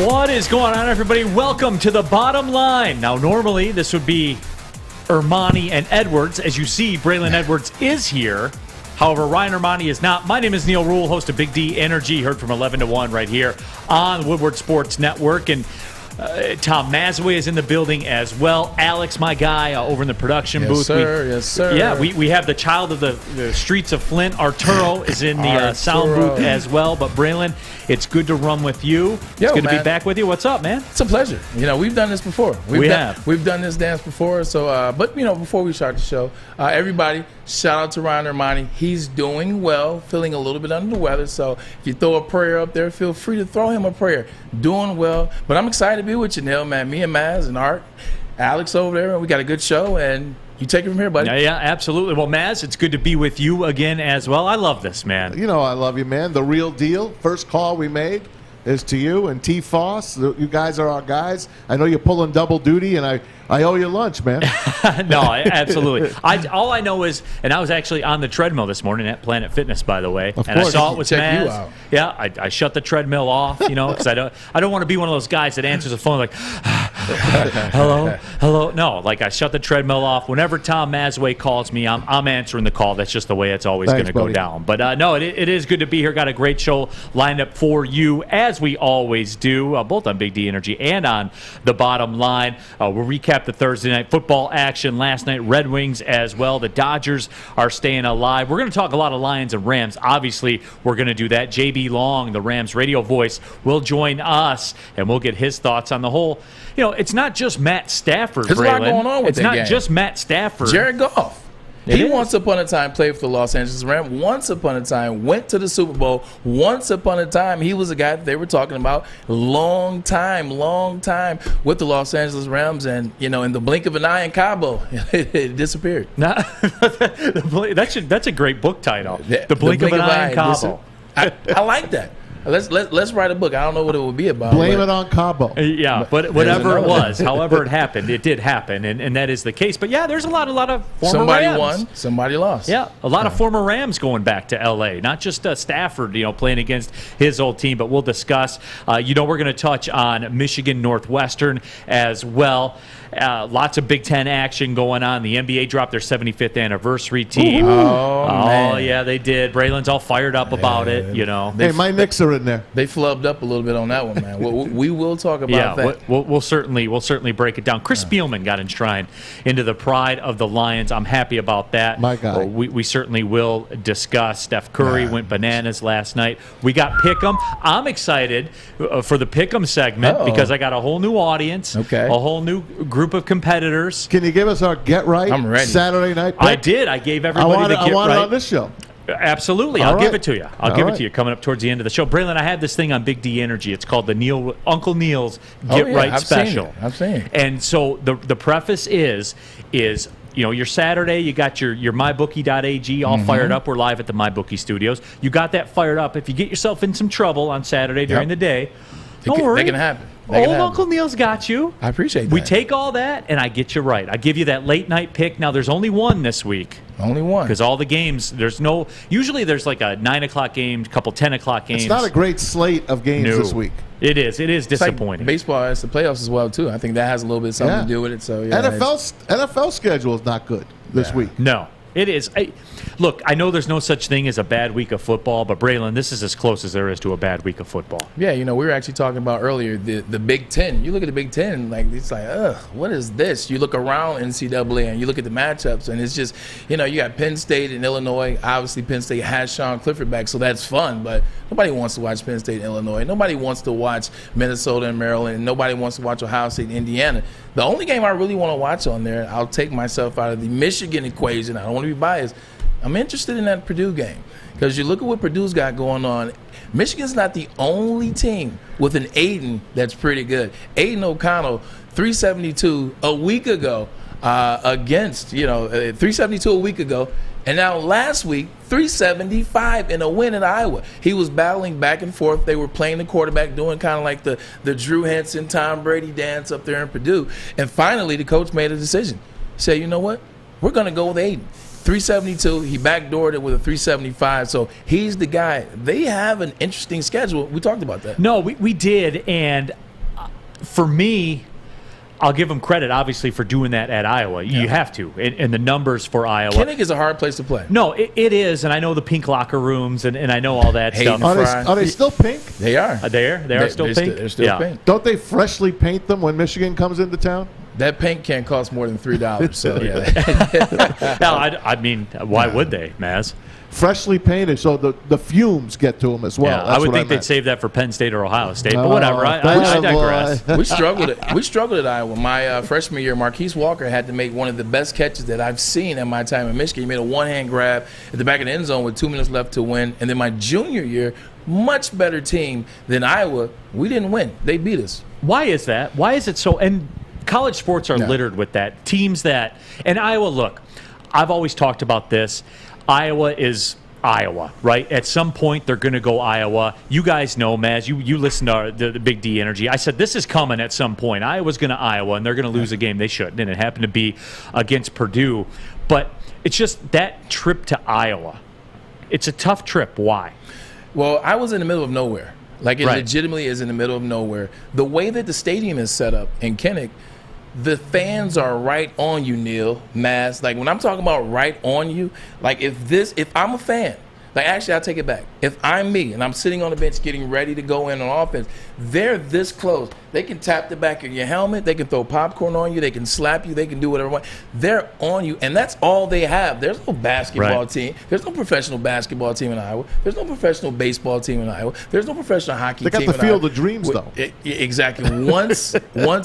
What is going on, everybody? Welcome to the Bottom Line. Now, normally this would be Ermani and Edwards. As you see, Braylon Edwards is here. However, Ryan Ermani is not. My name is Neal Ruhl, host of Big D Energy, heard from 11 to 1 right here on Woodward Sports Network. And Tom Mazaway is in the building as well. Alex, my guy, over in the production booth. Yes, sir. Yeah, we have the child of the streets of Flint. Arturo is in the sound booth as well. But Braylon, it's good to run with you. It's good to be back with you. What's up, man? It's a pleasure. You know, we've done this before. We've done this dance before. So, but you know, before we start the show, everybody, shout out to Ryan Ermani. He's doing well, feeling a little bit under the weather. So, if you throw a prayer up there, feel free to throw him a prayer. Doing well, but I'm excited to be with you, Neal, man. Me and Maz and Art, Alex over there. We got a good show, and you take it from here, buddy. Yeah, absolutely. Well, Maz, it's good to be with you again as well. I love this, man. You know I love you, man. The real deal. First call we made is to you and T. Foss. You guys are our guys. I know you're pulling double duty, and I owe you lunch, man. No, absolutely. All I know is, and I was actually on the treadmill this morning at Planet Fitness, by the way, and I saw it was Maz. Maz. Yeah, I shut the treadmill off, you know, because I don't want to be one of those guys that answers the phone like, hello. No, like I shut the treadmill off. Whenever Tom Mazaway calls me, I'm answering the call. That's just the way it's always going to go down. But no, it is good to be here. Got a great show lined up for you, as we always do, both on Big D Energy and on the Bottom Line. We'll recap the Thursday night football action last night. Red Wings as well. The Dodgers are staying alive. We're going to talk a lot of Lions and Rams. Obviously, we're going to do that. JB Long, the Rams radio voice, will join us, and we'll get his thoughts on the whole. You know, it's not just Matt Stafford, There's a lot going on with that game. It's not just Matt Stafford. Jared Goff. He once upon a time played for the Los Angeles Rams. Once upon a time went to the Super Bowl. Once upon a time he was a guy that they were talking about long time with the Los Angeles Rams. And, you know, in the blink of an eye in Cabo, it disappeared. That's a great book title. The blink of an eye in Cabo. I like that. Let's write a book. I don't know what it would be about. Blame it on Cabo. Yeah, but whatever it was, however it happened, it did happen, and that is the case. But yeah, there's a lot of former Rams. Somebody won, somebody lost. Yeah, a lot of former Rams going back to L.A. Not just Stafford, you know, playing against his old team, but we'll discuss. You know, we're going to touch on Michigan Northwestern as well. Lots of Big Ten action going on. The NBA dropped their 75th anniversary team. Oh yeah, they did. Braylon's all fired up about it. You know, hey, my Knicks are in there. They flubbed up a little bit on that one, man. We will talk about that. We'll certainly break it down. Chris Spielman got enshrined into the pride of the Lions. I'm happy about that. My guy. We certainly will discuss. Steph Curry went bananas last night. We got Pick'em. I'm excited for the Pick'em segment because I got a whole new audience. Okay. A whole new group of competitors. Can you give us our Get Right I'm ready. Saturday night pick? I did. I gave everybody the Get Right. I want it on this show. Absolutely. I'll give it to you. I'll give it to you coming up towards the end of the show. Braylon, I have this thing on Big D Energy. It's called the Uncle Neal's Get Right Special. I've seen it. And so the preface is you know, your Saturday, you got your mybookie.ag all fired up. We're live at the MyBookie studios. You got that fired up. If you get yourself in some trouble on Saturday during the day, don't worry. They can happen. Old Uncle Neal's got you. I appreciate that. We take all that, and I get you right. I give you that late night pick. Now, there's only one this week. Only one. Because all the games, usually there's like a 9 o'clock game, a couple 10 o'clock games. It's not a great slate of games this week. It is disappointing. Like baseball has the playoffs as well, too. I think that has a little bit something to do with it. So yeah, NFL schedule is not good this week. No. It is. Look, I know there's no such thing as a bad week of football, but Braylon, this is as close as there is to a bad week of football. Yeah, you know, we were actually talking about earlier the Big Ten. You look at the Big Ten, like it's like, what is this? You look around NCAA and you look at the matchups, and it's just, you know, you got Penn State and Illinois. Obviously, Penn State has Sean Clifford back, so that's fun. But nobody wants to watch Penn State and Illinois. Nobody wants to watch Minnesota and Maryland. And nobody wants to watch Ohio State and Indiana. The only game I really want to watch on there, I'll take myself out of the Michigan equation. I don't want to be biased. I'm interested in that Purdue game because you look at what Purdue's got going on. Michigan's not the only team with an Aiden that's pretty good. Aiden O'Connell, 372 a week ago against, 372 a week ago. And now last week, 375 in a win in Iowa. He was battling back and forth. They were playing the quarterback, doing kind of like the Drew Henson, Tom Brady dance up there in Purdue. And finally, the coach made a decision. He said, you know what? We're going to go with Aiden. 372. He backdoored it with a 375. So he's the guy. They have an interesting schedule. We talked about that. No, we did. And for me, I'll give them credit, obviously, for doing that at Iowa. You have to. And the numbers for Iowa. Kinnick is a hard place to play. No, it is. And I know the pink locker rooms, and I know all that stuff. Are they still pink? They are. They are still pink? They're still pink. Don't they freshly paint them when Michigan comes into town? That paint can't cost more than $3. So, yeah. No, I mean, why would they, Maz? Freshly painted, so the fumes get to them as well. Yeah, I would think they'd save that for Penn State or Ohio State, but whatever. I digress. We struggled at Iowa. My freshman year, Marquise Walker had to make one of the best catches that I've seen in my time in Michigan. He made a one-hand grab at the back of the end zone with 2 minutes left to win. And then my junior year, much better team than Iowa. We didn't win. They beat us. Why is that? Why is it so? And college sports are littered with that. Teams that – and Iowa, look, I've always talked about this. Iowa is Iowa, right? At some point, they're going to go Iowa. You guys know, Maz, you listen to the Big D Energy. I said this is coming at some point. Iowa's going to Iowa, and they're going to lose a game they shouldn't, and it happened to be against Purdue. But it's just that trip to Iowa. It's a tough trip. Why? Well, I was in the middle of nowhere. Like, it legitimately is in the middle of nowhere. The way that the stadium is set up in Kinnick, the fans are right on you, Neal, Maz. Like, when I'm talking about right on you, like, if I'm a fan, like, actually, I'll take it back. If I'm me and I'm sitting on the bench getting ready to go in on offense, they're this close. They can tap the back of your helmet. They can throw popcorn on you. They can slap you. They can do whatever they want. They're on you, and that's all they have. There's no basketball team. There's no professional basketball team in Iowa. There's no professional baseball team in Iowa. There's no professional hockey team in Iowa. They got the Field of Dreams, though. Exactly. Once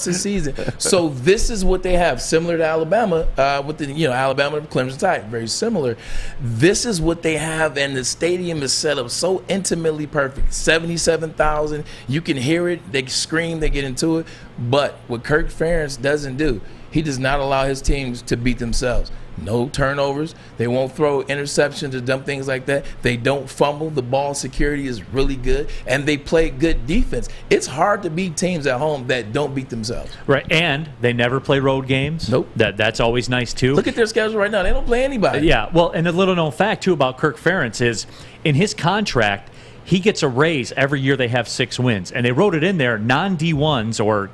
a season. So this is what they have, similar to Alabama with the Alabama Clemson Tide. Very similar. This is what they have, and the stadium is set up so intimately perfect. 77,000. You can hear it. They scream. They get into it. But what Kirk Ferentz doesn't do, he does not allow his teams to beat themselves. No turnovers. They won't throw interceptions or dumb things like that. They don't fumble. The ball security is really good, and they play good defense. It's hard to beat teams at home that don't beat themselves. Right, and they never play road games. Nope. That's always nice, too. Look at their schedule right now. They don't play anybody. Yeah, well, and a little-known fact, too, about Kirk Ferentz is in his contract, he gets a raise every year they have 6 wins. And they wrote it in there, non-D1s or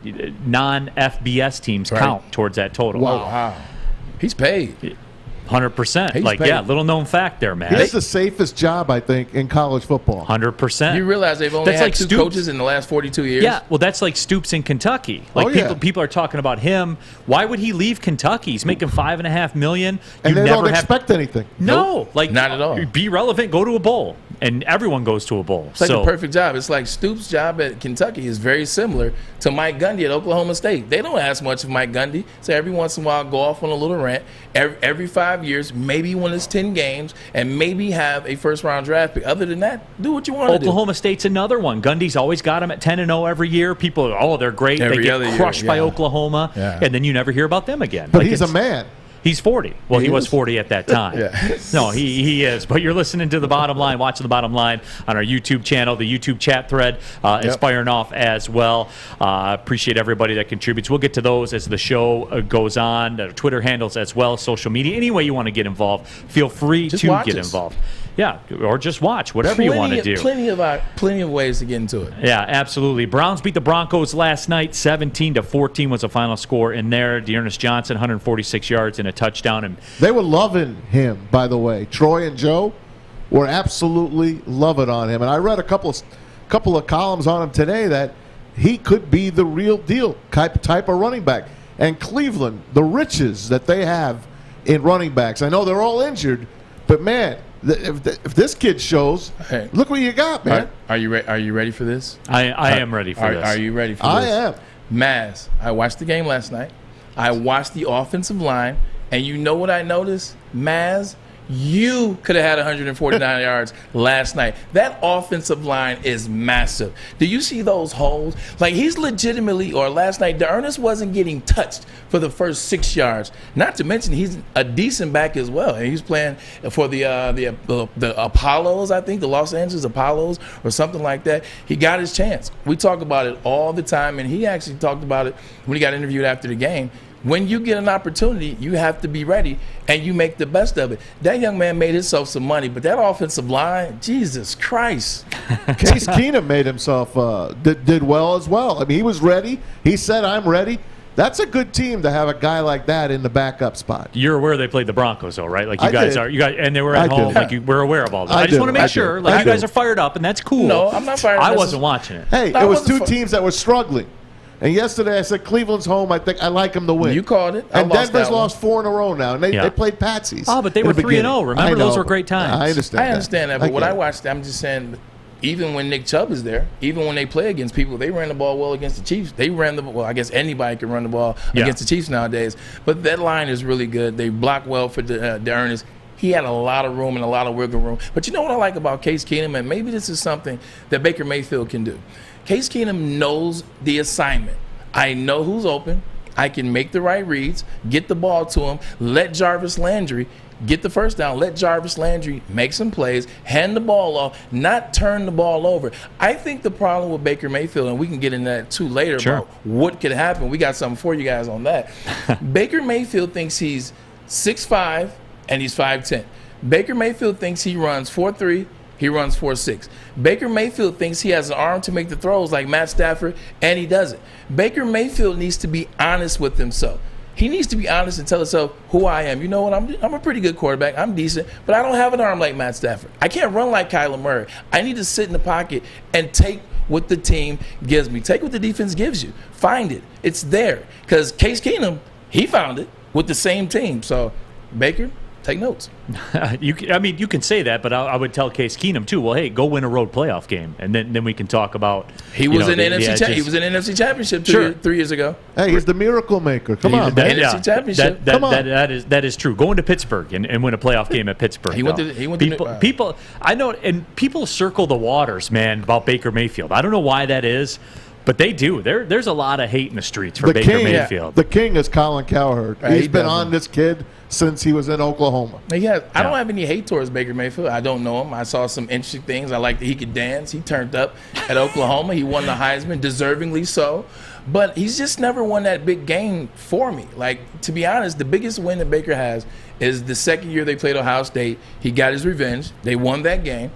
non-FBS teams count towards that total. Wow. He's paid. 100%. Like, paid. Yeah, little-known fact there, man. He's the safest job, I think, in college football. 100%. You realize they've only had 2 coaches in the last 42 years? Yeah, well, that's like Stoops in Kentucky. Like, people are talking about him. Why would he leave Kentucky? He's making $5.5 million. And they don't expect anything. No. Nope. Like, not at all. Be relevant, go to a bowl. And everyone goes to a bowl. It's like a perfect job. It's like Stoops' job at Kentucky is very similar to Mike Gundy at Oklahoma State. They don't ask much of Mike Gundy. So every once in a while, go off on a little rant. Every 5 years, maybe win his 10 games, and maybe have a first-round draft pick. Other than that, do what you want to do. Oklahoma State's another one. Gundy's always got them at 10-0 every year. People are, they're great. They get crushed by Oklahoma, and then you never hear about them again. But he's a man. He's 40. Well, he was 40 at that time. No, he is. But you're listening to The Bottom Line, watching The Bottom Line on our YouTube channel. The YouTube chat thread is firing off as well. Appreciate everybody that contributes. We'll get to those as the show goes on. Twitter handles as well, social media. Any way you want to get involved, feel free to get involved. Yeah, or just watch, whatever you want to do. Plenty of ways to get into it. Yeah, absolutely. Browns beat the Broncos last night. 17-14 was the final score in there. Dearness Johnson, 146 yards and a touchdown. And they were loving him, by the way. Troy and Joe were absolutely loving on him. And I read a couple of columns on him today that he could be the real deal type of running back. And Cleveland, the riches that they have in running backs. I know they're all injured, but, man, if this kid shows, look what you got, man. Are you ready for this? I am ready for this. Are you ready for this? I am. Maz, I watched the game last night. I watched the offensive line, and you know what I noticed? Maz, you could have had 149 yards last night. That offensive line is massive. Do you see those holes? Like, he's legitimately, or last night, Dearness wasn't getting touched for the first 6 yards. Not to mention, he's a decent back as well. And he's playing for the Apollos, I think, the Los Angeles Apollos or something like that. He got his chance. We talk about it all the time, and he actually talked about it when he got interviewed after the game. when you get an opportunity, you have to be ready, and you make the best of it. That young man made himself some money, but that offensive line, Jesus Christ. Case Keenum made himself did well as well. I mean, he was ready. He said, "I'm ready." That's a good team to have a guy like that in the backup spot. You're aware they played the Broncos, though, right? Like you guys and they were at home. Like you were aware of all that. I just want to make sure, like you guys are fired up, and that's cool. No, I'm not fired up. I wasn't watching it. Hey, it was two teams that were struggling. And yesterday I said Cleveland's home. I think I like them to win. You called it. And Denver's lost 4 in a row now, and they played patsies. Oh, but they were 3-0. Remember, those were great times. I understand that. But what I watched, I'm just saying, even when Nick Chubb is there, even when they play against people, they ran the ball well against the Chiefs. They ran the ball. Well, I guess anybody can run the ball against the Chiefs nowadays. But that line is really good. They block well for the Ernest. He had a lot of room and a lot of wiggle room. But you know what I like about Case Keenum, and maybe this is something that Baker Mayfield can do. Case Keenum knows the assignment. I know who's open. I can make the right reads, get the ball to him, let Jarvis Landry get the first down, let Jarvis Landry make some plays, hand the ball off, not turn the ball over. I think the problem with Baker Mayfield, and we can get into that too later about what could happen. We got something for you guys on that. Baker Mayfield thinks he's 6'5", and he's 5'10". Baker Mayfield thinks he runs 4.3. He runs 4.6. Baker Mayfield thinks he has an arm to make the throws like Matt Stafford, and he doesn't. Baker Mayfield needs to be honest with himself. He needs to be honest and tell himself who I am. You know what? I'm a pretty good quarterback. I'm decent, but I don't have an arm like Matt Stafford. I can't run like Kyler Murray. I need to sit in the pocket and take what the team gives me. Take what the defense gives you. Find it. It's there. Because Case Keenum, he found it with the same team. So, Baker, take notes. You can say that, but I would tell Case Keenum too. Well, hey, go win a road playoff game, and then we can talk about. He was in NFC Championship 3 years ago. Hey, he's the miracle maker. Come on, man. NFC Championship. Come on. That is true. Going to Pittsburgh and win a playoff game at Pittsburgh. He went to people. I know, and people circle the waters, man, about Baker Mayfield. I don't know why that is. But they do. There's a lot of hate in the streets for Baker Mayfield. The king is Colin Cowherd. He's been on this kid since he was in Oklahoma. Yeah, I don't have any hate towards Baker Mayfield. I don't know him. I saw some interesting things. I like that he could dance. He turned up at Oklahoma. He won the Heisman, deservingly so. But he's just never won that big game for me. Like, to be honest, the biggest win that Baker has is the second year they played Ohio State. He got his revenge. They won that game.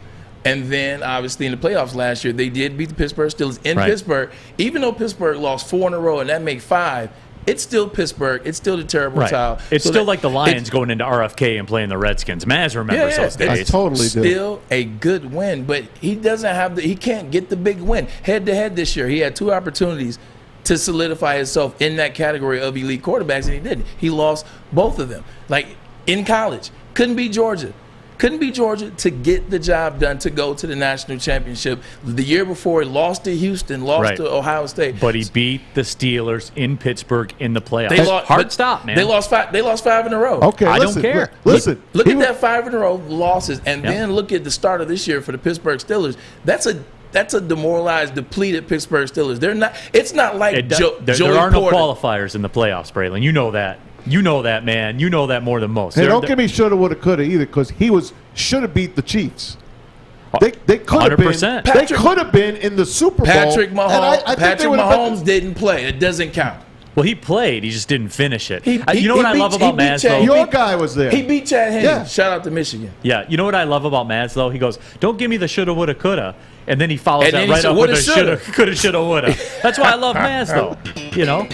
And then, obviously, in the playoffs last year, they did beat the Pittsburgh Steelers in Pittsburgh. Even though Pittsburgh lost 4 in a row, and that made 5, it's still Pittsburgh. It's still the terrible child. It's still like the Lions going into RFK and playing the Redskins. Maz remembers those days. I totally do. Still a good win, but he doesn't have he can't get the big win. Head-to-head this year, he had 2 opportunities to solidify himself in that category of elite quarterbacks, and he didn't. He lost both of them. Like, in college, couldn't beat Georgia. Couldn't beat Georgia to get the job done to go to the national championship. The year before, he lost to Houston, lost to Ohio State. But he beat the Steelers in Pittsburgh in the playoffs. Hard stop, man. They lost 5 in a row. Okay, I don't care. Listen, look at that 5 in a row losses, and then look at the start of this year for the Pittsburgh Steelers. That's a demoralized, depleted Pittsburgh Steelers. They're not. It's not like there are no qualifiers in the playoffs, Braylon. You know that. You know that, man. You know that more than most. Hey, don't give me shoulda, woulda, coulda either, because he should have beat the Chiefs. They could have been. They could have been in the Super Bowl. Patrick Mahomes didn't play. It doesn't count. Well, he played. He just didn't finish it. You know what I love about Maz, though? Your guy was there. He beat Chad Henne. Yeah. Shout out to Michigan. Yeah. You know what I love about Maz, though? He goes, don't give me the shoulda, woulda, coulda. And then he follows that right up with the shoulda, coulda, shoulda, woulda. That's why I love Maz, though. You know?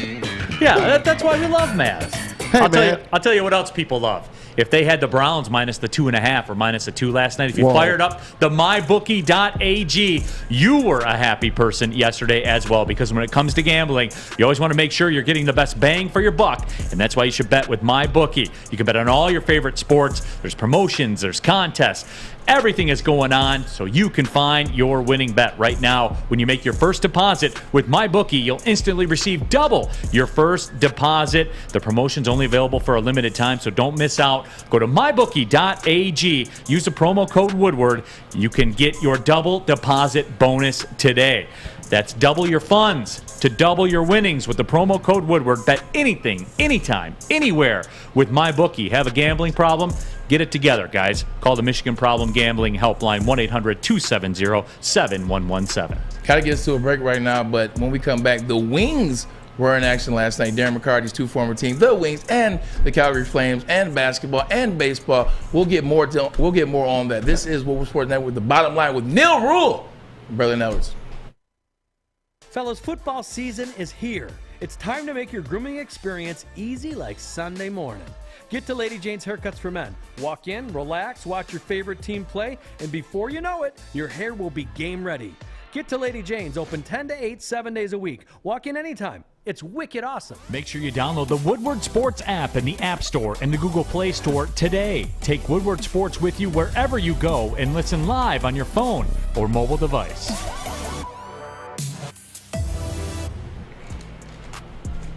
Yeah, that's why we love Maz. Hey, I'll tell you what else people love. If they had the Browns minus the 2.5 or minus the 2 last night, if you fired up the mybookie.ag, you were a happy person yesterday as well, because when it comes to gambling, you always want to make sure you're getting the best bang for your buck, and that's why you should bet with MyBookie. You can bet on all your favorite sports. There's promotions, there's contests. Everything is going on, so you can find your winning bet right now. When you make your first deposit with MyBookie, you'll instantly receive double your first deposit. The promotion's only available for a limited time, so don't miss out. Go to mybookie.ag. Use the promo code Woodward. You can get your double deposit bonus today. That's double your funds to double your winnings with the promo code Woodward. Bet anything, anytime, anywhere with MyBookie. Have a gambling problem? Get it together, guys. Call the Michigan Problem Gambling Helpline, 1-800-270-7117. Got to get us to a break right now, but when we come back, the Wings were in action last night. Darren McCarty's two former teams, the Wings and the Calgary Flames, and basketball and baseball. We'll get more on that. This is Woodward Sports Network, The Bottom Line with Neal Ruhl and Braylon Edwards. Fellas, football season is here. It's time to make your grooming experience easy like Sunday morning. Get to Lady Jane's Haircuts for Men. Walk in, relax, watch your favorite team play, and before you know it, your hair will be game ready. Get to Lady Jane's, open 10 to 8, 7 days a week. Walk in anytime. It's wicked awesome. Make sure you download the Woodward Sports app in the App Store and the Google Play Store today. Take Woodward Sports with you wherever you go and listen live on your phone or mobile device.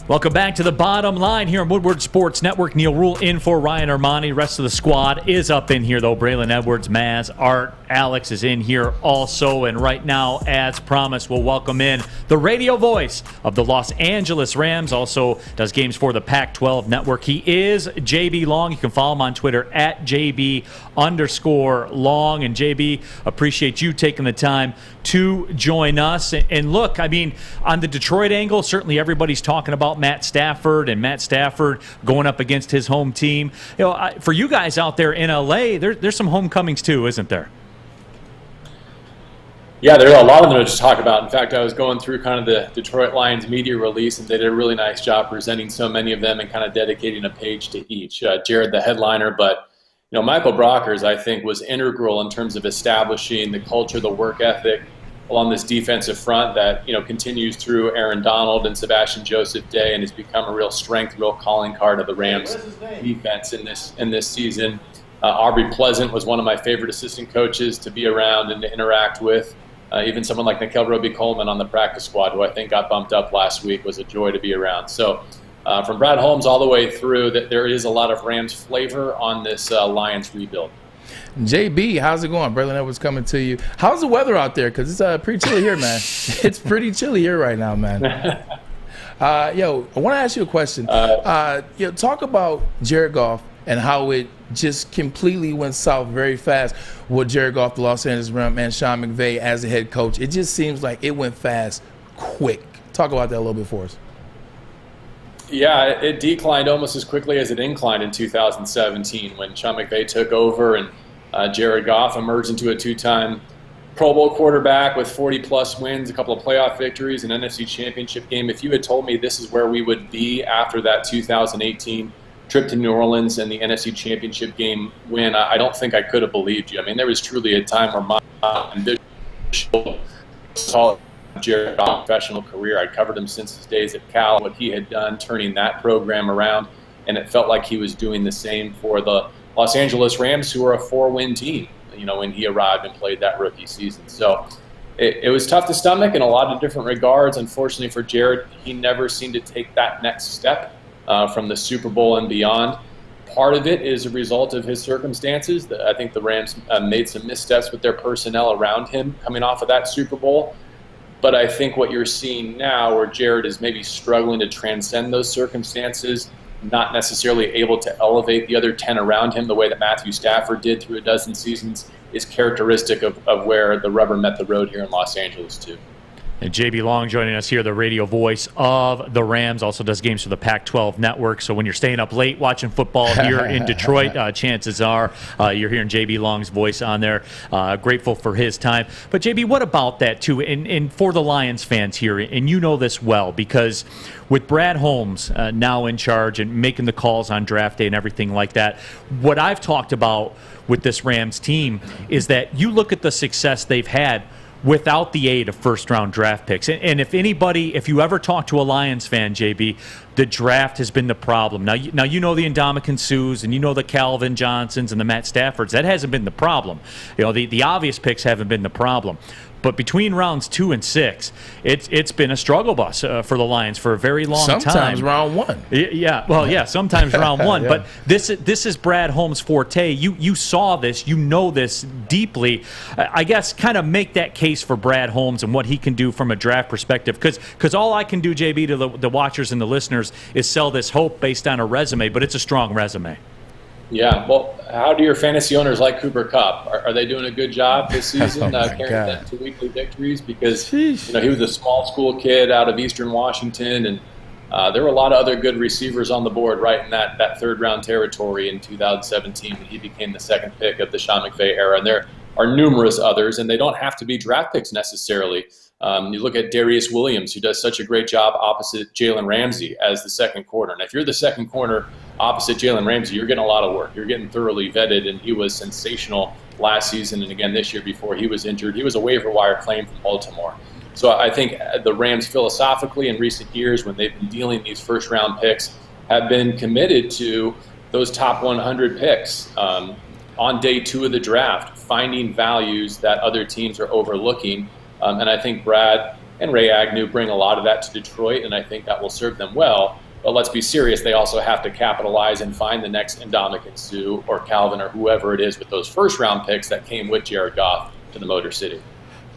Welcome back to The Bottom Line here on Woodward Sports Network. Neal Ruhl in for Ryan Armani. Rest of the squad is up in here, though. Braylon Edwards, Maz, Art, Alex is in here also. And right now, as promised, we'll welcome in the radio voice of the Los Angeles Rams. Also does games for the Pac-12 Network. He is JB Long. You can follow him on Twitter at JB_Long. And JB, appreciate you taking the time to join us. And look, I mean, on the Detroit angle, certainly everybody's talking about Matt Stafford and Matt Stafford going up against his home team. You know, for you guys out there in LA, there's some homecomings too, isn't there? Yeah, there are a lot of them to talk about. In fact, I was going through kind of the Detroit Lions media release, and they did a really nice job presenting so many of them and kind of dedicating a page to each. Jared, the headliner, but Michael Brockers, I think, was integral in terms of establishing the culture, the work ethic along this defensive front that continues through Aaron Donald and Sebastian Joseph Day, and has become a real strength, real calling card of the Rams defense in this season. Aubrey Pleasant was one of my favorite assistant coaches to be around and to interact with. Even someone like Nickel Roby-Coleman on the practice squad, who I think got bumped up last week, was a joy to be around. So from Brad Holmes all the way through, that there is a lot of Rams flavor on this Lions rebuild. JB, how's it going? Braylon Edwards coming to you. How's the weather out there? Because it's pretty chilly here, man. It's pretty chilly here right now, man. I want to ask you a question. Talk about Jared Goff and how it just completely went south very fast with Jared Goff, the Los Angeles Rams, and Sean McVay as the head coach. It just seems like it went fast, quick. Talk about that a little bit for us. Yeah, it declined almost as quickly as it inclined in 2017 when Sean McVay took over and Jared Goff emerged into a two-time Pro Bowl quarterback with 40-plus wins, a couple of playoff victories, an NFC Championship game. If you had told me this is where we would be after that 2018 trip to New Orleans and the NFC Championship game win, I don't think I could have believed you. I mean, there was truly a time where my ambition saw Jared Goff's professional career. I'd covered him since his days at Cal, what he had done, turning that program around, and it felt like he was doing the same for the Los Angeles Rams, who were a 4-win team, when he arrived and played that rookie season. So it was tough to stomach in a lot of different regards. Unfortunately for Jared, he never seemed to take that next step from the Super Bowl and beyond. Part of it is a result of his circumstances. I think the Rams made some missteps with their personnel around him coming off of that Super Bowl. But I think what you're seeing now, where Jared is maybe struggling to transcend those circumstances, not necessarily able to elevate the other 10 around him the way that Matthew Stafford did through a dozen seasons, is characteristic of where the rubber met the road here in Los Angeles, too. And JB Long joining us here, the radio voice of the Rams, also does games for the Pac-12 Network. So when you're staying up late watching football here in Detroit, chances are you're hearing JB Long's voice on there. Grateful for his time. But JB, what about that too? And for the Lions fans here, and you know this well, because with Brad Holmes now in charge and making the calls on draft day and everything like that, what I've talked about with this Rams team is that you look at the success they've had without the aid of first-round draft picks. And if you ever talk to a Lions fan, JB, the draft has been the problem. Now you know the Ndamukong Suhs and you know the Calvin Johnsons and the Matt Staffords. That hasn't been the problem. The obvious picks haven't been the problem. But between rounds 2 and 6, it's been a struggle bus for the Lions for a very long time. Sometimes round 1. Yeah, sometimes round 1. Yeah. But this is Brad Holmes' forte. You saw this. You know this deeply. I guess kind of make that case for Brad Holmes and what he can do from a draft perspective. Because all I can do, JB, to the watchers and the listeners is sell this hope based on a resume, but it's a strong resume. Yeah, well, how do your fantasy owners like Cooper Kupp? Are they doing a good job this season carrying them to weekly victories? Because he was a small school kid out of Eastern Washington and there were a lot of other good receivers on the board right in that third-round territory in 2017 when he became the second pick of the Sean McVay era. And there are numerous others, and they don't have to be draft picks necessarily. You look at Darius Williams, who does such a great job opposite Jalen Ramsey as the second corner. And if you're the second corner opposite Jalen Ramsey, you're getting a lot of work. You're getting thoroughly vetted, and he was sensational last season and again this year before he was injured. He was a waiver wire claim from Baltimore. So I think the Rams philosophically in recent years when they've been dealing these first-round picks have been committed to those top 100 picks on day 2 of the draft, finding values that other teams are overlooking. And I think Brad and Ray Agnew bring a lot of that to Detroit, and I think that will serve them well. But let's be serious, they also have to capitalize and find the next Ndamukong Suh or Calvin or whoever it is with those first-round picks that came with Jared Goff to the Motor City.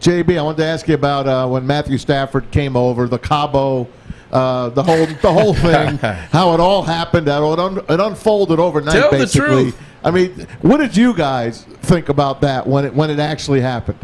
JB, I wanted to ask you about when Matthew Stafford came over, the Cabo, the whole thing, how it all happened, how it unfolded overnight. Tell basically. the truth. I mean, what did you guys think about that when it actually happened?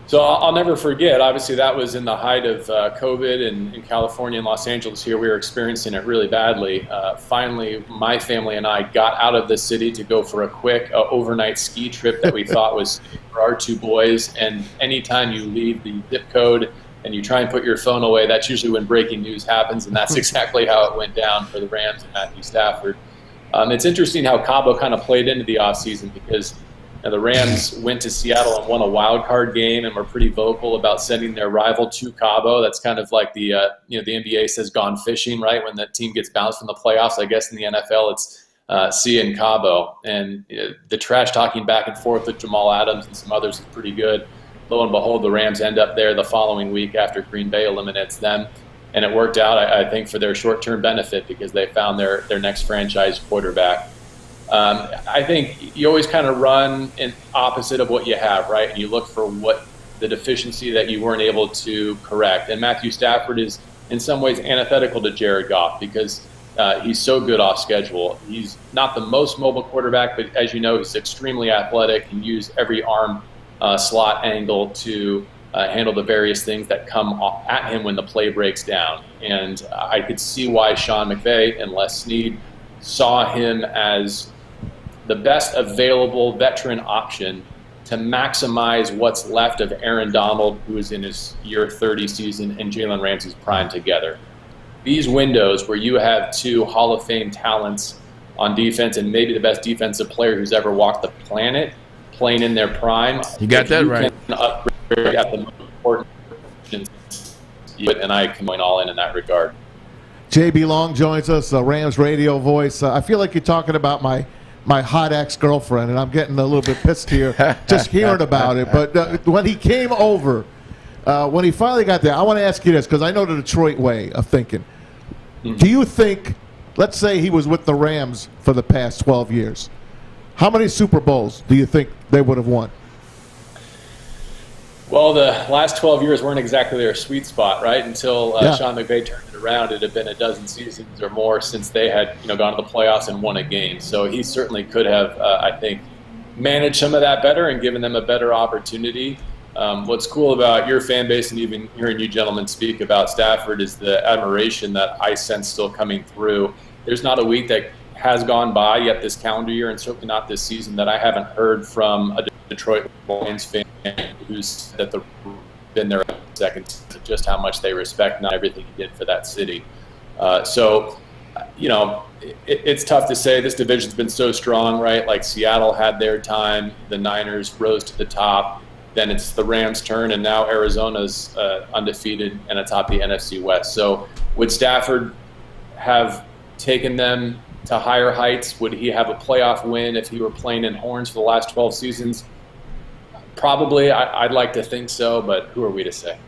So I'll never forget, obviously that was in the height of COVID, and in California and Los Angeles here, we were experiencing it really badly. Finally, my family and I got out of the city to go for a quick overnight ski trip that we thought was for our 2 boys. And anytime you leave the zip code and you try and put your phone away, that's usually when breaking news happens, and that's exactly how it went down for the Rams and Matthew Stafford. It's interesting how Cabo kind of played into the offseason because the Rams went to Seattle and won a wild card game and were pretty vocal about sending their rival to Cabo. That's kind of like the the NBA says gone fishing, right? When the team gets bounced from the playoffs, I guess in the NFL it's see in Cabo. And the trash talking back and forth with Jamal Adams and some others is pretty good. Lo and behold, the Rams end up there the following week after Green Bay eliminates them. And it worked out, I think, for their short-term benefit because they found their next franchise quarterback. I think you always kind of run in opposite of what you have, right? And you look for what the deficiency that you weren't able to correct. And Matthew Stafford is in some ways antithetical to Jared Goff because he's so good off schedule. He's not the most mobile quarterback, but as you know, he's extremely athletic and use every arm slot angle to handle the various things that come at him when the play breaks down. And I could see why Sean McVay and Les Snead saw him as the best available veteran option to maximize what's left of Aaron Donald, who is in his year 30 season, and Jalen Ramsey's prime together. These windows where you have 2 Hall of Fame talents on defense and maybe the best defensive player who's ever walked the planet playing in their prime. You got that right. Can upgrade at the most important positions, and I can going all in that regard. JB Long joins us, Rams radio voice. I feel like you're talking about my hot ex-girlfriend, and I'm getting a little bit pissed here just hearing about it. But when he came over, when he finally got there, I want to ask you this, because I know the Detroit way of thinking. Mm-hmm. Do you think, let's say he was with the Rams for the past 12 years, how many Super Bowls do you think they would have won? Well, the last 12 years weren't exactly their sweet spot, right? Until Sean McVay turned it around, it had been a dozen seasons or more since they had gone to the playoffs and won a game. So he certainly could have, I think, managed some of that better and given them a better opportunity. What's cool about your fan base and even hearing you gentlemen speak about Stafford is the admiration that I sense still coming through. There's not a week that has gone by yet this calendar year, and certainly not this season, that I haven't heard from a Detroit Lions fan who's said that they've been there a second to just how much they respect not everything he did for that city. It's tough to say. This division's been so strong, right? Like Seattle had their time, the Niners rose to the top, then it's the Rams' turn, and now Arizona's undefeated and atop the NFC West. So would Stafford have taken them to higher heights? Would he have a playoff win if he were playing in horns for the last 12 seasons? Probably. I'd like to think so, but who are we to say?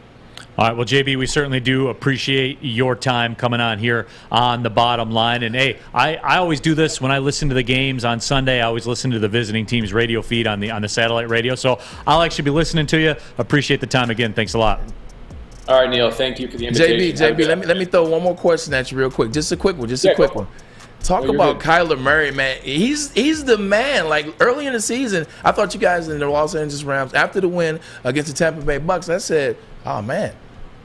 All right, well, JB, we certainly do appreciate your time coming on here on The Bottom Line. And, hey, I always do this when I listen to the games on Sunday. I always listen to the visiting team's radio feed on the satellite radio. So I'll actually be listening to you. Appreciate the time again. Thanks a lot. All right, Neal, thank you for the invitation. JB, let me throw one more question at you real quick. Just a quick one. Talk about Kyler Murray, man. He's the man. Like, early in the season, I thought you guys in the Los Angeles Rams, after the win against the Tampa Bay Bucks, I said, oh, man,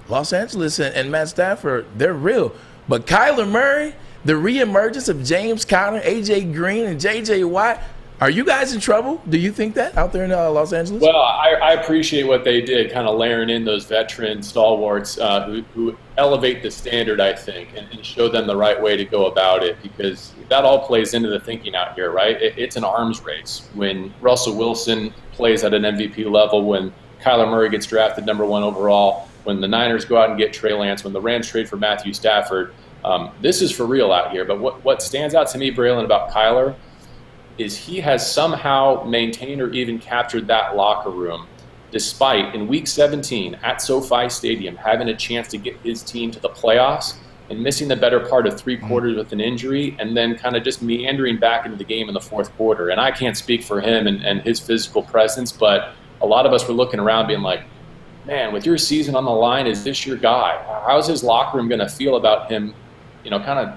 Los Angeles and Matt Stafford, they're real. But Kyler Murray, the reemergence of James Conner, A.J. Green, and J.J. Watt, are you guys in trouble? Do you think that out there in Los Angeles? Well, I appreciate what they did, kind of layering in those veteran stalwarts who elevate the standard, I think, and show them the right way to go about it, because that all plays into the thinking out here, right? It's an arms race. When Russell Wilson plays at an MVP level, when Kyler Murray gets drafted #1 overall, when the Niners go out and get Trey Lance, when the Rams trade for Matthew Stafford, this is for real out here. But what stands out to me, Braylon, about Kyler is he has somehow maintained or even captured that locker room, despite in Week 17 at SoFi Stadium having a chance to get his team to the playoffs and missing the better part of 3 quarters with an injury, and then kind of just meandering back into the game in the 4th quarter. And I can't speak for him and his physical presence, but a lot of us were looking around being like, man, with your season on the line, is this your guy? How's his locker room going to feel about him, kind of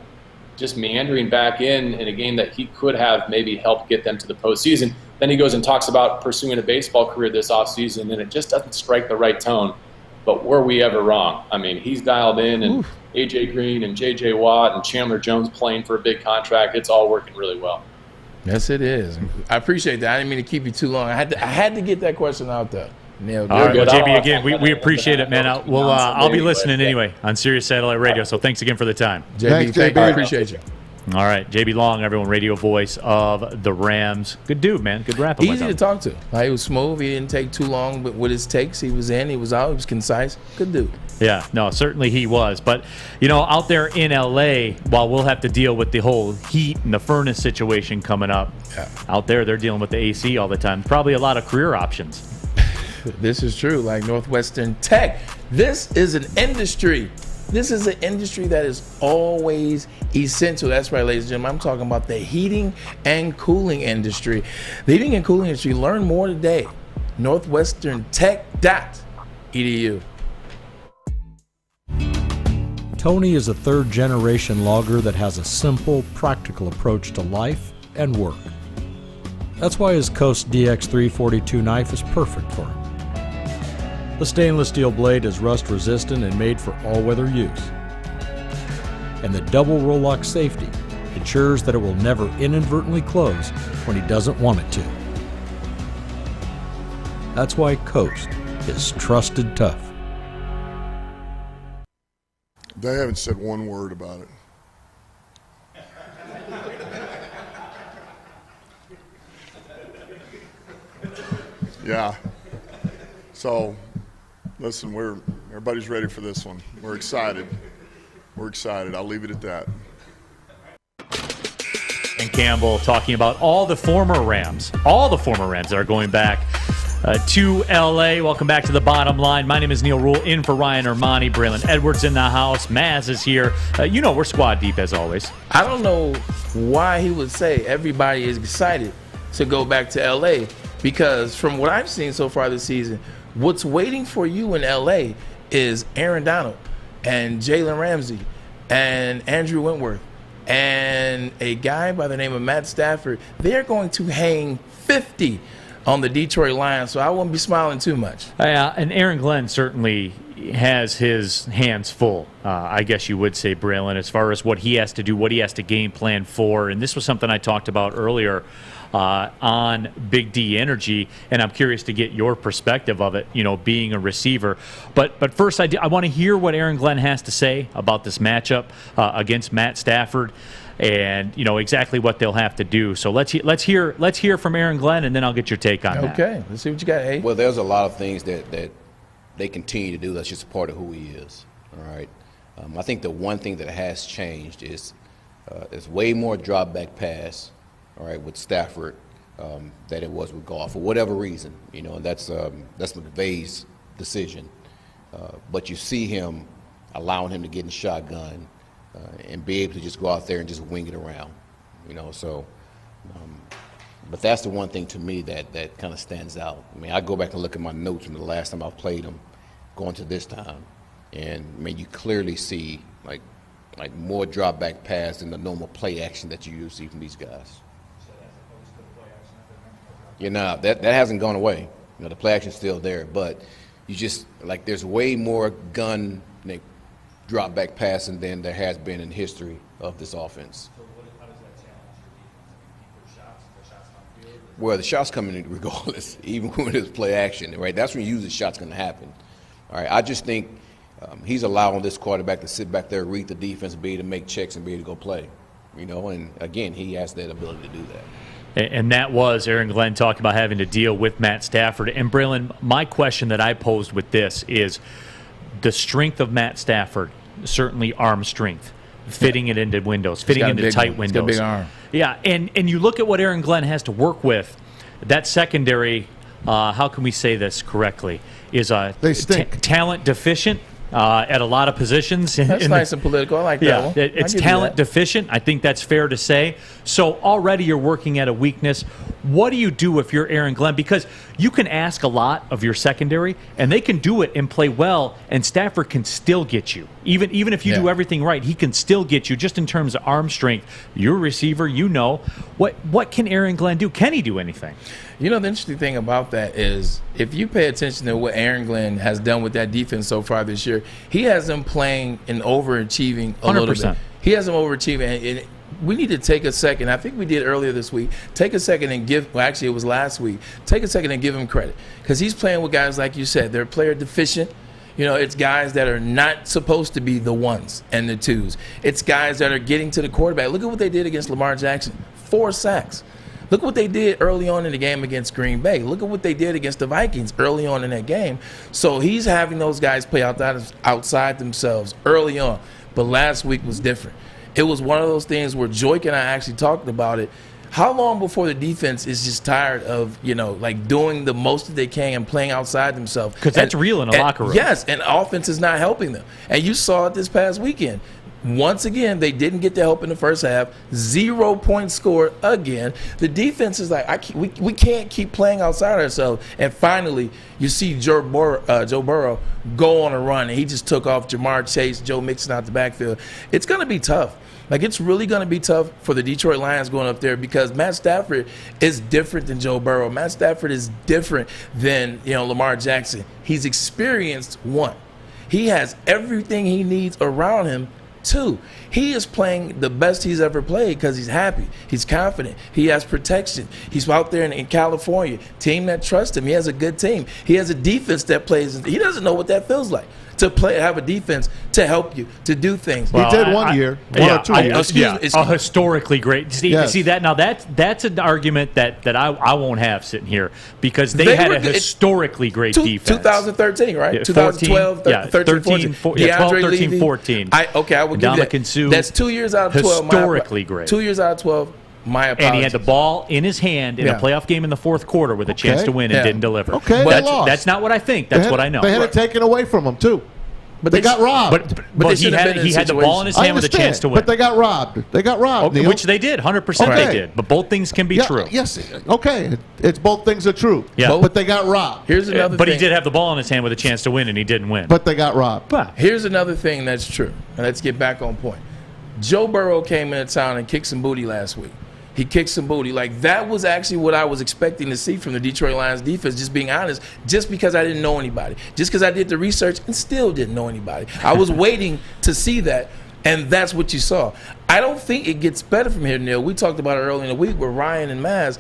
just meandering back in a game that he could have maybe helped get them to the postseason? Then he goes and talks about pursuing a baseball career this offseason, and it just doesn't strike the right tone. But were we ever wrong? I mean, he's dialed in, and A.J. Green and J.J. Watt and Chandler Jones playing for a big contract. It's all working really well. Yes, it is. I appreciate that. I didn't mean to keep you too long. I had to get that question out there. Neal, all right, well, JB, again, we appreciate it, man. I'll be listening anyway on Sirius Satellite Radio, so thanks again for the time. JB, thank you. I appreciate you. All right, JB Long, everyone, radio voice of the Rams. Good dude, man. Good rapper. Easy to talk to. He was smooth. He didn't take too long, but with his takes, he was in, he was out, he was concise. Good dude. Yeah, no, certainly he was. But, out there in L.A., while we'll have to deal with the whole heat and the furnace situation coming up, out there they're dealing with the AC all the time. Probably a lot of career options. This is true, like Northwestern Tech. This is an industry. This is an industry that is always essential. That's right, ladies and gentlemen. I'm talking about the heating and cooling industry. The heating and cooling industry. Learn more today. NorthwesternTech.edu. Tony is a third-generation logger that has a simple, practical approach to life and work. That's why his Coast DX342 knife is perfect for him. The stainless steel blade is rust-resistant and made for all-weather use. And the double roll-lock safety ensures that it will never inadvertently close when he doesn't want it to. That's why Coast is trusted tough. They haven't said one word about it. Yeah. So, listen, everybody's ready for this one. We're excited. I'll leave it at that. And Campbell talking about all the former Rams that are going back to L.A. Welcome back to The Bottom Line. My name is Neal Ruhl, in for Ryan Armani. Braylon Edwards in the house. Maz is here. We're squad deep as always. I don't know why he would say everybody is excited to go back to L.A., because from what I've seen so far this season, what's waiting for you in L.A. is Aaron Donald and Jalen Ramsey and Andrew Wentworth and a guy by the name of Matt Stafford. They're going to hang 50 on the Detroit Lions, so I won't be smiling too much. And Aaron Glenn certainly has his hands full, I guess you would say, Braylon, as far as what he has to do, what he has to game plan for. And this was something I talked about earlier on Big D Energy, and I'm curious to get your perspective of it, being a receiver. But first, I want to hear what Aaron Glenn has to say about this matchup against Matt Stafford, and exactly what they'll have to do. So let's hear from Aaron Glenn, and then I'll get your take on that. Okay, let's see what you got. Hey, well, there's a lot of things that they continue to do. That's just a part of who he is. All right. I think the one thing that has changed is there's way more drop back pass. All right, with Stafford, that it was with Goff for whatever reason, and that's McVay's decision. But you see him allowing him to get in shotgun and be able to just go out there and just wing it around, So, but that's the one thing to me that kind of stands out. I mean, I go back and look at my notes from the last time I played him, going to this time, and you clearly see like more drop back pass than the normal play action that you usually see from these guys. That hasn't gone away. The play action's still there, but there's way more gun drop back passing than there has been in history of this offense. So how does that challenge your defense? The shots downfield? Well, the shots come in regardless, even when it's play action, right? That's when usually the shot's going to happen. All right, I just think he's allowing this quarterback to sit back there, read the defense, be able to make checks and be able to go play. And again, he has that ability to do that. And that was Aaron Glenn talking about having to deal with Matt Stafford. And Braylon, my question that I posed with this is the strength of Matt Stafford, certainly arm strength, fitting it into windows, fitting into tight windows. He's got a big arm. Yeah, and you look at what Aaron Glenn has to work with. That secondary, how can we say this correctly, is they stink. Talent deficient. At a lot of positions. That's nice and political. I like that one. It's talent deficient. I think that's fair to say. So already you're working at a weakness. What do you do if you're Aaron Glenn? Because you can ask a lot of your secondary, and they can do it and play well, and Stafford can still get you. Even if you do everything right, he can still get you just in terms of arm strength. You're a receiver, What can Aaron Glenn do? Can he do anything? The interesting thing about that is if you pay attention to what Aaron Glenn has done with that defense so far this year, he has them playing and overachieving a 100%. Little bit. He has them overachieving. And we need to take a second. I think we did earlier this week. Take a second and it was last week. Take a second and give him credit because he's playing with guys, like you said, they're player deficient. It's guys that are not supposed to be the ones and the twos. It's guys that are getting to the quarterback. Look at what they did against Lamar Jackson. 4 sacks. Look what they did early on in the game against Green Bay. Look at what they did against the Vikings early on in that game. So he's having those guys play outside themselves early on. But last week was different. It was one of those things where Joyke and I actually talked about it. How long before the defense is just tired of, doing the most that they can and playing outside themselves? Because that's real in a locker room. Yes, and offense is not helping them. And you saw it this past weekend. Once again, they didn't get the help in the first half. 0 points scored again. The defense is like, we can't keep playing outside ourselves. And finally, you see Joe Burrow go on a run, and he just took off Jamar Chase, Joe Mixon out the backfield. It's going to be tough. It's really going to be tough for the Detroit Lions going up there because Matt Stafford is different than Joe Burrow. Matt Stafford is different than, Lamar Jackson. He's experienced, 1. He has everything he needs around him. 2, he is playing the best he's ever played because he's happy. He's confident. He has protection. He's out there in California, team that trusts him. He has a good team. He has a defense that plays. He doesn't know what that feels like to have a defense to help you, to do things. Well, he did one year, one or 2 years. A historically great. See that now? That's an argument that I won't have sitting here because they had a historically great defense. 2013, right? Yeah, 2012, 13, 14. 12, 13, 14. I would give that. That's 2 years out of 12. Historically great. 2 years out of 12. My apologies. And he had the ball in his hand in a playoff game in the fourth quarter with a chance to win and didn't deliver. Okay, that's not what I think. That's what I know. They had it taken away from him, too. But they got robbed. But he had the ball in his hand with a chance to win. But they got robbed. They got robbed, Neal. Which they did. 100% they did. But both things can be true. Yes. Okay. It's both things are true. Yeah. But they got robbed. Here's another But thing. he did have the ball in his hand with a chance to win, and he didn't win. But they got robbed. Here's another thing that's true. And let's get back on point. Joe Burrow came into town and kicked some booty last week. He kicked some booty. That was actually what I was expecting to see from the Detroit Lions defense, just being honest, just because I didn't know anybody. Just because I did the research and still didn't know anybody. I was waiting to see that, and that's what you saw. I don't think it gets better from here, Neal. We talked about it earlier in the week with Ryan and Maz.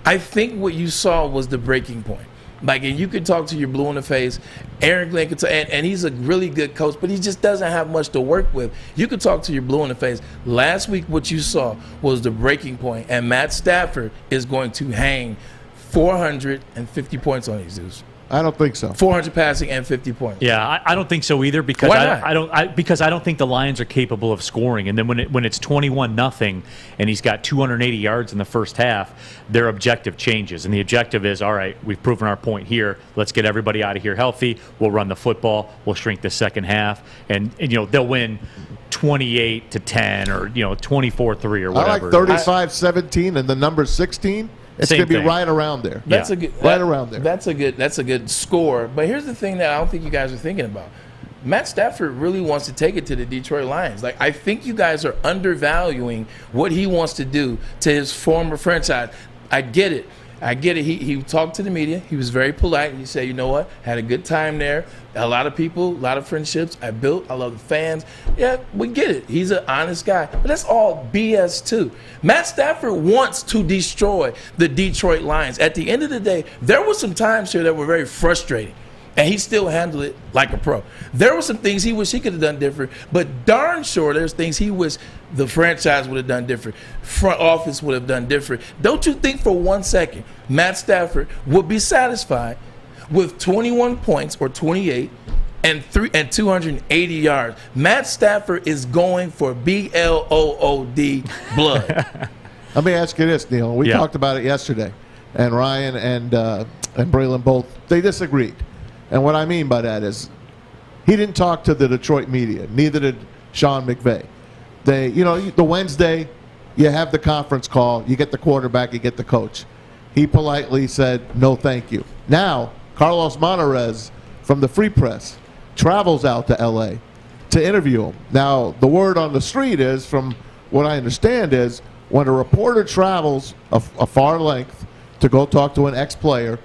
I think what you saw was the breaking point. And you could talk to your blue in the face. Aaron Glenn could and he's a really good coach, but he just doesn't have much to work with. You could talk to your blue in the face. Last week, what you saw was the breaking point, and Matt Stafford is going to hang 450 points on these dudes. I don't think so. 400 passing and 50 points. Yeah, I don't think so either because I don't think the Lions are capable of scoring. And then when it's 21-0 and he's got 280 yards in the first half, their objective changes. And the objective is, all right, we've proven our point here. Let's get everybody out of here healthy. We'll run the football. We'll shrink the second half, and they'll win 28-10 or 24-3 or whatever. I like 35-17 and the number 16. It's going to be right around there. That's a good, right around there. That's a good score. But here's the thing that I don't think you guys are thinking about. Matt Stafford really wants to take it to the Detroit Lions. I think you guys are undervaluing what he wants to do to his former franchise. I get it. I get it. He talked to the media. He was very polite. He said, you know what? Had a good time there. A lot of people, a lot of friendships I built. I love the fans. Yeah, we get it. He's an honest guy. But that's all BS too. Matt Stafford wants to destroy the Detroit Lions. At the end of the day, there were some times here that were very frustrating. And he still handled it like a pro. There were some things he wished he could have done different, but darn sure there's things he wished the franchise would have done different, front office would have done different. Don't you think for 1 second Matt Stafford would be satisfied with 21 points or 28 and 280 yards? Matt Stafford is going for BLOOD blood. Let me ask you this, Neal. We talked about it yesterday, and Ryan and Braylon both, they disagreed. And what I mean by that is he didn't talk to the Detroit media. Neither did Sean McVay. They, the Wednesday, you have the conference call. You get the quarterback. You get the coach. He politely said, no, thank you. Now, Carlos Monterez from the Free Press travels out to L.A. to interview him. Now, the word on the street is, from what I understand, is when a reporter travels a far length to go talk to an ex-player,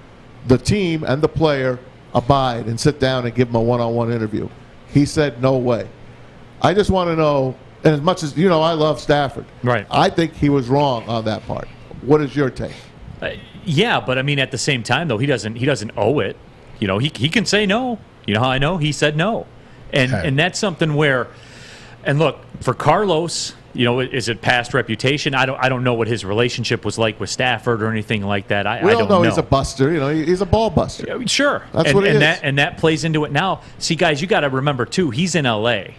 the team and the player abide and sit down and give him a one-on-one interview. He said, no way. I just want to know, and as much as, I love Stafford. Right. I think he was wrong on that part. What is your take? Yeah, but I mean, at the same time, though, he doesn't owe it. He can say no. You know how I know? He said no. And that's something where, and look, for Carlos, is it past reputation? I don't know what his relationship was like with Stafford or anything like that. I don't know. He's a buster. He's a ball buster. Sure. That's what it is. And that plays into it now. See, guys, you got to remember, too, he's in L.A.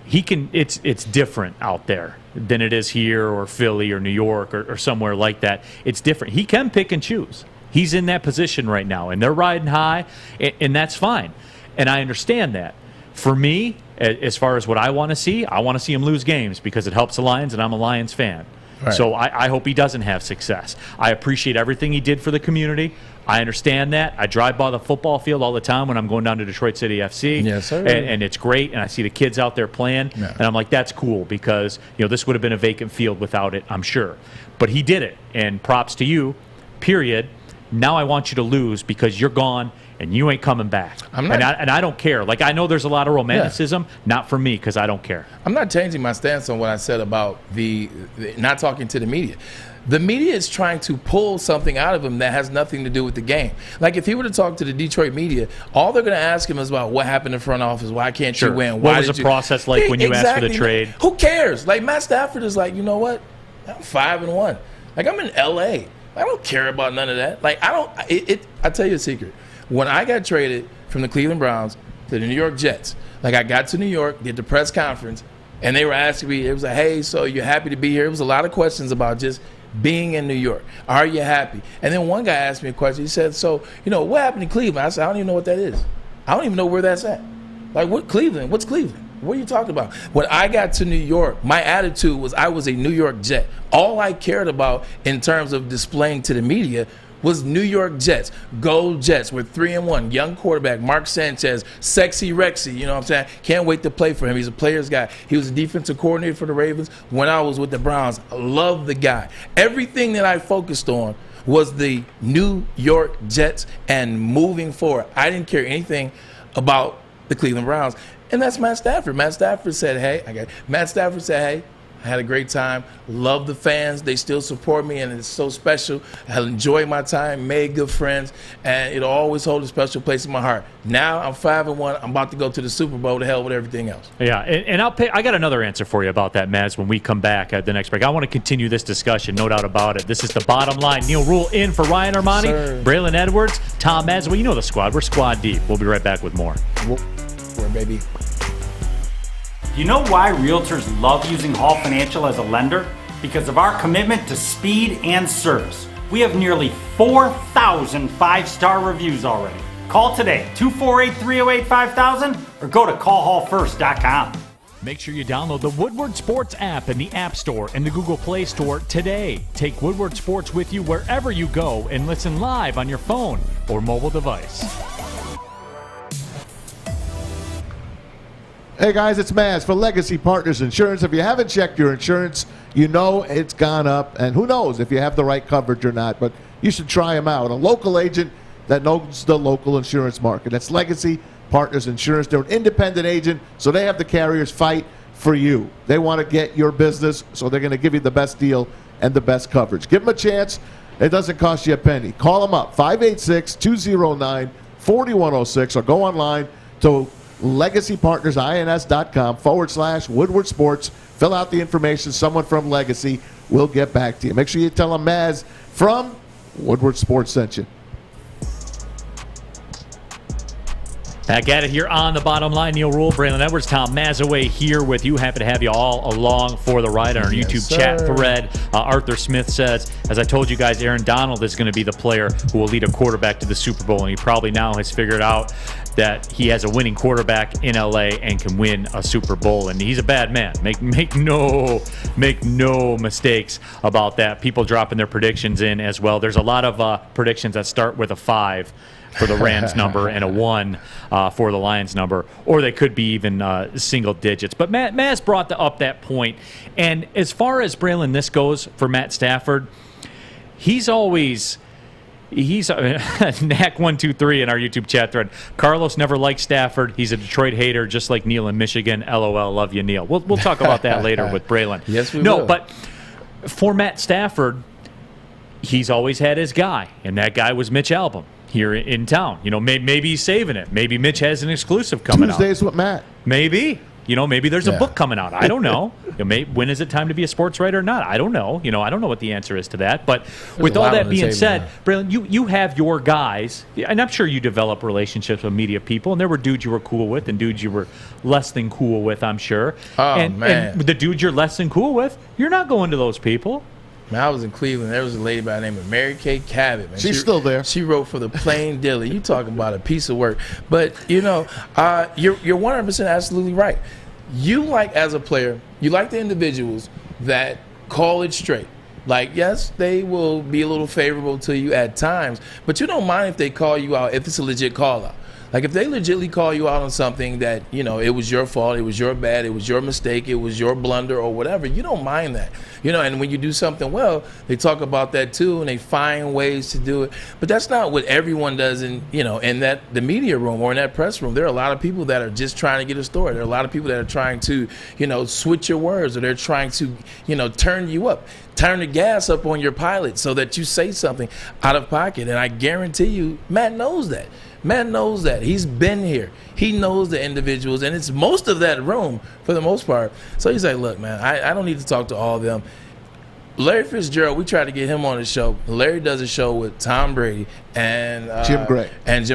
It's different out there than it is here or Philly or New York or somewhere like that. It's different. He can pick and choose. He's in that position right now, and they're riding high, and that's fine. And I understand that. For me, as far as what I want to see him lose games because it helps the Lions, and I'm a Lions fan. Right. So I hope he doesn't have success. I appreciate everything he did for the community. I understand that. I drive by the football field all the time when I'm going down to Detroit City FC. Yes, sir. And it's great, and I see the kids out there playing, and I'm like, that's cool because this would have been a vacant field without it, I'm sure. But he did it, and props to you, period. Now I want you to lose because you're gone and you ain't coming back. And I don't care. Like, I know there's a lot of romanticism. Not for me because I don't care. I'm not changing my stance on what I said about the not talking to the media. The media is trying to pull something out of him that has nothing to do with the game. Like, if he were to talk to the Detroit media, all they're going to ask him is about what happened in front office. Why can't you win? What was the process like when you asked for the trade? Who cares? Like, Matt Stafford is like, you know what? I'm 5-1. Like, I'm in L.A. I don't care about none of that. Like, I tell you a secret. When I got traded from the Cleveland Browns to the New York Jets, like, I got to New York, did the press conference, and they were asking me, it was like, hey, so you're happy to be here? It was a lot of questions about just being in New York. Are you happy? And then one guy asked me a question. He said, so, what happened in Cleveland? I said, I don't even know what that is. I don't even know where that's at. Like, what Cleveland? What's Cleveland? What are you talking about? When I got to New York, my attitude was I was a New York Jet. All I cared about in terms of displaying to the media was New York Jets. Gold Jets. We're 3-1. Young quarterback, Mark Sanchez, sexy Rexy. You know what I'm saying? Can't wait to play for him. He's a player's guy. He was a defensive coordinator for the Ravens when I was with the Browns. I love the guy. Everything that I focused on was the New York Jets and moving forward. I didn't care anything about the Cleveland Browns. And that's Matt Stafford. Matt Stafford said, hey, I had a great time. Love the fans. They still support me, and it's so special. I enjoyed my time, made good friends, and it'll always hold a special place in my heart. Now I'm 5-1. I'm about to go to the Super Bowl to hell with everything else. Yeah, and I got another answer for you about that, Maz, when we come back at the next break. I want to continue this discussion, no doubt about it. This is The Bottom Line. Neal Ruhl in for Ryan Armani, Braylon Edwards, Tom Maz. Well, you know the squad. We're squad deep. We'll be right back with more. We're baby. You know why realtors love using Hall Financial as a lender? Because of our commitment to speed and service. We have nearly 4,000 5-star reviews already. Call today, 248-308-5000, or go to callhallfirst.com. Make sure you download the Woodward Sports app in the App Store and the Google Play Store today. Take Woodward Sports with you wherever you go and listen live on your phone or mobile device. Hey guys, it's Maz for Legacy Partners Insurance. If you haven't checked your insurance, you know it's gone up, and who knows if you have the right coverage or not, but you should try them out. A local agent that knows the local insurance market. That's Legacy Partners Insurance. They're an independent agent, so they have the carriers fight for you. They want to get your business, so they're going to give you the best deal and the best coverage. Give them a chance. It doesn't cost you a penny. Call them up, 586-209-4106, or go online to legacypartnersins.com/Woodward Sports. Fill out the information. Someone from Legacy will get back to you. Make sure you tell them Maz from Woodward Sports sent you. Back at it here on the bottom line. Neal Ruhl, Braylon Edwards, Tom Mazaway here with you. Happy to have you all along for the ride on our YouTube chat thread. Arthur Smith says, as I told you guys, Aaron Donald is going to be the player who will lead a quarterback to the Super Bowl, and he probably now has figured out that he has a winning quarterback in LA and can win a Super Bowl, and he's a bad man. Make no mistakes about that. People dropping their predictions in as well. There's a lot of predictions that start with a 5 for the Rams number and a 1 for the Lions number, or they could be even single digits. But Maz brought up that point, and as far as Braylon this goes for Matt Stafford, he's Knack123 in our YouTube chat thread. Carlos never liked Stafford. He's a Detroit hater, just like Neal in Michigan. LOL, love you, Neal. We'll talk about that later with Braylon. Yes, we will. No, but for Matt Stafford, he's always had his guy, and that guy was Mitch Albom here in town. You know, maybe he's saving it. Maybe Mitch has an exclusive coming out. Tuesdays with Matt. Maybe. You know, maybe there's a book coming out. I don't know. When is it time to be a sports writer or not? I don't know. You know, I don't know what the answer is to that. But with all that being said, Braylon, you have your guys, and I'm sure you develop relationships with media people, and there were dudes you were cool with and dudes you were less than cool with, I'm sure. And the dudes you're less than cool with, you're not going to those people. Man, I was in Cleveland. There was a lady by the name of Mary Kay Cabot. Man. She's still there. She wrote for the Plain Dealer. You talking about a piece of work. But, you know, you're 100% absolutely right. You like, as a player, you like the individuals that call it straight. Like, yes, they will be a little favorable to you at times, but you don't mind if they call you out if it's a legit call out. Like, if they legitimately call you out on something that, you know, it was your fault, it was your bad, it was your mistake, it was your blunder or whatever, you don't mind that. You know, and when you do something well, they talk about that too, and they find ways to do it. But that's not what everyone does in the media room or in that press room. There are a lot of people that are just trying to get a story. There are a lot of people that are trying to, you know, switch your words, or they're trying to, you know, turn you up. Turn the gas up on your pilot so that you say something out of pocket. And I guarantee you, Matt knows that. Matt knows that. He's been here. He knows the individuals, and it's most of that room for the most part. So he's like, look, man, I don't need to talk to all of them. Larry Fitzgerald, we tried to get him on the show. Larry does a show with Tom Brady and Jim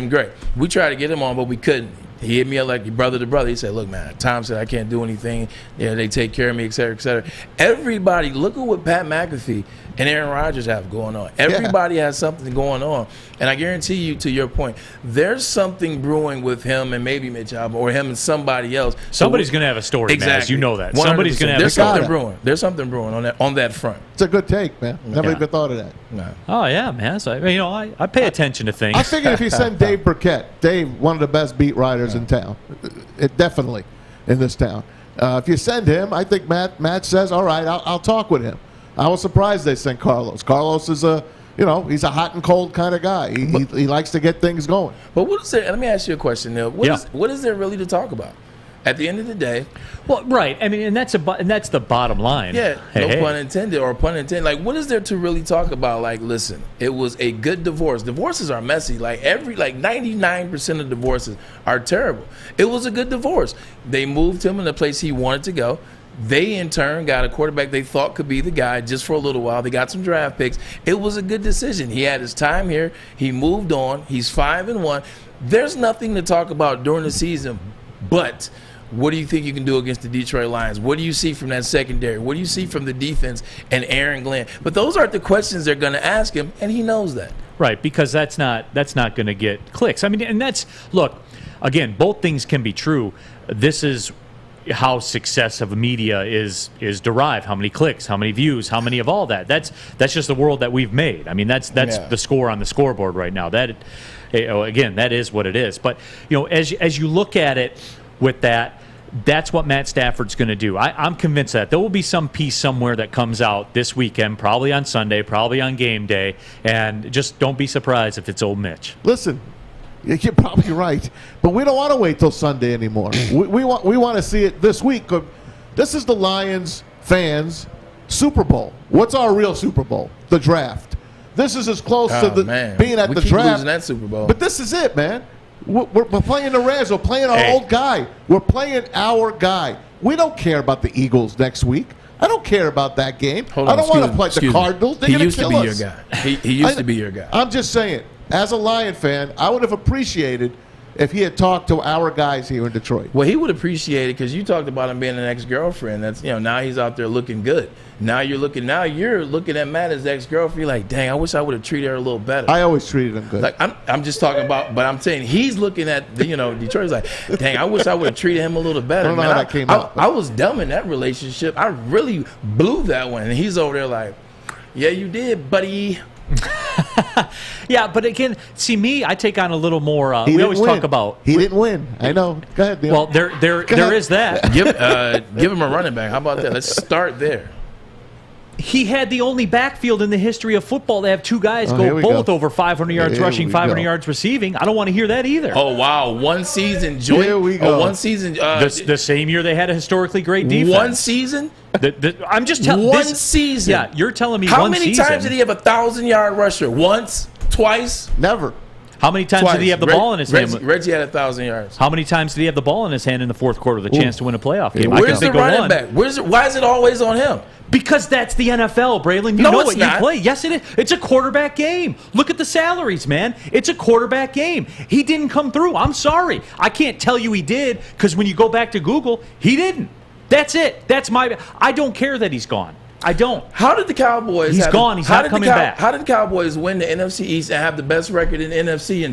Gray. We tried to get him on, but we couldn't. He hit me up like brother to brother. He said, look, man, Tom said I can't do anything. Yeah, they take care of me, et cetera, et cetera. Everybody, look at what Pat McAfee and Aaron Rodgers have going on. Everybody has something going on. And I guarantee you, to your point, there's something brewing with him and maybe Mitch Albom or him and somebody else. Somebody's going to have a story, man. You know that. 100%. Somebody's going to have a story. There's something brewing on that front. It's a good take, man. Never even thought of that. No. Oh, yeah, man. So, you know, I pay attention to things. I figured if you send Dave Burkett, Dave, one of the best beat writers in town, definitely in this town. If you send him, I think Matt says, all right, I'll talk with him. I was surprised they sent Carlos. Carlos is he's a hot and cold kind of guy. He likes to get things going. But what is there? Let me ask you a question, Neal. What is there really to talk about? At the end of the day, well, right. I mean, and that's the bottom line. Yeah, pun intended or pun intended. Like, what is there to really talk about? Like, listen, it was a good divorce. Divorces are messy. Like 99% of divorces are terrible. It was a good divorce. They moved him in the place he wanted to go. They, in turn, got a quarterback they thought could be the guy just for a little while. They got some draft picks. It was a good decision. He had his time here. He moved on. He's 5-1. There's nothing to talk about during the season, but what do you think you can do against the Detroit Lions? What do you see from that secondary? What do you see from the defense and Aaron Glenn? But those aren't the questions they're going to ask him, and he knows that. Right, because that's not going to get clicks. I mean, and look, again, both things can be true. This is how success of media is derived. How many clicks, how many views, how many of all that. That's just the world that we've made. I mean, that's the score on the scoreboard right now. That, again, that is what it is. But, you know, as you look at it with that, That's what Matt Stafford's going to do. I'm convinced that there will be some piece somewhere that comes out this weekend, probably on Sunday, probably on game day, and just don't be surprised if it's old Mitch. Listen, you're probably right, but we don't want to wait till Sunday anymore. we want to see it this week. This is the Lions fans' Super Bowl. What's our real Super Bowl? The draft. This is as close to being at the draft. Losing that Super Bowl. But this is it, man. We're playing the Rams. We're playing our old guy. We're playing our guy. We don't care about the Eagles next week. I don't care about that game. I don't want to play the Cardinals. They're going to kill us. He used to be your guy. He used to be your guy. I'm just saying, as a Lion fan, I would have appreciated if he had talked to our guys here in Detroit. Well, he would appreciate it because you talked about him being an ex-girlfriend. That's now he's out there looking good. Now you're looking at Matt as ex-girlfriend. You're like, dang, I wish I would have treated her a little better. I always treated him good. Like I'm just talking about, but I'm saying he's looking at Detroit's like, dang, I wish I would have treated him a little better. I don't know how that came out. I was dumb in that relationship. I really blew that one, and he's over there like, yeah, you did, buddy. Yeah, but again, see me, I take on a little more. We always talk about he didn't win. I know. Go ahead, Neal. Well, there is that. Give him a running back. How about that? Let's start there. He had the only backfield in the history of football to have two guys go both over 500 yards rushing, 500 yards receiving. I don't want to hear that either. Oh, wow. One season joint. Here we go. One season. The same year they had a historically great defense. One season? I'm just telling you. One season. Yeah, you're telling me How one season. How many times did he have a 1,000-yard rusher? Once? Twice? Never. How many times did he have the ball in his hand? Reggie had 1,000 yards. How many times did he have the ball in his hand in the fourth quarter with a chance to win a playoff game? Where's the running back? Why is it always on him? Because that's the NFL, Braylon. You know what you play. Yes, it is. It's a quarterback game. Look at the salaries, man. It's a quarterback game. He didn't come through. I'm sorry. I can't tell you he did because when you go back to Google, he didn't. That's it. I don't care that he's gone. I don't. How did the Cowboys? He's gone. He's not coming back. How did the Cowboys win the NFC East and have the best record in the NFC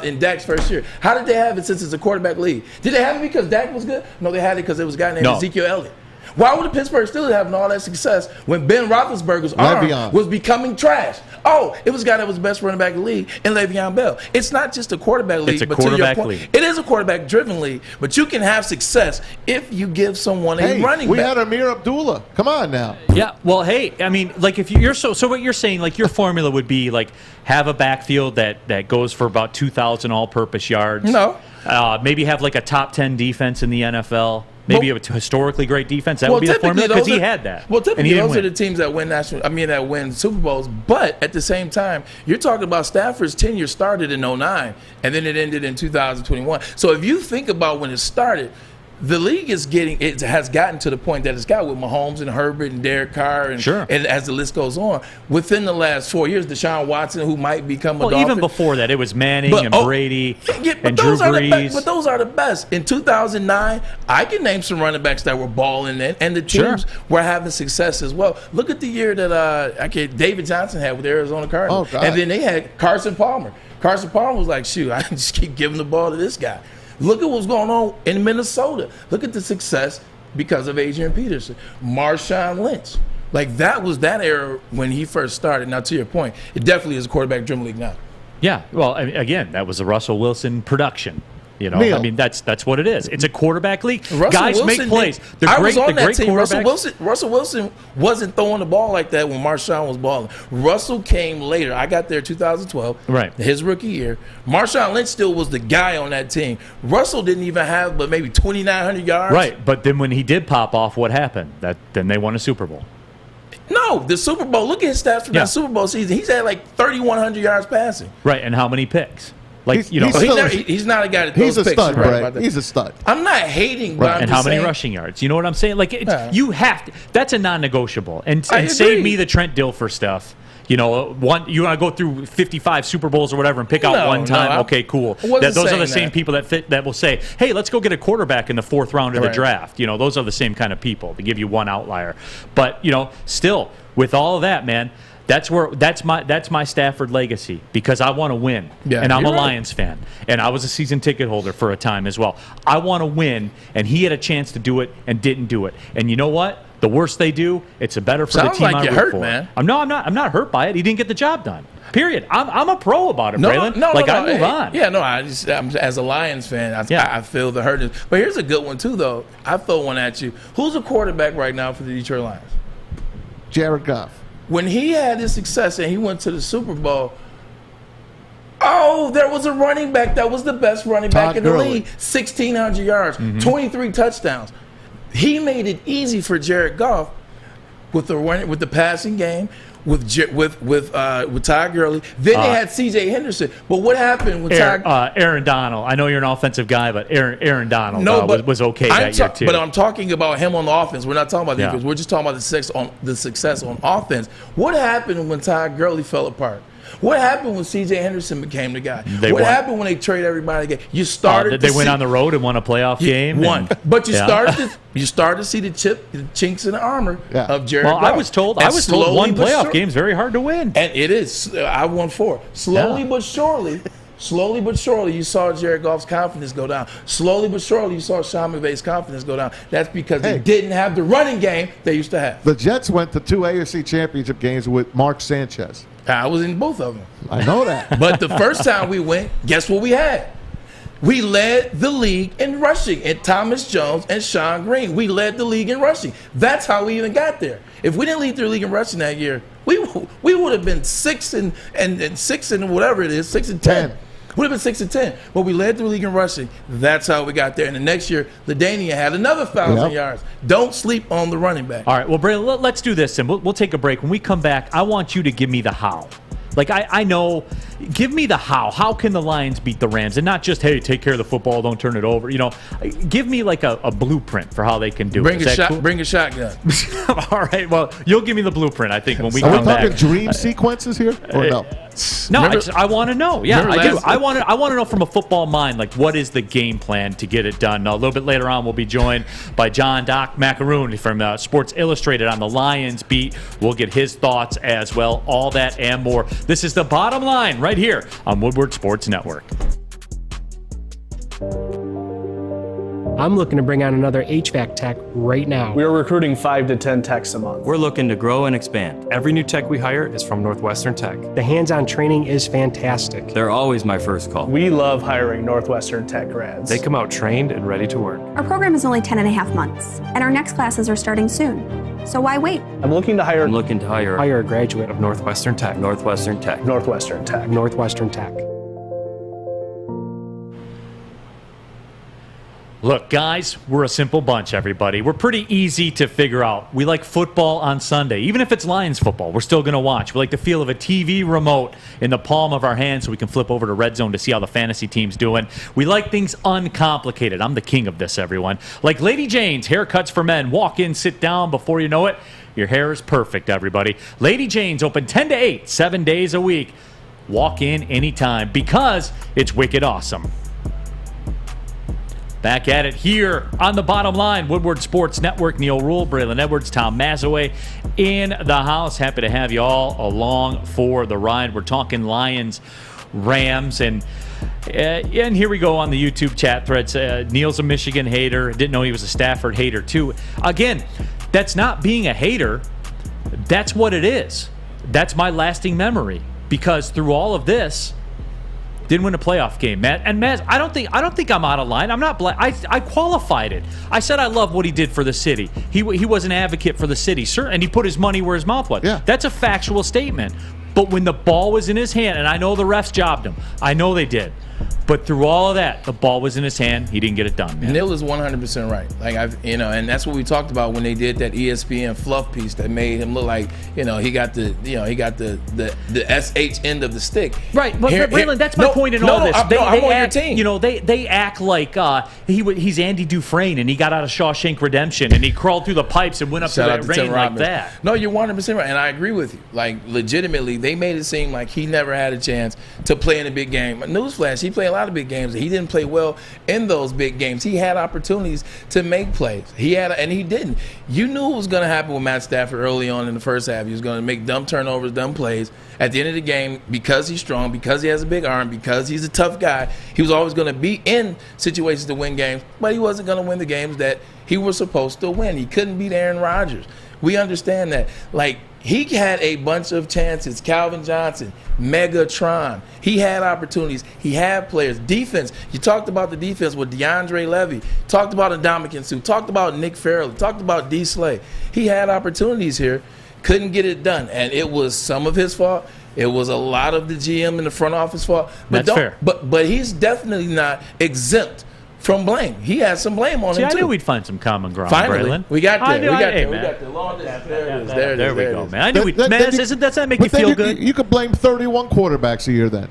in Dak's first year? How did they have it since it's a quarterback league? Did they have it because Dak was good? No, they had it because it was a guy named Ezekiel Elliott. Why would the Pittsburgh Steelers have all that success when Ben Roethlisberger's arm was becoming trash? Oh, it was a guy that was the best running back in the league, and Le'Veon Bell. It's not just a quarterback league. It's a quarterback league. It is a quarterback-driven league, but you can have success if you give someone a running back. We had Amir Abdullah. Come on now. Yeah, well, hey, I mean, like if you're so what you're saying, like your formula would be like have a backfield that goes for about 2,000 all-purpose yards. No. Maybe have like a top 10 defense in the NFL. Maybe a historically great defense. That would be the formula because he had that. Well, typically those are the teams that win Super Bowls. But at the same time, you're talking about Stafford's tenure started in 2009, and then it ended in 2021. So if you think about when it started, the league has gotten to the point that it's got with Mahomes and Herbert and Derek Carr and as the list goes on. Within the last 4 years, Deshaun Watson, who might become a Dolphin. Even before that, it was Manning and Brady and Drew Brees. But those are the best. In 2009, I can name some running backs that were balling in, and the teams were having success as well. Look at the year that David Johnson had with the Arizona Cardinals. And then they had Carson Palmer. Carson Palmer was like, shoot, I can just keep giving the ball to this guy. Look at what's going on in Minnesota. Look at the success because of Adrian Peterson. Marshawn Lynch. Like, that was that era when he first started. Now, to your point, it definitely is a quarterback-driven league now. Yeah. Well, again, that was a Russell Wilson production. You know, I mean, that's what it is. It's a quarterback league. Guys make plays. I was on that team. Russell Wilson wasn't throwing the ball like that when Marshawn was balling. Russell came later. I got there in 2012, his rookie year. Marshawn Lynch still was the guy on that team. Russell didn't even have but maybe 2,900 yards. Right, but then when he did pop off, what happened? Then they won a Super Bowl. No, the Super Bowl. Look at his stats from that Super Bowl season. He's had like 3,100 yards passing. Right, and how many picks? Like he's not a guy that throws picks. Stud, right? He's a stud. I'm not hating, but and how many rushing yards? You know what I'm saying? Like you have to. That's a non-negotiable. And save me the Trent Dilfer stuff. You know, you want to go through 55 Super Bowls or whatever and pick out one time. Okay, cool. Those are the same people that will say, "Hey, let's go get a quarterback in the fourth round of the draft." You know, those are the same kind of people to give you one outlier. But still, with all of that, man. That's my Stafford legacy because I want to win, and I'm a Lions fan, and I was a season ticket holder for a time as well. I want to win, and he had a chance to do it and didn't do it. And you know what? The worse they do, it's a better for the Sounds team like I you're root hurt, for. man. I'm not hurt by it. He didn't get the job done. Period. I'm a pro about it, Braylon. I move on. Yeah, no, as a Lions fan, I feel the hurt. But here's a good one, too, though. I throw one at you. Who's the quarterback right now for the Detroit Lions? Jared Goff. When he had his success and he went to the Super Bowl, there was a running back that was the best running back in the league. 1,600 yards, 23 touchdowns. He made it easy for Jared Goff with the passing game, with Todd Gurley. Then they had C.J. Henderson. But what happened with Aaron Donald? I know you're an offensive guy, but Aaron Donald was okay that year too. But I'm talking about him on the offense. We're not talking about the defense. We're just talking about the success on offense. What happened when Todd Gurley fell apart? What happened when C.J. Henderson became the guy? What happened when they traded everybody again? You started. They went on the road and won a playoff game. But you started to see the chinks in the armor of Jared Goff. I was told one playoff game is very hard to win, and it is. I won 4. Slowly but surely, you saw Jared Goff's confidence go down. Slowly but surely, you saw Sean McVay's confidence go down. That's because they didn't have the running game they used to have. The Jets went to 2 AFC Championship games with Mark Sanchez. I was in both of them. I know that. But the first time we went, guess what we had? We led the league in rushing at Thomas Jones and Sean Green. We led the league in rushing. That's how we even got there. If we didn't lead the league in rushing that year, we would have been 6 and whatever it is, 6 and 10. Would have been 6 and 10. But we led the league in rushing. That's how we got there. And the next year, LaDainian had another 1,000 yards. Don't sleep on the running back. All right. Well, Braylon, let's do this, and we'll take a break. When we come back, I want you to give me the how. Like, I know, give me the how. How can the Lions beat the Rams? And not just, hey, take care of the football, don't turn it over. Give me like a blueprint for how they can do it. Bring a shotgun. All right. Well, you'll give me the blueprint, I think, when we come back. Are we talking dream sequences here or no? No, I want to know. Yeah, I do. I want to know from a football mind, like, what is the game plan to get it done? Now, a little bit later on, we'll be joined by Doc Maakaron from Sports Illustrated on the Lions beat. We'll get his thoughts as well, all that and more. This is The Bottom Line right here on Woodward Sports Network. I'm looking to bring on another HVAC tech right now. We are recruiting 5 to 10 techs a month. We're looking to grow and expand. Every new tech we hire is from Northwestern Tech. The hands-on training is fantastic. They're always my first call. We love hiring Northwestern Tech grads. They come out trained and ready to work. Our program is only 10.5 months, and our next classes are starting soon. So why wait? I'm looking to hire a graduate of Northwestern Tech. Northwestern Tech. Northwestern Tech. Northwestern Tech. Look, guys, we're a simple bunch, everybody. We're pretty easy to figure out. We like football on Sunday. Even if it's Lions football, we're still going to watch. We like the feel of a TV remote in the palm of our hand so we can flip over to Red Zone to see how the fantasy team's doing. We like things uncomplicated. I'm the king of this, everyone. Like Lady Jane's Haircuts for Men. Walk in, sit down. Before you know it, your hair is perfect, everybody. Lady Jane's open 10 to 8, 7 days a week. Walk in anytime because it's wicked awesome. Back at it here on The Bottom Line, Woodward Sports Network. Neal Ruhl, Braylon Edwards, Tom Mazaway in the house. Happy to have you all along for the ride. We're talking Lions, Rams, and here we go on the YouTube chat threads. Neal's a Michigan hater. Didn't know he was a Stafford hater, too. Again, that's not being a hater. That's what it is. That's my lasting memory because through all of this, didn't win a playoff game, Matt. And Maz, I don't think I'm out of line. I'm not. I qualified it. I said I love what he did for the city. He was an advocate for the city, sir, and he put his money where his mouth was. Yeah. That's a factual statement. But when the ball was in his hand, and I know the refs jobbed him, I know they did. But through all of that, the ball was in his hand. He didn't get it done, man. Neal is 100% right. Like and that's what we talked about when they did that ESPN fluff piece that made him look like, he got the SH end of the stick. Right, but Braylon, that's my point in all this. I'm on your team. They act like he's Andy Dufresne and he got out of Shawshank Redemption and he crawled through the pipes and went up to that ring like that. No, you're 100% right, and I agree with you. Like legitimately, they made it seem like he never had a chance to play in a big game. Newsflash, he played lot of big games. He didn't play well in those big games. He had opportunities to make plays. And he didn't. You knew what was going to happen with Matt Stafford early on in the first half. He was going to make dumb turnovers, dumb plays. At the end of the game, because he's strong, because he has a big arm, because he's a tough guy, he was always going to be in situations to win games, but he wasn't going to win the games that he was supposed to win. He couldn't beat Aaron Rodgers. We understand that. Like, he had a bunch of chances. Calvin Johnson, Megatron. He had opportunities. He had players. Defense. You talked about the defense with DeAndre Levy. Talked about Ndamukong Suh. Talked about Nick Farrell. Talked about D. Slay. He had opportunities here. Couldn't get it done. And it was some of his fault. It was a lot of the GM and the front office fault. But That's fair. But he's definitely not exempt from blame. He has some blame on him, too. I knew we'd find some common ground, Finally, Braylon. we got there. We got Man. the longest. There we go, it is. man. I knew we'd. Man, does that make you feel good? You could blame 31 quarterbacks a year then.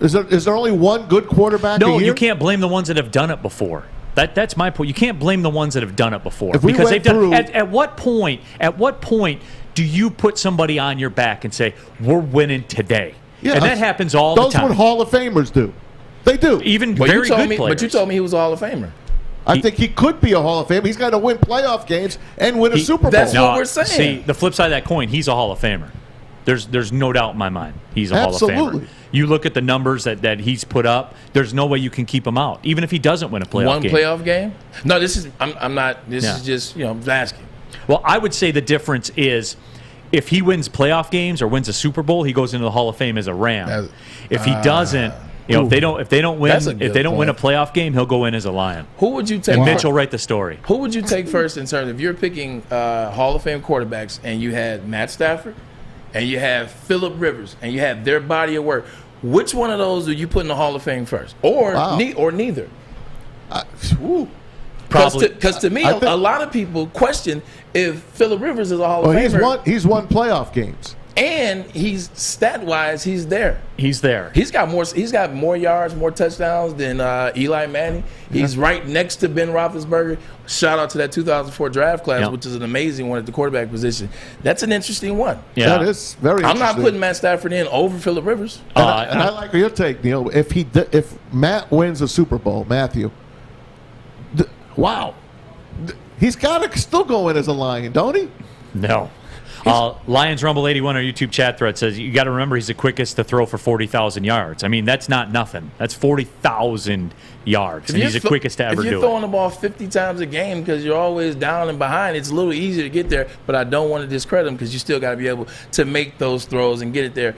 Is there only one good quarterback a No, year? you can't blame the ones that have done it before. That's my point. You can't blame the ones that have done it before. If we because went they've done. through- At what point do you put somebody on your back and say, we're winning today? Yeah, and that happens all the Those time. what Hall of Famers do. They do. Even But very good players. But you told me he was a Hall of Famer. I think he could be a Hall of Famer. He's got to win playoff games and win a Super Bowl. That's what we're saying. See, the flip side of that coin, he's a Hall of Famer. There's no doubt in my mind he's a Hall of Absolutely. Famer. You look at the numbers that he's put up, there's no way you can keep him out, even if he doesn't win a playoff game. One playoff game? No, this is I'm not. This Yeah. is just I'm asking. Well, I would say the difference is if he wins playoff games or wins a Super Bowl, he goes into the Hall of Fame as a Ram. If he doesn't, if they don't win, That's a good win a point. playoff game, he'll go in as a Lion. Who would you take? And Mitch will write the story. Who would you take first in terms of if you're picking Hall of Fame quarterbacks and you had Matt Stafford and you have Phillip Rivers and you have their body of work? Which one of those do you put in the Hall of Fame first, or neither? Probably because to me, a lot of people question if Phillip Rivers is a Hall of Famer. He's won playoff games. And he's stat-wise, he's there. He's there. He's got more yards, more touchdowns than Eli Manning. He's right next to Ben Roethlisberger. Shout out to that 2004 draft class, which is an amazing one at the quarterback position. That's an interesting one. Yeah, that is very. I'm not interesting. putting Matt Stafford in over Phillip Rivers. And I like your take, Neal. If Matt wins a Super Bowl, Matthew, he's got to still go in as a Lion, don't he? No. Lions Rumble 81, our YouTube chat thread says you got to remember he's the quickest to throw for 40,000 yards. I mean, that's not nothing. That's 40,000 yards, and he's the quickest to ever If you're do throwing it. the ball 50 times a game because you're always down and behind, it's a little easier to get there. But I don't want to discredit him because you still got to be able to make those throws and get it there.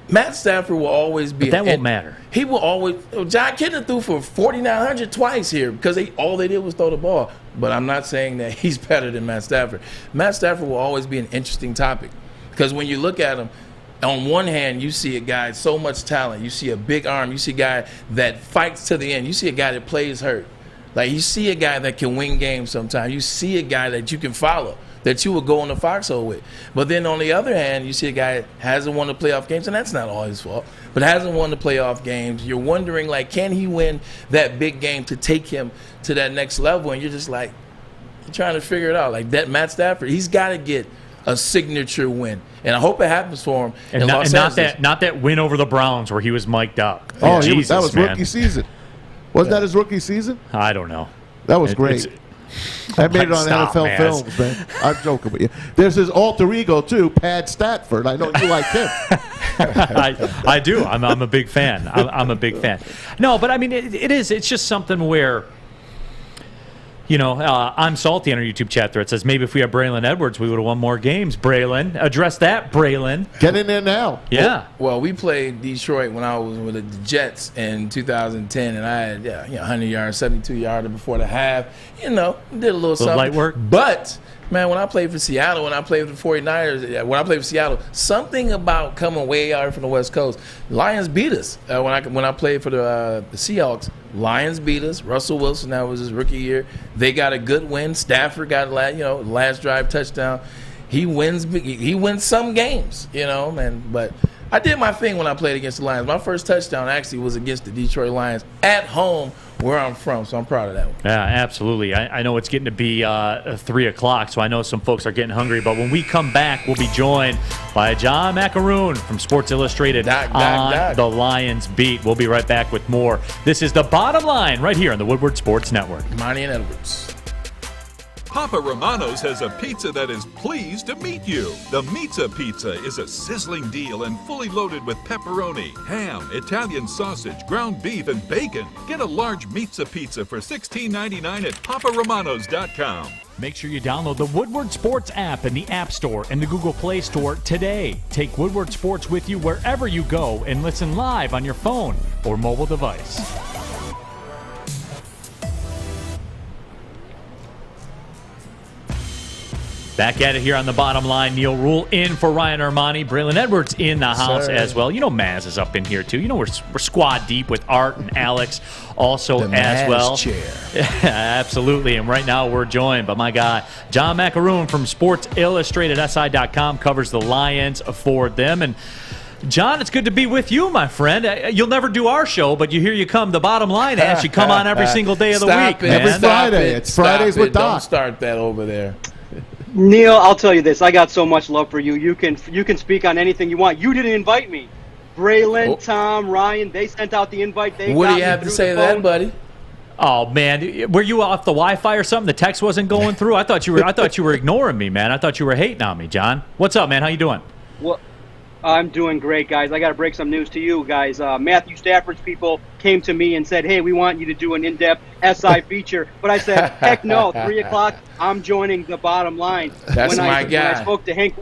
Matt Stafford will always be. But that won't matter. He will always. John Kitna threw for 4,900 twice here because all they did was throw the ball. But I'm not saying that he's better than Matt Stafford. Matt Stafford will always be an interesting topic because when you look at him, on one hand, you see a guy with so much talent. You see a big arm. You see a guy that fights to the end. You see a guy that plays hurt. Like you see a guy that can win games sometimes. You see a guy that you can follow, that you will go in the foxhole with. But then on the other hand, you see a guy that hasn't won the playoff games, and that's not all his fault, but hasn't won the playoff games. You're wondering, like, can he win that big game to take him to that next level? And you're just like, you're trying to figure it out. Like that Matt Stafford, he's got to get a signature win. And I hope it happens for him in Los Angeles. Not that win over the Browns where he was mic'd up. Oh, Jesus, that was man. rookie season. Wasn't that his rookie season? I don't know. That was great. I made it on Stop, NFL Maz. Films, man. I'm joking with you. There's his alter ego, too, Pad Stafford. I know you like him. I do. I'm a big fan. I'm a big fan. No, but I mean, it is. It's just something where, you know, I'm salty on our YouTube chat there. It says maybe if we had Braylon Edwards, we would have won more games. Braylon, address that, Braylon. Get in there now. Yeah. Well, we played Detroit when I was with the Jets in 2010, and I had 100 yards, 72-yarder before the half. You know, did a little something. light work. But, man, when I played for Seattle, when I played for the 49ers, when I played for Seattle, something about coming way out from the West Coast. Lions beat us. When I played for the Seahawks, Lions beat us. Russell Wilson, that was his rookie year. They got a good win. Stafford got last drive touchdown. He wins some games, man. But I did my thing when I played against the Lions. My first touchdown actually was against the Detroit Lions at home where I'm from, so I'm proud of that one. Yeah, absolutely. I know it's getting to be 3 o'clock, so I know some folks are getting hungry. But when we come back, we'll be joined by John Macaroon from Sports Illustrated on the Lions beat. We'll be right back with more. This is The Bottom Line right here on the Woodward Sports Network. Monty and Edwards. Papa Romano's has a pizza that is pleased to meet you. The Pizza Pizza is a sizzling deal and fully loaded with pepperoni, ham, Italian sausage, ground beef, and bacon. Get a large Pizza Pizza for $16.99 at paparomanos.com. Make sure you download the Woodward Sports app in the App Store and the Google Play Store today. Take Woodward Sports with you wherever you go and listen live on your phone or mobile device. Back at it here on The Bottom Line. Neal Ruhl in for Ryan Armani. Braylon Edwards in the house as well. You know Maz is up in here, too. You know we're squad deep with Art and Alex also the as Maz well. Chair. Absolutely. And right now we're joined by my guy, John Macaroon from Sports Illustrated. SI.com covers the Lions for them. And John, it's good to be with you, my friend. You'll never do our show, but you come The Bottom Line as you come on every single day of the week, man. Every Friday. It's Fridays with Doc. Don't start that over there. Neal, I'll tell you this. I got so much love for you. You can speak on anything you want. You didn't invite me. Braylon, Tom, Ryan, they sent out the invite. What do you have to say to that, buddy? Oh man, were you off the Wi-Fi or something? The text wasn't going through. I thought you were ignoring me, man. I thought you were hating on me, John. What's up, man? How you doing? Well, I'm doing great, guys. I got to break some news to you guys. Matthew Stafford's people came to me and said, hey, we want you to do an in-depth SI feature. But I said, heck no, 3 o'clock, I'm joining The Bottom Line. That's my guy. When I spoke to Hank,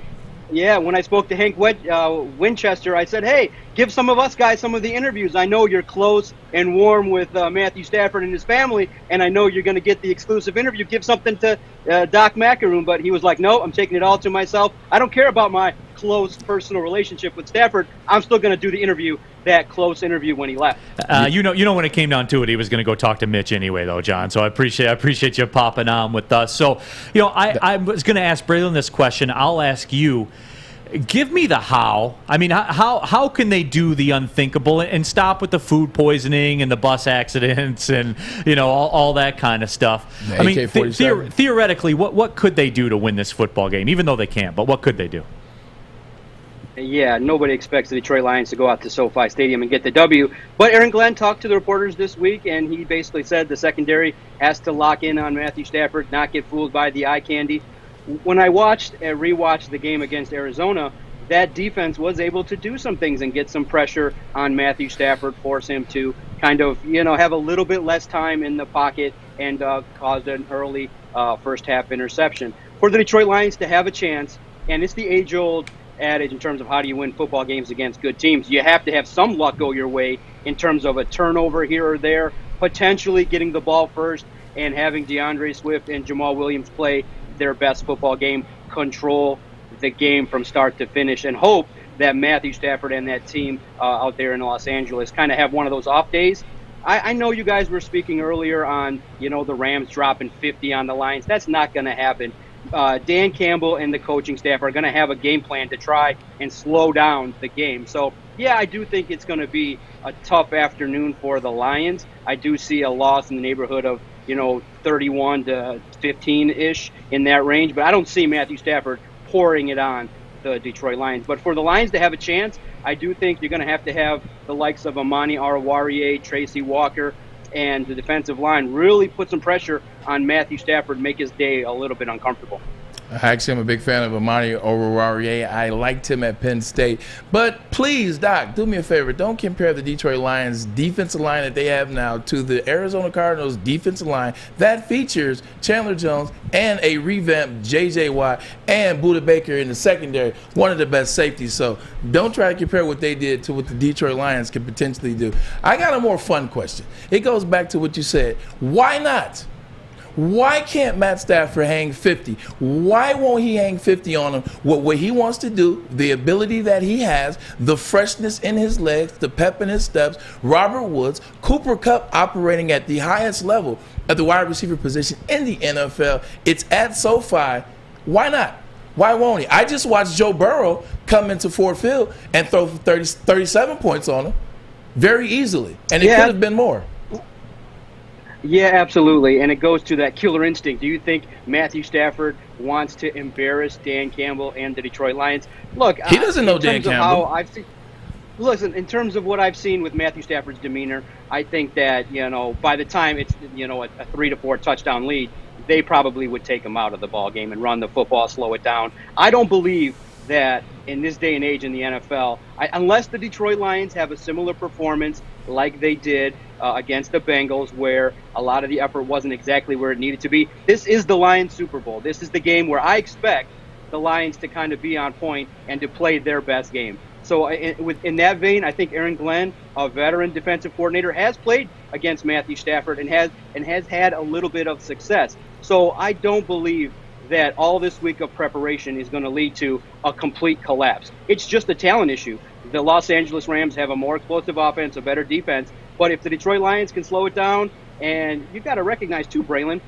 when I spoke to Hank Winchester, I said, hey, give some of us guys some of the interviews. I know you're close and warm with Matthew Stafford and his family, and I know you're going to get the exclusive interview. Give something to Doc Maakaron. But he was like, no, I'm taking it all to myself. I don't care about my close personal relationship with Stafford. I'm still going to do the interview, that close interview when he left. You know when it came down to it, he was going to go talk to Mitch anyway, though, John. So I appreciate you popping on with us. So I was going to ask Braylon this question. I'll ask you. Give me the how. I mean, how can they do the unthinkable and stop with the food poisoning and the bus accidents and all that kind of stuff? I mean, theoretically, what could they do to win this football game? Even though they can't, but what could they do? Yeah, nobody expects the Detroit Lions to go out to SoFi Stadium and get the W. But Aaron Glenn talked to the reporters this week, and he basically said the secondary has to lock in on Matthew Stafford, not get fooled by the eye candy. When I rewatched the game against Arizona, that defense was able to do some things and get some pressure on Matthew Stafford, force him to kind of, have a little bit less time in the pocket and caused an early first half interception. For the Detroit Lions to have a chance, and it's the age-old adage in terms of how do you win football games against good teams. You have to have some luck go your way in terms of a turnover here or there, potentially getting the ball first, and having DeAndre Swift and Jamal Williams play their best football game, control the game from start to finish, and hope that Matthew Stafford and that team out there in Los Angeles kind of have one of those off days. I know you guys were speaking earlier on, the Rams dropping 50 on the Lions. That's not going to happen. Dan Campbell and the coaching staff are going to have a game plan to try and slow down the game. So, yeah, I do think it's going to be a tough afternoon for the Lions. I do see a loss in the neighborhood of, 31 to 15-ish in that range. But I don't see Matthew Stafford pouring it on the Detroit Lions. But for the Lions to have a chance, I do think you're going to have the likes of Amani Oruwariye, Tracy Walker, and the defensive line really put some pressure on Matthew Stafford, make his day a little bit uncomfortable. Actually, I'm a big fan of Amani Oruwariye. I liked him at Penn State. But please, Doc, do me a favor. Don't compare the Detroit Lions defensive line that they have now to the Arizona Cardinals defensive line that features Chandler Jones and a revamped J.J. Watt and Budda Baker in the secondary, one of the best safeties. So don't try to compare what they did to what the Detroit Lions can potentially do. I got a more fun question. It goes back to what you said. Why not? Why can't Matt Stafford hang 50? Why won't he hang 50 on him? What he wants to do, the ability that he has, the freshness in his legs, the pep in his steps, Robert Woods, Cooper Kupp operating at the highest level at the wide receiver position in the NFL. It's at SoFi. Why not? Why won't he? I just watched Joe Burrow come into Ford Field and throw for 37 points on him very easily, and it could have been more. Yeah, absolutely. And it goes to that killer instinct. Do you think Matthew Stafford wants to embarrass Dan Campbell and the Detroit Lions? Look, he doesn't know Dan Campbell. Listen, in terms of what I've seen with Matthew Stafford's demeanor, I think that, by the time it's, a 3 to 4 touchdown lead, they probably would take him out of the ball game and run the football, slow it down. I don't believe that in this day and age in the NFL, unless the Detroit Lions have a similar performance like they did against the Bengals, where a lot of the effort wasn't exactly where it needed to be. This is the Lions Super Bowl. This is the game where I expect the Lions to kind of be on point and to play their best game. So in that vein, I think Aaron Glenn, a veteran defensive coordinator, has played against Matthew Stafford and has had a little bit of success. So I don't believe that all this week of preparation is going to lead to a complete collapse. It's just a talent issue. The Los Angeles Rams have a more explosive offense, a better defense. But if the Detroit Lions can slow it down, and you've got to recognize too, Braylon,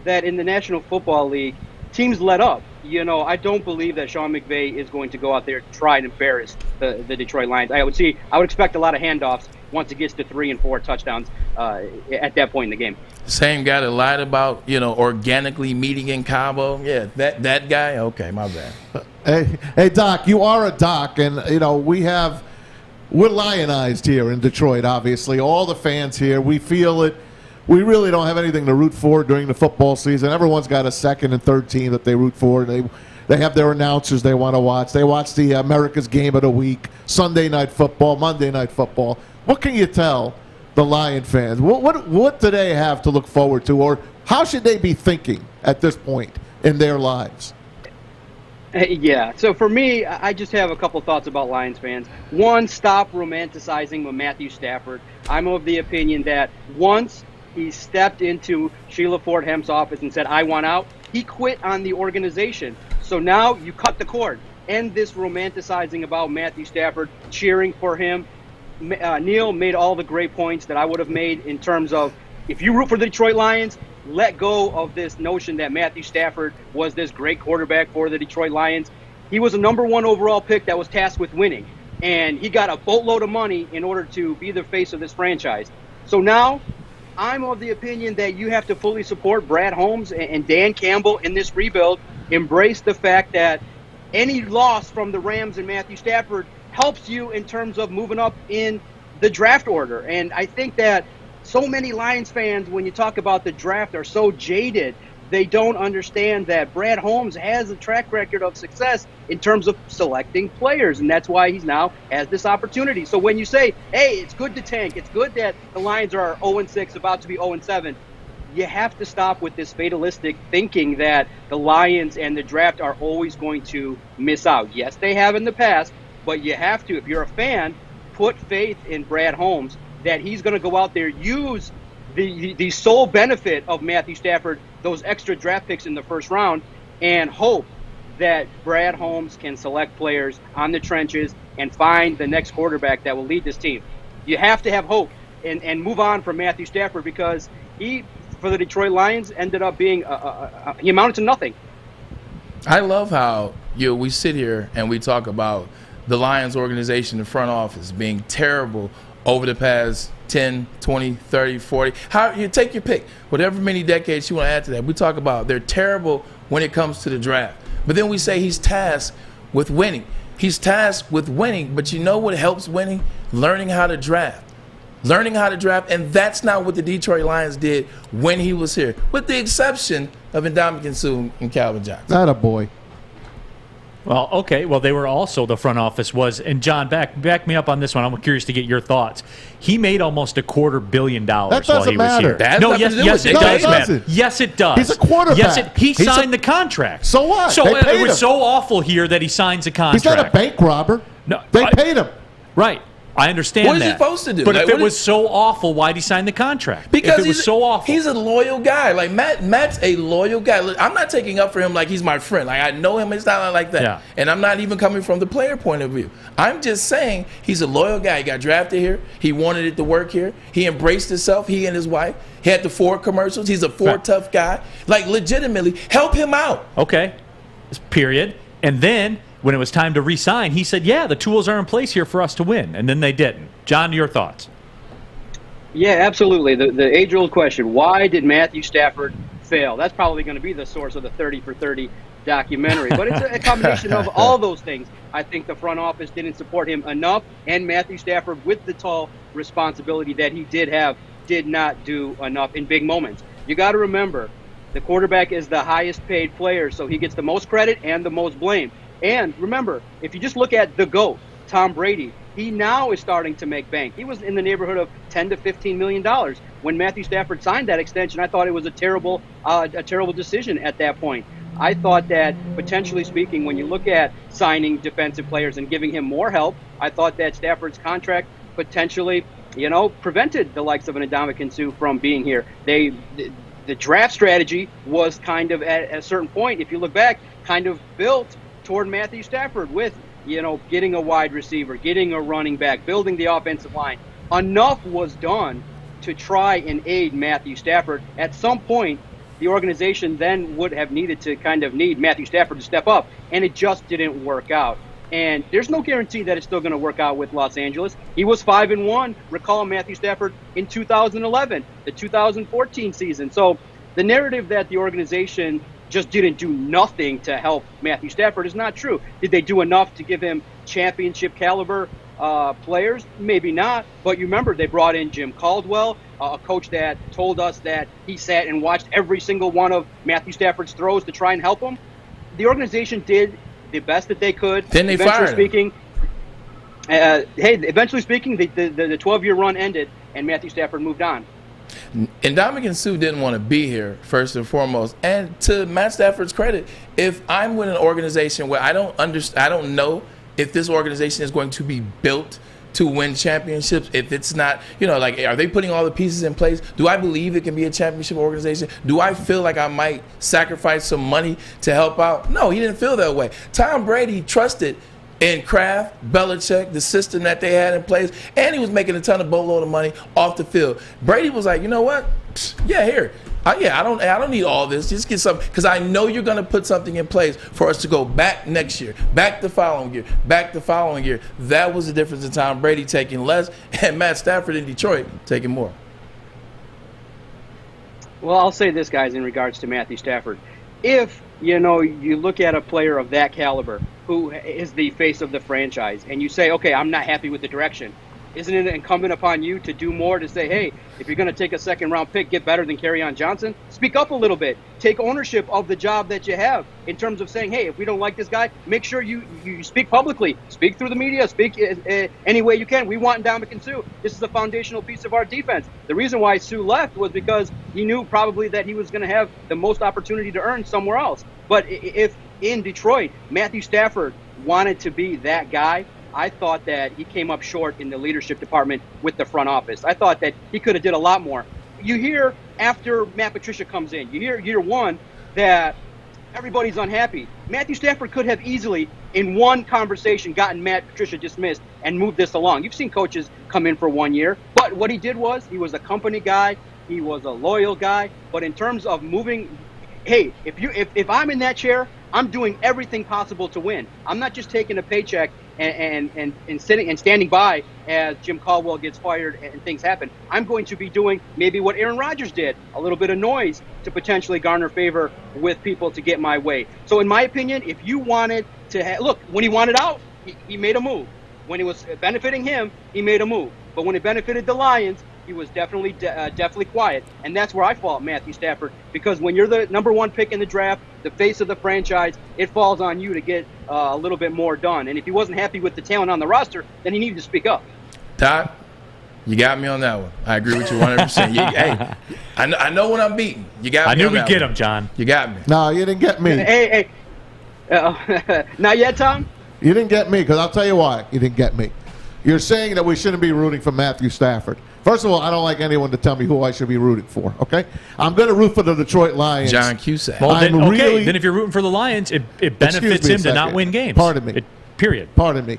that in the National Football League, teams let up. I don't believe that Sean McVay is going to go out there and try and embarrass the Detroit Lions. I would expect a lot of handoffs once it gets to 3 and 4 touchdowns at that point in the game. Same guy that lied about, organically meeting in Cabo. Yeah, that guy. Okay, my bad. Hey, Doc, you are a doc, and we're lionized here in Detroit. Obviously, all the fans here, we feel it. We really don't have anything to root for during the football season. Everyone's got a second and third team that they root for. They have their announcers they want to watch. They watch the America's Game of the Week, Sunday Night Football, Monday Night Football. What can you tell the Lion fans? What do they have to look forward to, or how should they be thinking at this point in their lives? Yeah, so for me, I just have a couple thoughts about Lions fans. One, stop romanticizing with Matthew Stafford. I'm of the opinion that once he stepped into Sheila Ford Hemp's office and said, I want out, he quit on the organization. So now you cut the cord. End this romanticizing about Matthew Stafford, cheering for him. Neal made all the great points that I would have made in terms of, if you root for the Detroit Lions, let go of this notion that Matthew Stafford was this great quarterback for the Detroit Lions. He was a number 1 overall pick that was tasked with winning, and he got a boatload of money in order to be the face of this franchise. So now I'm of the opinion that you have to fully support Brad Holmes and Dan Campbell in this rebuild. Embrace the fact that any loss from the Rams and Matthew Stafford helps you in terms of moving up in the draft order. And I think that so many Lions fans, when you talk about the draft, are so jaded. They don't understand that Brad Holmes has a track record of success in terms of selecting players, and that's why he's now has this opportunity. So when you say, hey, it's good to tank, it's good that the Lions are 0-6, about to be 0-7, you have to stop with this fatalistic thinking that the Lions and the draft are always going to miss out. Yes, they have in the past, but you have to, if you're a fan, put faith in Brad Holmes that he's going to go out there, use the sole benefit of Matthew Stafford, those extra draft picks in the first round, and hope that Brad Holmes can select players on the trenches and find the next quarterback that will lead this team. You have to have hope and move on from Matthew Stafford, because he, for the Detroit Lions, ended up being he amounted to nothing. I love how we sit here and we talk about the Lions organization, the front office, being terrible over the past 10, 20, 30, 40. How you take your pick, whatever many decades you want to add to that. We talk about they're terrible when it comes to the draft. But then we say he's tasked with winning. He's tasked with winning, but you know what helps winning? Learning how to draft. Learning how to draft, and that's not what the Detroit Lions did when he was here, with the exception of Ndamukong Suh and Calvin Johnson. That a boy. Well, okay. Well, they were also, the front office was, and John, back me up on this one. I'm curious to get your thoughts. He made almost $250 million while he was here. Yes, it does matter. Yes, it does. He's a quarterback. He signed the contract. So what? So it was so awful here that he signs a contract. He's not a bank robber. No, they paid him. Right. I understand that. What is he supposed to do? But if it was so awful, why'd he sign the contract? Because if it was so awful. He's a loyal guy. Like Matt's a loyal guy. Look, I'm not taking up for him like he's my friend. Like I know him. It's not like that. Yeah. And I'm not even coming from the player point of view. I'm just saying he's a loyal guy. He got drafted here. He wanted it to work here. He embraced himself. He and his wife. He had the Ford commercials. He's a Ford tough guy. Like legitimately, help him out. Okay. Period. And then when it was time to re-sign, he said, yeah, the tools are in place here for us to win. And then they didn't. John, your thoughts? Yeah, absolutely. The age-old question, why did Matthew Stafford fail? That's probably going to be the source of the 30 for 30 documentary. But it's a combination of all those things. I think the front office didn't support him enough, and Matthew Stafford, with the tall responsibility that he did have, did not do enough in big moments. You got to remember, the quarterback is the highest paid player, so he gets the most credit and the most blame. And remember, if you just look at the GOAT, Tom Brady, he now is starting to make bank. He was in the neighborhood of $10 to $15 million when Matthew Stafford signed that extension. I thought it was a terrible decision at that point. I thought that, potentially speaking, when you look at signing defensive players and giving him more help, I thought that Stafford's contract potentially, prevented the likes of an Ndamukong Suh from being here. The draft strategy was kind of, at a certain point, if you look back, kind of built toward Matthew Stafford with, getting a wide receiver, getting a running back, building the offensive line. Enough was done to try and aid Matthew Stafford. At some point, the organization then would have needed to need Matthew Stafford to step up, and it just didn't work out. And there's no guarantee that it's still going to work out with Los Angeles. He was 5-1. Recall Matthew Stafford in 2011, the 2014 season. So the narrative that the organization just didn't do nothing to help Matthew Stafford is not true. Did they do enough to give him championship caliber players? Maybe not. But you remember, they brought in Jim Caldwell, a coach that told us that he sat and watched every single one of Matthew Stafford's throws to try and help him. The organization did the best that they could. Then they fired him. Eventually speaking, the 12-year run ended, and Matthew Stafford moved on. And Ndamukong Suh didn't want to be here, first and foremost. And to Matt Stafford's credit, if I'm with an organization where I don't know if this organization is going to be built to win championships, if it's not, are they putting all the pieces in place? Do I believe it can be a championship organization? Do I feel like I might sacrifice some money to help out? No, he didn't feel that way. Tom Brady trusted in Kraft, Belichick, the system that they had in place, and he was making a ton of boatload of money off the field. Brady was like, you know what? Yeah, here. I don't need all this. Just get something, because I know you're going to put something in place for us to go back next year, back the following year, back the following year. That was the difference in Tom Brady taking less and Matt Stafford in Detroit taking more. Well, I'll say this, guys, in regards to Matthew Stafford. If, you look at a player of that caliber who is the face of the franchise, and you say, okay, I'm not happy with the direction, isn't it incumbent upon you to do more to say, hey, if you're going to take a second-round pick, get better than Kerryon Johnson? Speak up a little bit. Take ownership of the job that you have in terms of saying, hey, if we don't like this guy, make sure you speak publicly. Speak through the media. Speak any way you can. We want Ndamukong Suh. This is a foundational piece of our defense. The reason why Suh left was because he knew probably that he was going to have the most opportunity to earn somewhere else. But if in Detroit, Matthew Stafford wanted to be that guy, I thought that he came up short in the leadership department with the front office. I thought that he could have did a lot more. You hear after Matt Patricia comes in, you hear year one that everybody's unhappy. Matthew Stafford could have easily, in one conversation, gotten Matt Patricia dismissed and moved this along. You've seen coaches come in for 1 year. But what he did was, he was a company guy. He was a loyal guy. But in terms of moving, hey, if I'm in that chair, I'm doing everything possible to win. I'm not just taking a paycheck and sitting and standing by as Jim Caldwell gets fired and things happen. I'm going to be doing maybe what Aaron Rodgers did, a little bit of noise to potentially garner favor with people to get my way. So in my opinion, if you wanted to look, when he wanted out, he made a move. When it was benefiting him, he made a move. But when it benefited the Lions, he was definitely quiet. And that's where I fault Matthew Stafford, because when you're the number one pick in the draft, the face of the franchise, it falls on you to get a little bit more done. And if he wasn't happy with the talent on the roster, then he needed to speak up. Todd, you got me on that one. I agree with you 100%. Hey, I know when I'm beaten. You got me. I knew we'd get him, John. You got me. No, you didn't get me. Hey. Not yet, Tom? You didn't get me, because I'll tell you why you didn't get me. You're saying that we shouldn't be rooting for Matthew Stafford. First of all, I don't like anyone to tell me who I should be rooting for, okay? I'm going to root for the Detroit Lions. John Cusack. Well, then if you're rooting for the Lions, it benefits him to not win games. Pardon me. Period. Pardon me.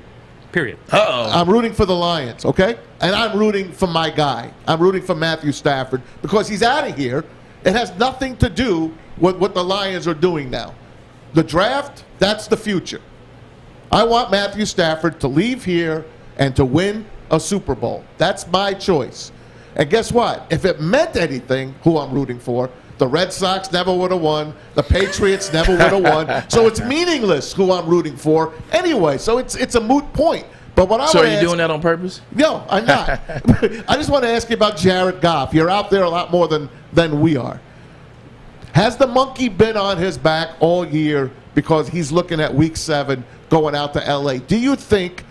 Period. Uh-oh. I'm rooting for the Lions, okay? And I'm rooting for my guy. I'm rooting for Matthew Stafford because he's out of here. It has nothing to do with what the Lions are doing now. the draft, that's the future. I want Matthew Stafford to leave here and to win a Super Bowl. That's my choice. And guess what? If it meant anything, who I'm rooting for, the Red Sox never would have won. The Patriots never would have won. So it's meaningless who I'm rooting for anyway. So it's a moot point. But what I So want are you to doing that on purpose? No, I'm not. I just want to ask you about Jared Goff. You're out there a lot more than we are. Has the monkey been on his back all year because he's looking at Week 7 going out to L.A.? Do you think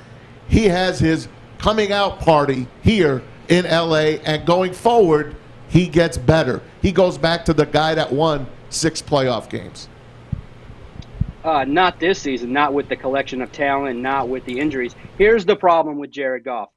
he has his coming out party here in L.A. and going forward he gets better? He goes back to the guy that won 6 playoff games. Not this season, not with the collection of talent, not with the injuries. Here's the problem with Jared Goff.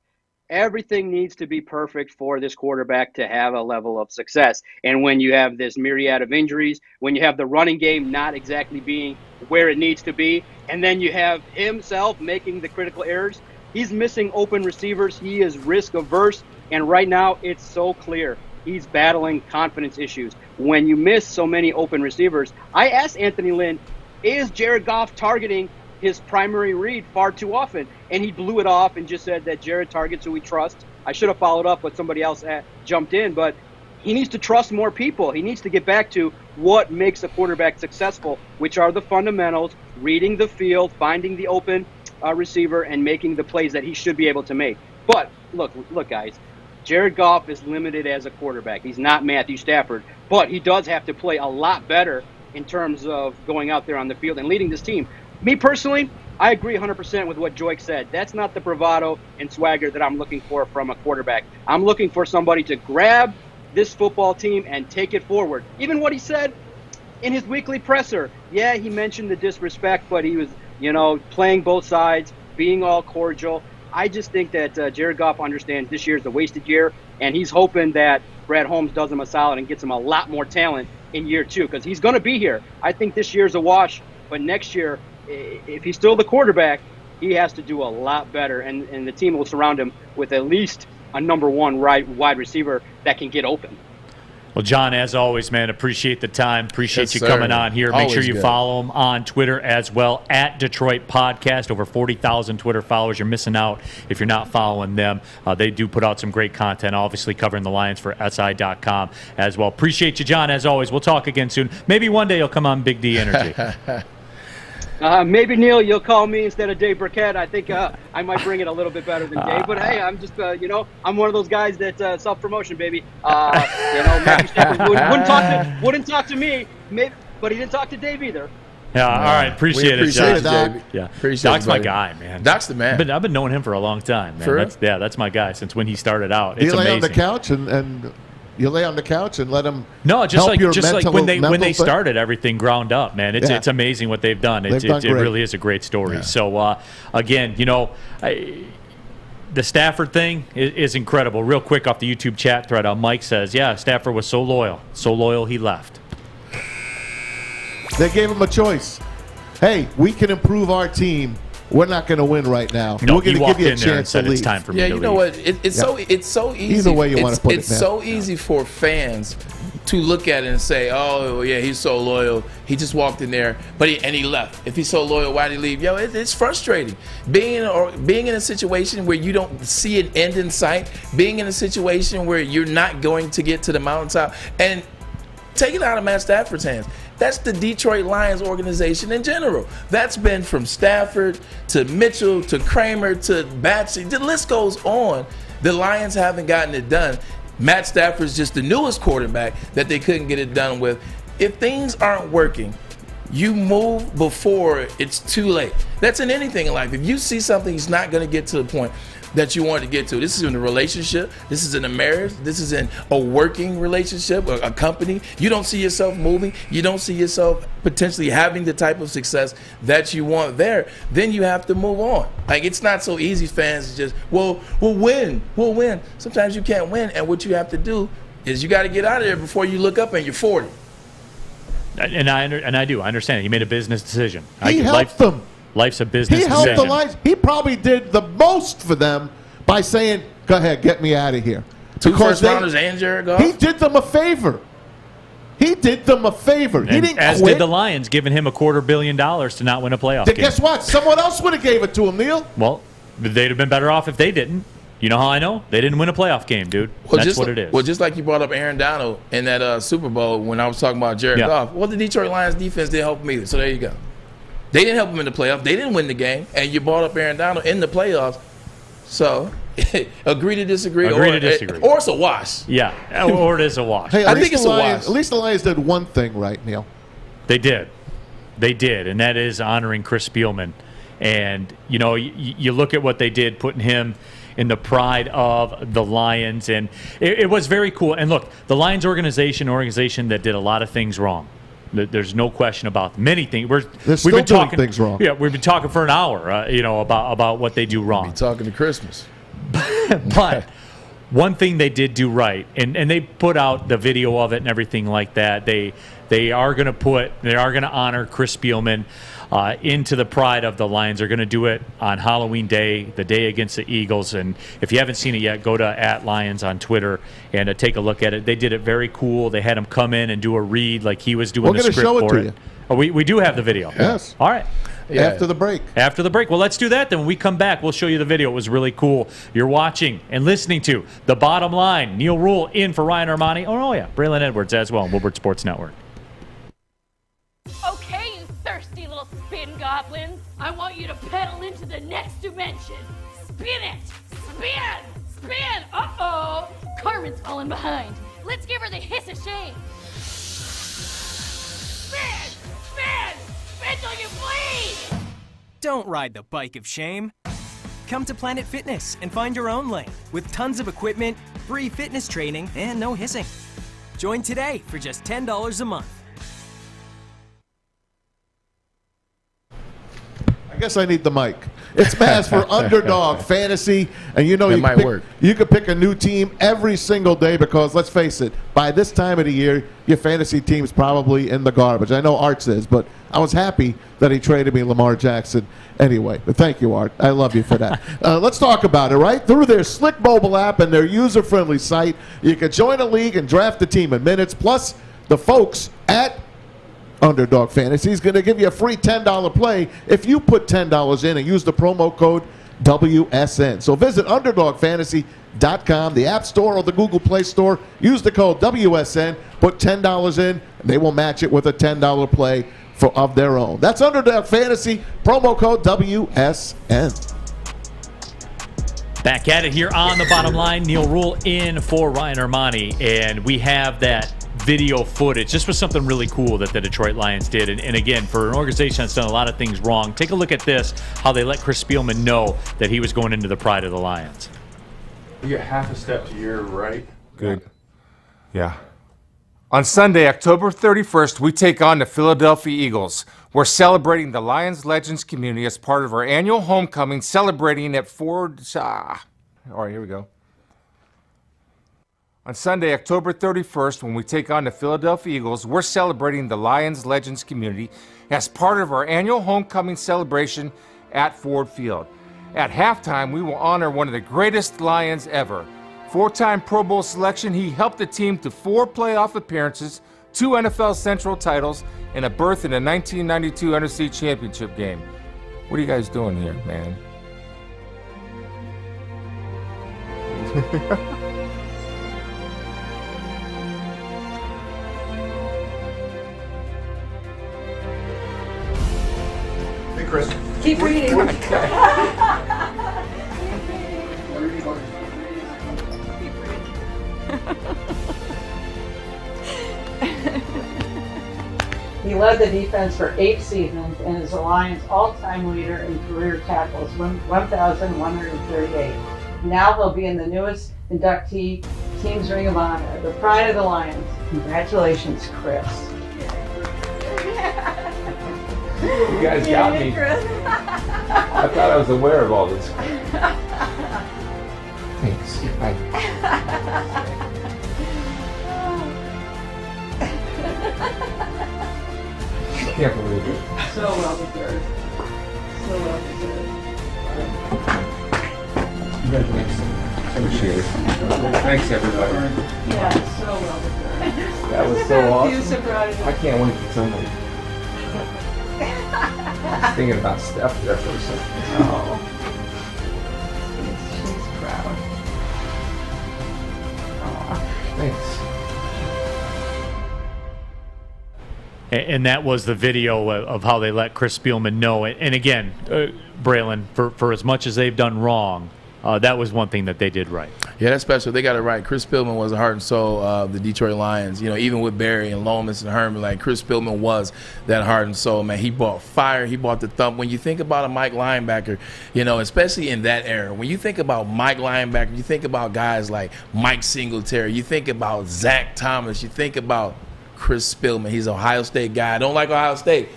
Everything needs to be perfect for this quarterback to have a level of success. And when you have this myriad of injuries, when you have the running game not exactly being where it needs to be, and then you have himself making the critical errors, he's missing open receivers. He is risk averse. And right now it's so clear he's battling confidence issues. When you miss so many open receivers, I asked Anthony Lynn, is Jared Goff targeting his primary read far too often? And he blew it off and just said that Jared targets who he trusts. I should have followed up, but somebody else jumped in. But he needs to trust more people. He needs to get back to what makes a quarterback successful, which are the fundamentals, reading the field, finding the open receiver, and making the plays that he should be able to make. But look, guys, Jared Goff is limited as a quarterback. He's not Matthew Stafford, but he does have to play a lot better in terms of going out there on the field and leading this team. Me personally, I agree 100% with what Joik said. That's not the bravado and swagger that I'm looking for from a quarterback. I'm looking for somebody to grab this football team and take it forward. Even what he said in his weekly presser. Yeah, he mentioned the disrespect, but he was, playing both sides, being all cordial. I just think that Jared Goff understands this year's a wasted year, and he's hoping that Brad Holmes does him a solid and gets him a lot more talent in year 2, because he's going to be here. I think this year's a wash, but next year, if he's still the quarterback, he has to do a lot better, and the team will surround him with at least a number 1 wide receiver that can get open. Well, John, as always, man, appreciate the time. Appreciate you sir. coming on here. Make Always sure you good. follow him on Twitter as well, at Detroit Podcast. Over 40,000 Twitter followers. You're missing out if you're not following them. They do put out some great content, obviously covering the Lions for SI.com as well. Appreciate you, John, as always. We'll talk again soon. Maybe one day you'll come on Big D Energy. Maybe, Neal, you'll call me instead of Dave Burkett. I think I might bring it a little bit better than Dave. But, hey, I'm just, I'm one of those guys that self-promotion, baby. Matthew Stafford wouldn't talk to me, but he didn't talk to Dave either. Yeah, all right. Appreciate it, John. Doc. Yeah. Appreciate Doc's it, my buddy. guy, man. Doc's the man. I've been knowing him for a long time, man. For real? That's my guy since when he started out. Do It's you lay amazing. on the couch and you lay on the couch and let him No, just help your like mental when they thing? started everything ground up, man. It's Yeah. it's amazing what they've done. They've It done great. really is a great story. Yeah. So again, the Stafford thing is incredible. Real quick off the YouTube chat thread, Mike says, "Yeah, Stafford was so loyal he left." They gave him a choice. Hey, we can improve our team. We're not going to win right now. No, We're going he to walked give you a in there and chance to said, leave. "It's time for me Yeah, to you know leave." what? It's so easy. Either way you want to put it, it's man. so easy for fans to look at it and say, "Oh, yeah, he's so loyal. He just walked in there, but he left. If he's so loyal, why did he leave?" Yo, it's frustrating being in a situation where you don't see an end in sight, being in a situation where you're not going to get to the mountaintop, and take it out of Matt Stafford's hands. That's the Detroit Lions organization in general. That's been from Stafford to Mitchell to Kramer to Batsy. The list goes on. The Lions haven't gotten it done. Matt Stafford's just the newest quarterback that they couldn't get it done with. If things aren't working, you move before it's too late. That's in anything in life. If you see something he's not going to get to the point that you want to get to. This is in a relationship. This is in a marriage. This is in a working relationship, a company. You don't see yourself moving. You don't see yourself potentially having the type of success that you want there. Then you have to move on. Like, it's not so easy, fans, to just, we'll win. Sometimes you can't win, and what you have to do is you got to get out of there before you look up and you're 40. And I understand. He made a business decision. He helped them. Life's a business He helped decision. the Lions. He probably did the most for them by saying, "Go ahead, get me out of here." Two Because first rounders and Jared Goff. He did them a favor. He did them a favor. He didn't as quit. did the Lions, giving him $250 million to not win a playoff game. Guess what? Someone else would have gave it to him, Neal. Well, they'd have been better off if they didn't. You know how I know? They didn't win a playoff game, dude. That's what it is. Well, just like you brought up Aaron Donald in that Super Bowl when I was talking about Jared Goff. Well, the Detroit Lions defense didn't help him either. So there you go. They didn't help him in the playoffs. They didn't win the game. And you brought up Aaron Donald in the playoffs. So agree to disagree. Agree to disagree. Or it's a wash. Yeah, or it is a wash. Hey, I think it's a wash. At least the Lions did one thing right, Neal. They did. They did, and that is honoring Chris Spielman. And, you know, you look at what they did, putting him in the pride of the Lions. And it was very cool. And, look, the Lions organization that did a lot of things wrong. There's no question about many things. They're still doing things wrong. Yeah, we've been talking for an hour, about what they do wrong. Be talking to Christmas. But one thing they did do right, and they put out the video of it and everything like that. They are going to honor Chris Spielman into the pride of the Lions. They're going to do it on Halloween Day, the day against the Eagles. And if you haven't seen it yet, go to @Lions on Twitter and take a look at it. They did it very cool. They had him come in and do a read like he was doing the script show for it it. to you. Oh, we do have the video. Yes. All right. Yeah. After the break. After the break. Well, let's do that then. When we come back, we'll show you the video. It was really cool. You're watching and listening to The Bottom Line. Neal Ruhl in for Ryan Armani. Oh, yeah. Braylon Edwards as well on Woodward Sports Network. Okay, you thirsty little spin goblins. I want you to pedal into the next dimension. Spin it! Spin! Spin! Uh-oh! Carmen's falling behind. Let's give her the hiss of shame. Spin! Spin! Spin till you bleed! Don't ride the bike of shame. Come to Planet Fitness and find your own lane with tons of equipment, free fitness training, and no hissing. Join today for just $10 a month. I guess I need the mic. It's Maz for Underdog Fantasy, and you know you could pick a new team every single day because let's face it, by this time of the year, your fantasy team is probably in the garbage. I know Art says, but I was happy that he traded me Lamar Jackson anyway. But thank you, Art. I love you for that. Let's talk about it, right? Through their slick mobile app and their user-friendly site, you can join a league and draft a team in minutes. Plus, the folks at Underdog Fantasy is going to give you a free $10 play if you put $10 in and use the promo code WSN. So visit UnderdogFantasy.com, the App Store or the Google Play Store. Use the code WSN, put $10 in, and they will match it with a $10 play of their own. That's Underdog Fantasy, promo code WSN. Back at it here on The Bottom Line. Neal Ruhl in for Ryan Armani, and we have that video footage. This was something really cool that the Detroit Lions did. And again, for an organization that's done a lot of things wrong, take a look at this, how they let Chris Spielman know that he was going into the pride of the Lions. You get half a step to your right. Good. Yeah. On Sunday, October 31st, we take on the Philadelphia Eagles. We're celebrating the Lions Legends community as part of our annual homecoming, celebrating at Ford. All right, here we go. On Sunday, October 31st, when we take on the Philadelphia Eagles, we're celebrating the Lions Legends community as part of our annual homecoming celebration at Ford Field. At halftime, we will honor one of the greatest Lions ever. Four-time Pro Bowl selection, he helped the team to 4 playoff appearances, 2 NFL Central titles, and a berth in the 1992 NFC Championship game. What are you guys doing here, man? Hey, Chris. Keep reading. He led the defense for 8 seasons and is the Lions' all-time leader in career tackles, 1,138. Now he'll be in the newest inductee Team's Ring of Honor, the pride of the Lions. Congratulations, Chris. You guys got me. I thought I was aware of all this. Thanks. Bye. I can't believe it. So well deserved. So well deserved. Congratulations. Appreciate it. Thanks, everybody. Yeah, so well deserved. That was so awesome. You surprised I can't wait to tell you. I was thinking about Steph there for a second. Oh. She's proud. Thanks. And that was the video of how they let Chris Spielman know. And again, Braylon, for as much as they've done wrong, that was one thing that they did right. Yeah, that's special. They got it right. Chris Spielman was the heart and soul of the Detroit Lions. You know, even with Barry and Lomas and Herman, like Chris Spielman was that heart and soul, man. He brought fire. He brought the thump. When you think about a Mike linebacker, you know, especially in that era, when you think about Mike linebacker, you think about guys like Mike Singletary. You think about Zach Thomas. You think about Chris Spielman. He's an Ohio State guy. I don't like Ohio State,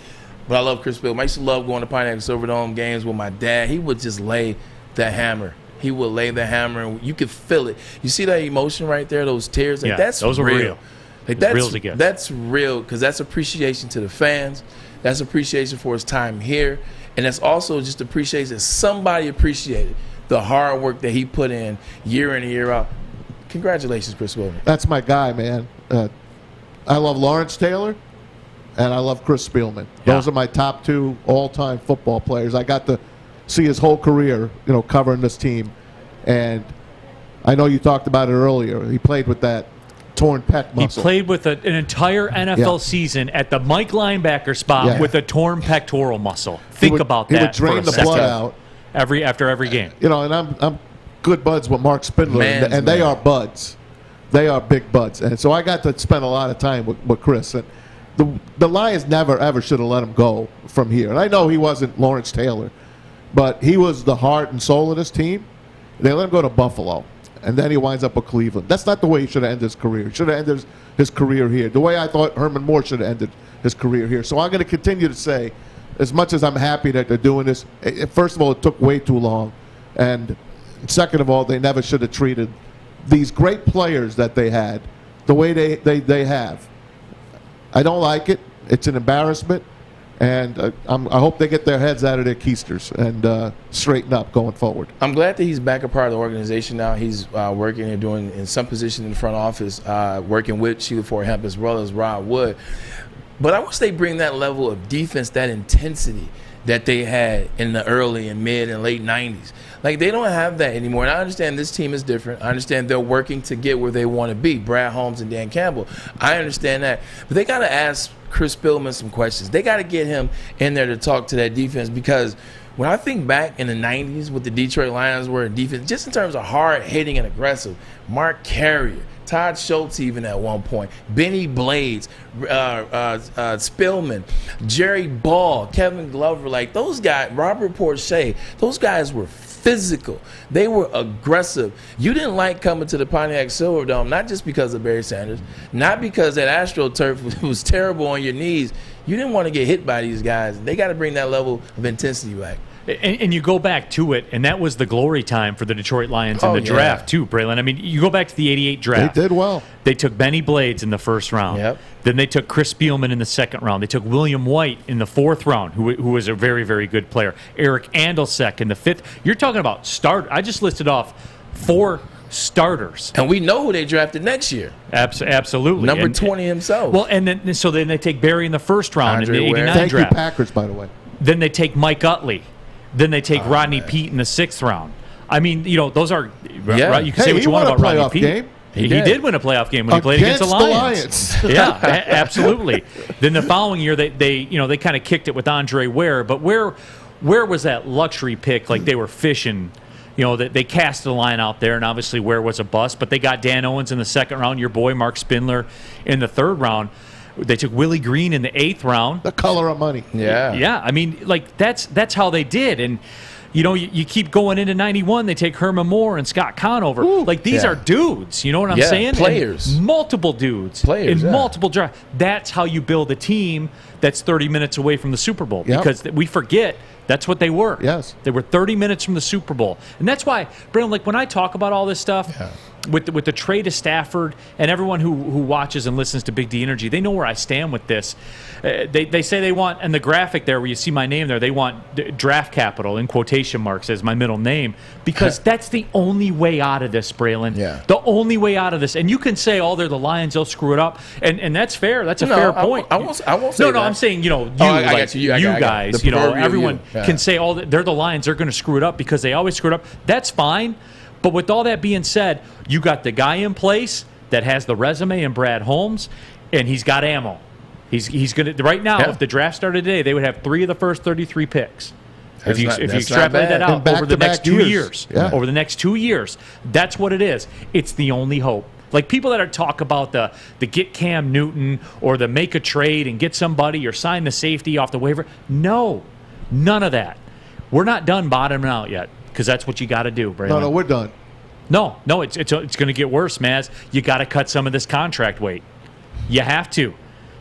but I love Chris Spielman. I used to love going to Pontiac Silverdome games with my dad. He would just lay the hammer. He would lay the hammer, and you could feel it. You see that emotion right there, those tears? Like, yeah, that's those are real. Like, that's real as it gets. That's real because that's appreciation to the fans. That's appreciation for his time here. And that's also just appreciation that somebody appreciated the hard work that he put in year in and year out. Congratulations, Chris Spielman. That's my guy, man. I love Lawrence Taylor, and I love Chris Spielman. Those are my top two all-time football players. I got to see his whole career, you know, covering this team. And I know you talked about it earlier. He played with that torn pec muscle. He played with an entire NFL season at the Mike linebacker spot with a torn pectoral muscle. Think about that. He would drain the blood out after every game. You know, and I'm good buds with Mark Spindler, and they are buds. They are big buds. And so I got to spend a lot of time with Chris. And the Lions never, ever should have let him go from here. And I know he wasn't Lawrence Taylor, but he was the heart and soul of this team. They let him go to Buffalo, and then he winds up with Cleveland. That's not the way he should have ended his career. He should have ended his career here. The way I thought Herman Moore should have ended his career here. So I'm going to continue to say, as much as I'm happy that they're doing this, first of all, it took way too long. And second of all, they never should have treated these great players that they had the way they have. I don't like it. It's an embarrassment. And I hope they get their heads out of their keisters and straighten up going forward. I'm glad that he's back a part of the organization now. He's working and doing in some position in the front office, working with Sheila Ford Hemp as well as Rod Wood. But I wish they bring that level of defense, that intensity that they had in the early and mid and late 90s. Like, they don't have that anymore. And I understand this team is different. I understand they're working to get where they want to be, Brad Holmes and Dan Campbell. I understand that. But they got to ask Chris Spielman some questions. They got to get him in there to talk to that defense, because when I think back in the 90s what the Detroit Lions were in defense, just in terms of hard-hitting and aggressive, Mark Carrier, Todd Schultz even at one point, Benny Blades, Spielman, Jerry Ball, Kevin Glover, like those guys, Robert Porcher, those guys were physical. They were aggressive. You didn't like coming to the Pontiac Silverdome, not just because of Barry Sanders, not because that AstroTurf was terrible on your knees. You didn't want to get hit by these guys. They got to bring that level of intensity back. And you go back to it, and that was the glory time for the Detroit Lions in the draft, too, Braylon. I mean, you go back to the 88 draft. They did well. They took Benny Blades in the first round. Yep. Then they took Chris Spielman in the second round. They took William White in the fourth round, who was a very, very good player. Eric Andelsek in the fifth. You're talking about start. I just listed off 4 starters. And we know who they drafted next year. Absolutely. Number 20 himself. Well, and then they take Barry in the first round in the 89 Thank draft. you, Packers, by the way. Then they take Mike Utley. Then they take Rodney Peete in the 6th round. I mean, you know, those are right. You can say what you want about Rodney Peete. Game. He did win a playoff game when he played against the Lions. Yeah, absolutely. Then the following year, they kind of kicked it with Andre Ware. But where was that luxury pick? Like they were fishing. You know, they cast the line out there, and obviously Ware was a bust. But they got Dan Owens in the 2nd round. Your boy Mark Spindler in the 3rd round. They took Willie Green in the 8th round. The color of money. Yeah. Yeah. I mean, like, that's how they did. And, you know, you keep going into 91. They take Herman Moore and Scott Conover. Ooh, like, these are dudes. You know what I'm saying? Players. And multiple dudes. Players. In multiple drafts. That's how you build a team that's 30 minutes away from the Super Bowl. Yep. Because we forget that's what they were. Yes. They were 30 minutes from the Super Bowl. And that's why, Braylon, like, when I talk about all this stuff, with the trade of Stafford, and everyone who watches and listens to Big D Energy, they know where I stand with this. They say they want, and the graphic there where you see my name there, they want draft capital in quotation marks as my middle name, because that's the only way out of this, Braylon. Yeah. The only way out of this. And you can say, oh, they're the Lions, they'll screw it up, and that's fair. That's a fair point. I won't say that. I'm saying, you got you. Guys, The everyone Yeah. can say, oh, they're the Lions, they're going to screw it up because they always screw it up. That's fine. But with all that being said, you got the guy in place that has the resume in Brad Holmes, and he's got ammo. He's going to right now. If the draft started today, they would have 3 of the first 33 picks. If you extrapolate that out over the next 2 years, over the next 2 years, that's what it is. It's the only hope. Like people that are talk about the get Cam Newton or the make a trade and get somebody or sign the safety off the waiver. No, none of that. We're not done bottoming out yet, because that's what you got to do, Braylon. No, we're done. No, it's going to get worse, Maz. You got to cut some of this contract weight. You have to.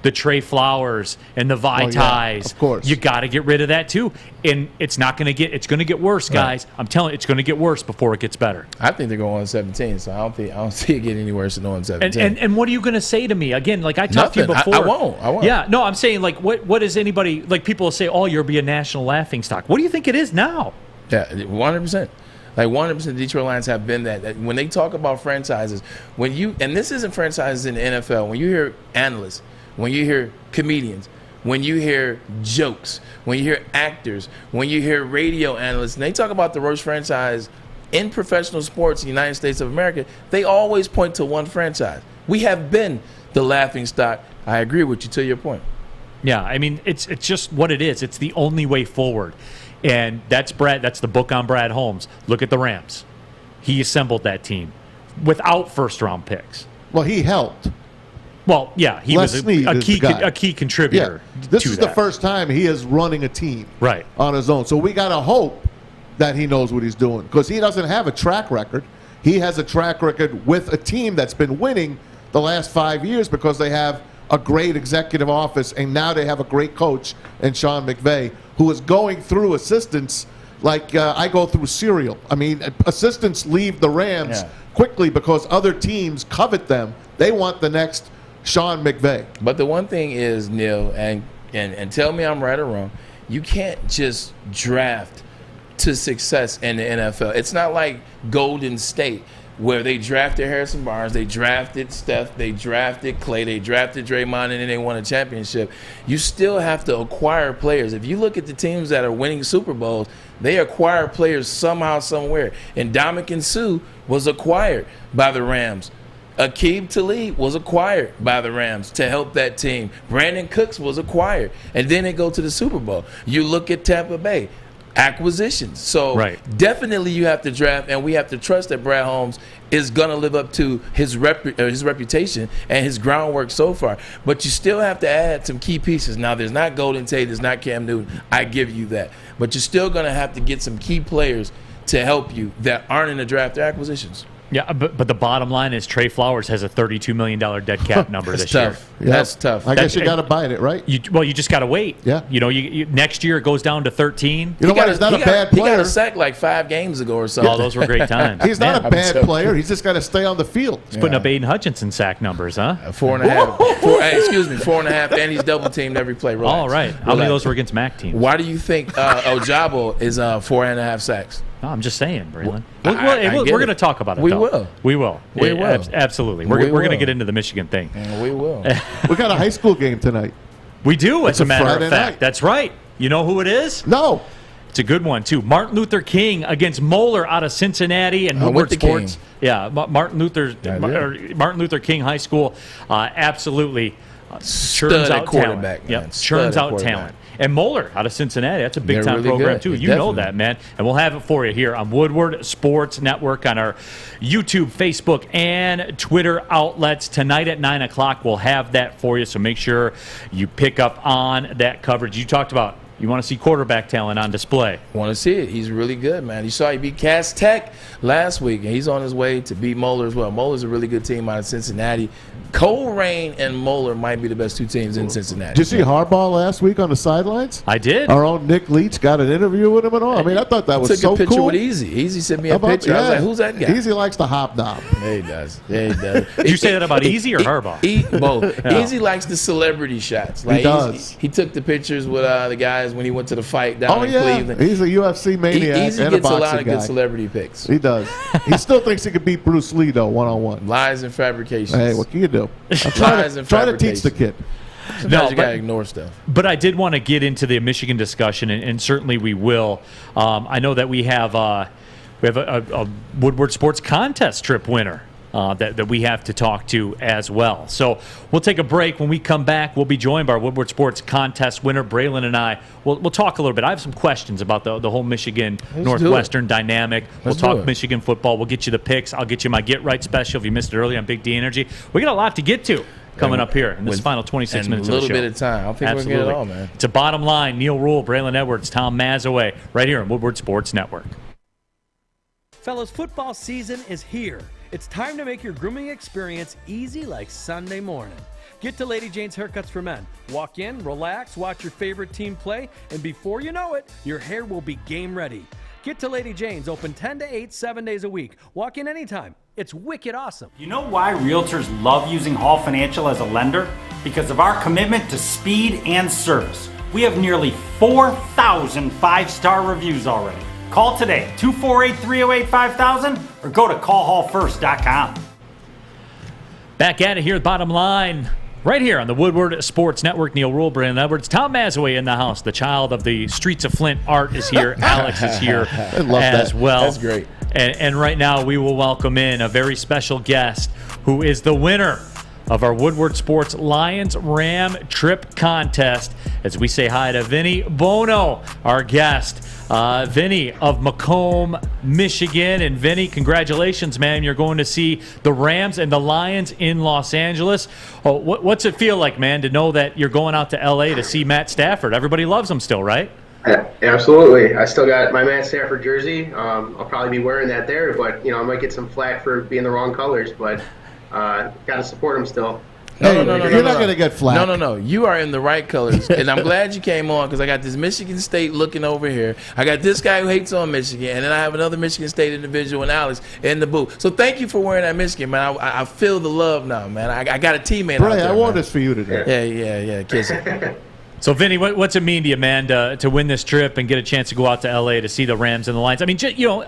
The Trey Flowers and the Vitais. Of course. You got to get rid of that too. And it's going to get worse, guys. Right. I'm telling you, it's going to get worse before it gets better. I think they're going 1-17, so I don't see it getting any worse than 1-17. And what are you going to say to me? Again, like I talked to you before. I won't. Yeah, no, I'm saying like what is anybody, like people will say, oh, you'll be a national laughingstock. What do you think it is now? Yeah, 100%. Like 100%, the Detroit Lions have been that. When they talk about franchises, and this isn't franchises in the NFL, when you hear analysts, when you hear comedians, when you hear jokes, when you hear actors, when you hear radio analysts, and they talk about the worst franchise in professional sports in the United States of America, they always point to one franchise. We have been the laughingstock. I agree with you to your point. Yeah, I mean, it's just what it is. It's the only way forward. And that's the book on Brad Holmes. Look at the Rams. He assembled that team without first-round picks. Well, he helped. Well, yeah, he was a key contributor. Yeah. This is the first time he is running a team on his own. So we got to hope that he knows what he's doing, because he doesn't have a track record. He has a track record with a team that's been winning the last 5 years because they have a great executive office, and now they have a great coach in Sean McVay, who is going through assistants like I go through cereal. I mean, assistants leave the Rams quickly because other teams covet them. They want the next Sean McVay. But the one thing is, Neal, and tell me I'm right or wrong, you can't just draft to success in the NFL. It's not like Golden State, where they drafted Harrison Barnes, they drafted Steph, they drafted Clay, they drafted Draymond, and then they won a championship. You still have to acquire players. If you look at the teams that are winning Super Bowls, they acquire players somehow, somewhere. And Ndamukong Suh was acquired by the Rams. Aqib Talib was acquired by the Rams to help that team. Brandon Cooks was acquired. And then they go to the Super Bowl. You look at Tampa Bay. Acquisitions. So definitely you have to draft, and we have to trust that Brad Holmes is going to live up to his reputation and his groundwork so far. But you still have to add some key pieces. Now, there's not Golden Tate, there's not Cam Newton. I give you that. But you're still going to have to get some key players to help you that aren't in the draft or acquisitions. Yeah, but the bottom line is Trey Flowers has a $32 million dead cap number this year. That's tough. I guess you got to bite it, right? You just got to wait. Yeah. You know, next year it goes down to 13. You know what? He's not a bad player. He got a sack like 5 games ago or something. Oh, those were great times. He's not a bad player. He's just got to stay on the field. He's putting up Aiden Hutchinson sack numbers, huh? 4.5. 4.5, and he's double teamed every play. Relax. All right. How many of those were against MAC teams? Why do you think Ojabo is 4.5 sacks? No, I'm just saying, Braylon. We're going to talk about it. We will. Absolutely. We're going to get into the Michigan thing. We will. We got a high school game tonight. We do, as a matter of fact. Night. That's right. You know who it is? No. It's a good one, too. Martin Luther King against Moeller out of Cincinnati and Woodward Sports. King. Yeah, Martin Luther King High School. Absolutely churns out talent. Yep, churns out talent. And Moeller out of Cincinnati. That's a big-time really program, good. too. You know that, man. And we'll have it for you here on Woodward Sports Network on our YouTube, Facebook, and Twitter outlets. Tonight at 9 o'clock, we'll have that for you, so make sure you pick up on that coverage. You talked about You want to see quarterback talent on display. Want to see it. He's really good, man. You saw he beat Cass Tech last week, and he's on his way to beat Moeller as well. Moeller's a really good team out of Cincinnati. Colerain and Moeller might be the best two teams in Cincinnati. Did you see Harbaugh last week on the sidelines? I did. Our own Nick Leach got an interview with him and all. I mean, I thought that was so cool. Took a picture with Easy. Easy sent me a picture. I was like, who's that guy? Easy likes to hobnob. Yeah, he does. Yeah, he does. Did you say that about Easy or Harbaugh? Both. Yeah. Easy likes the celebrity shots. Like he does. He took the pictures with the guys when he went to the fight down in Cleveland. He's a UFC maniac. Easy and gets a lot boxing of guy. good celebrity pics. He does. He still thinks he could beat Bruce Lee, though, one-on-one. Lies and fabrications. Hey, what can you do? Lies and try to teach the kid. Sometimes you gotta ignore stuff. But I did want to get into the Michigan discussion, and certainly we will. I know that we have a Woodward Sports Contest trip winner that we have to talk to as well. So we'll take a break. When we come back, we'll be joined by our Woodward Sports Contest winner, Braylon and I. We'll talk a little bit. I have some questions about the whole Michigan Northwestern dynamic. We'll talk Michigan football. We'll get you the picks. I'll get you my Get Right special if you missed it earlier on Big D Energy. We got a lot to get to coming up here in this final 26 minutes of the show. A little bit of time. I don't think we're going to get it all, man. It's a Bottom Line. Neal Ruhl, Braylon Edwards, Tom Mazaway, right here on Woodward Sports Network. Fellas, football season is here. It's time to make your grooming experience easy like Sunday morning. Get to Lady Jane's Haircuts for Men. Walk in, relax, watch your favorite team play, and before you know it, your hair will be game ready. Get to Lady Jane's, open 10 to 8, 7 days a week. Walk in anytime. It's wicked awesome. You know why realtors love using Hall Financial as a lender? Because of our commitment to speed and service. We have nearly 4,000 five-star reviews already. Call today, 248-308-5000, or go to callhallfirst.com. Back at it here at Bottom Line, right here on the Woodward Sports Network. Neal Ruhl, Braylon Edwards, Tom Mazaway in the house. The child of the Streets of Flint, Art is here. Alex is here as well. That's great. And right now we will welcome in a very special guest who is the winner of our Woodward Sports Lions Ram Trip Contest as we say hi to Vinny Bono, our guest. Vinny of Macomb, Michigan. And Vinny, congratulations, man. You're going to see the Rams and the Lions in Los Angeles. Oh, what's it feel like, man, to know that you're going out to L.A. to see Matt Stafford? Everybody loves him still, right? Absolutely. I still got my Matt Stafford jersey. I'll probably be wearing that there, but I might get some flack for being the wrong colors, but got to support him still. No, you're not going to get flack. No. You are in the right colors. And I'm glad you came on because I got this Michigan State looking over here. I got this guy who hates on Michigan, and then I have another Michigan State individual and Alex in the booth. So thank you for wearing that Michigan, man. I feel the love now, man. I got a teammate out there. I wore this for you today. Yeah. Kiss it. So, Vinny, what's it mean to you, man, to win this trip and get a chance to go out to L.A. to see the Rams and the Lions? I mean,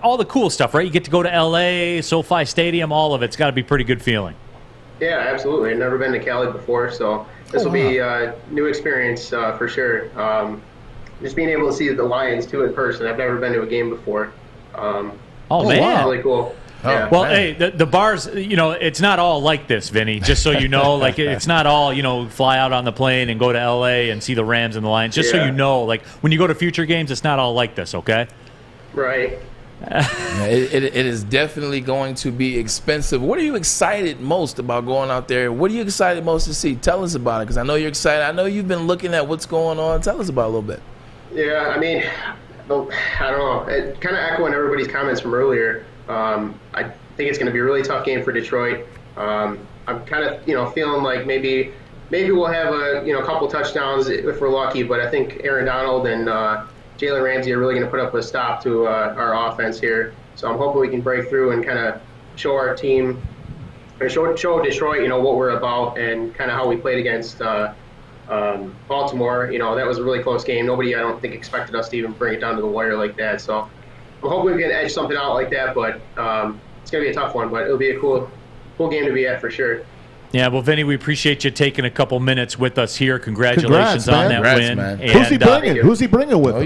all the cool stuff, right? You get to go to L.A., SoFi Stadium, all of it. It's got to be a pretty good feeling. Yeah, absolutely. I've never been to Cali before, so this will be a new experience for sure. Just being able to see the Lions, too, in person. I've never been to a game before. Man. It's really cool. Yeah. Well, hey, the bars, it's not all like this, Vinny, just so you know. Like, it's not all, fly out on the plane and go to L.A. and see the Rams and the Lions. Just so you know, like, when you go to future games, it's not all like this, okay? Right. It is definitely going to be expensive. What are you excited most about going out there? What are you excited most to see? Tell us about it, because I know you're excited. I know you've been looking at what's going on. Tell us about it a little bit. Yeah, I mean, I don't know. Kind of echoing everybody's comments from earlier. I think it's going to be a really tough game for Detroit. I'm kind of, feeling like maybe we'll have a couple touchdowns if we're lucky, but I think Aaron Donald and Jalen Ramsey are really going to put up a stop to our offense here. So I'm hoping we can break through and kind of show our team, or show Detroit, what we're about and kind of how we played against Baltimore. That was a really close game. Nobody, I don't think, expected us to even bring it down to the wire like that. So I'm hoping we can edge something out like that, but it's going to be a tough one. But it'll be a cool game to be at for sure. Yeah, well, Vinny, we appreciate you taking a couple minutes with us here. Congratulations on that win. Man. And, who's he bringing? Who's he bringing with him?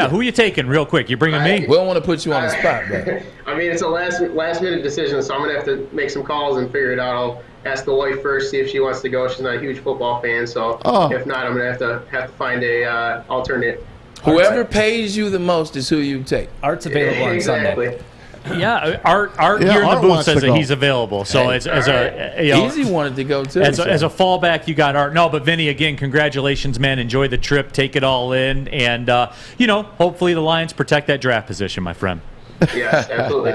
Who are you taking real quick? You bringing me? We don't want to put you on the spot, bro. I mean, it's a last-minute decision, so I'm going to have to make some calls and figure it out. I'll ask the wife first, see if she wants to go. She's not a huge football fan, so if not, I'm going to have to find a alternate. Whoever pays you the most is who you take. Art's available on Sunday. Yeah, Art here in the booth says that he's available. So as a Easy wanted to go too. As a fallback, you got Art. No, but Vinny, again, congratulations, man. Enjoy the trip, take it all in, and hopefully the Lions protect that draft position, my friend. Yes, absolutely.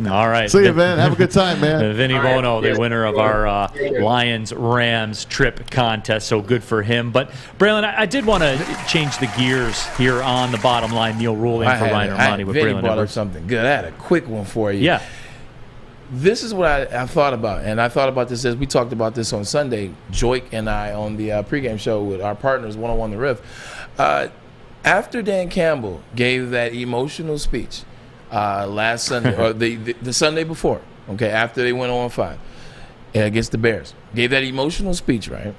All right. See you, Vin. Have a good time, man. Vinny Bono, the winner of our Lions-Rams trip contest, so good for him. But, Braylon, I did want to change the gears here on the bottom line. Neal Ruhl in for Ryan Armani with Vinny Braylon brought up Edwards. something good. I had a quick one for you. Yeah. This is what I thought about, and I thought about this as we talked about this on Sunday, Joik and I on the pregame show with our partners, 101 The Riff. After Dan Campbell gave that emotional speech last Sunday, or the Sunday before, okay, after they went on 5 against the Bears, gave that emotional speech, right?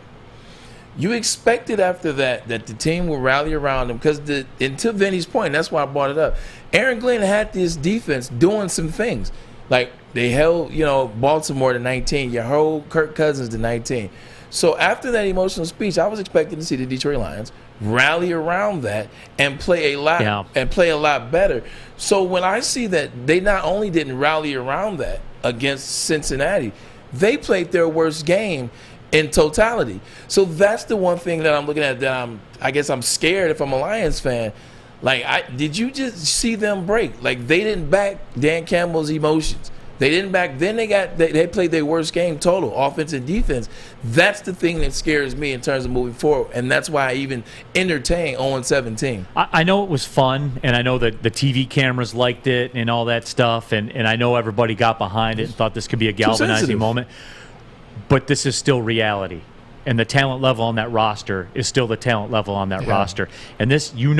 You expected after that the team would rally around him because, to Vinny's point, that's why I brought it up. Aaron Glenn had this defense doing some things. Like, they held, Baltimore to 19. You held Kirk Cousins to 19. So after that emotional speech, I was expecting to see the Detroit Lions rally around that and play a lot better. So when I see that they not only didn't rally around that against Cincinnati, they played their worst game in totality. So that's the one thing that I'm looking at that I guess I'm scared if I'm a Lions fan. Like, did you just see them break? Like, they didn't back Dan Campbell's emotions. They didn't back. Then they played their worst game total, offense and defense. That's the thing that scares me in terms of moving forward, and that's why I even entertain 0-17. I know it was fun, and I know that the TV cameras liked it and all that stuff, and I know everybody got behind it and thought this could be a galvanizing moment. But this is still reality, and the talent level on that roster is still the talent level on that roster. And this, you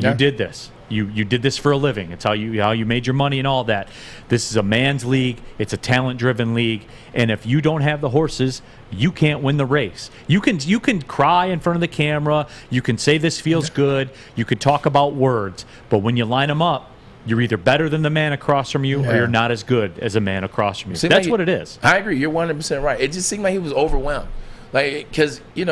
did this. You did this for a living. It's how you made your money and all that. This is a man's league. It's a talent-driven league. And if you don't have the horses, you can't win the race. You can cry in front of the camera. You can say this feels good. You could talk about words. But when you line them up, you're either better than the man across from you or you're not as good as a man across from you. That's what it is. I agree. You're 100% right. It just seemed like he was overwhelmed. Like, because, he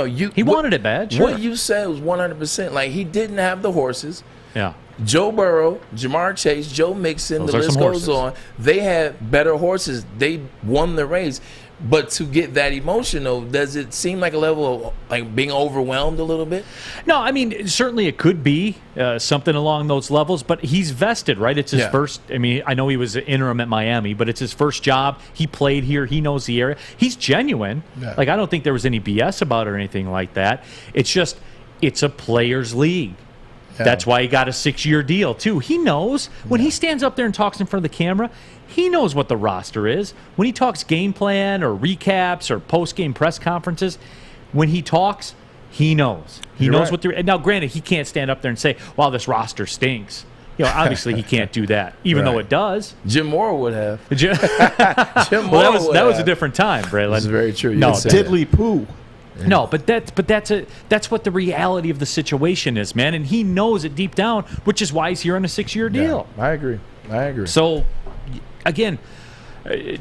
wanted it bad. Sure. What you said was 100%. Like, he didn't have the horses. Yeah. Joe Burrow, Jamar Chase, Joe Mixon, the list goes on. They had better horses. They won the race. But to get that emotional, does it seem like a level of like being overwhelmed a little bit? No, I mean, certainly it could be something along those levels, but he's vested, right? It's his first. I mean, I know he was interim at Miami, but it's his first job. He played here. He knows the area. He's genuine. Yeah. Like, I don't think there was any BS about it or anything like that. It's just, it's a players' league. Yeah. That's why he got a 6-year deal, too. He knows when he stands up there and talks in front of the camera, he knows what the roster is. When he talks game plan or recaps or post-game press conferences, when he talks, he knows. He knows what they're – now, granted, he can't stand up there and say, wow, this roster stinks. Obviously he can't do that, even though it does. Jim Moore would have. Jim Moore that was a different time, Braylon. That's very true. No, diddly poo. No, but that's what the reality of the situation is, man. And he knows it deep down, which is why he's here on a 6-year deal. Yeah, I agree. So, again,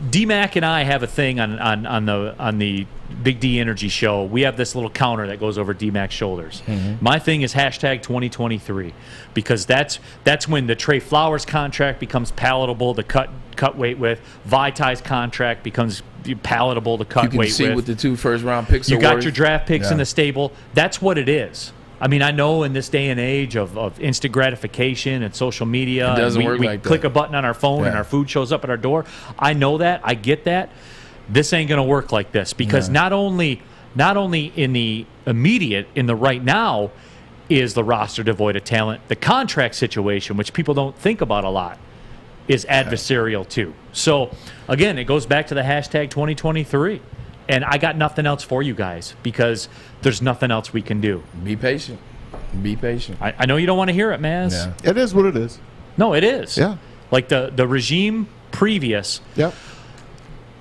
D-Mac and I have a thing on the Big D Energy show. We have this little counter that goes over D-Mac's shoulders. Mm-hmm. My thing is #2023 because that's when the Trey Flowers contract becomes palatable to cut weight with. Vitai's contract becomes palatable to cut weight with. You can see with the 2 first-round picks. You got your draft picks in the stable. That's what it is. I mean, I know in this day and age of instant gratification and social media, it doesn't work we like click that. a button on our phone and our food shows up at our door. I know that. I get that. This ain't going to work like this because not only in the immediate, in the right now, is the roster devoid of talent. The contract situation, which people don't think about a lot, is adversarial too. So, again, it goes back to the #2023. And I got nothing else for you guys because there's nothing else we can do. Be patient. Be patient. I know you don't want to hear it, Maz. Yeah. It is what it is. No, it is. Yeah. Like the regime previous. Yep.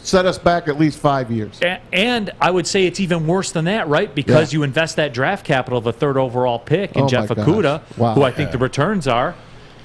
Set us back at least 5 years. And I would say it's even worse than that, right? Because you invest that draft capital of a 3rd overall pick in Jeff Okudah, who I think the returns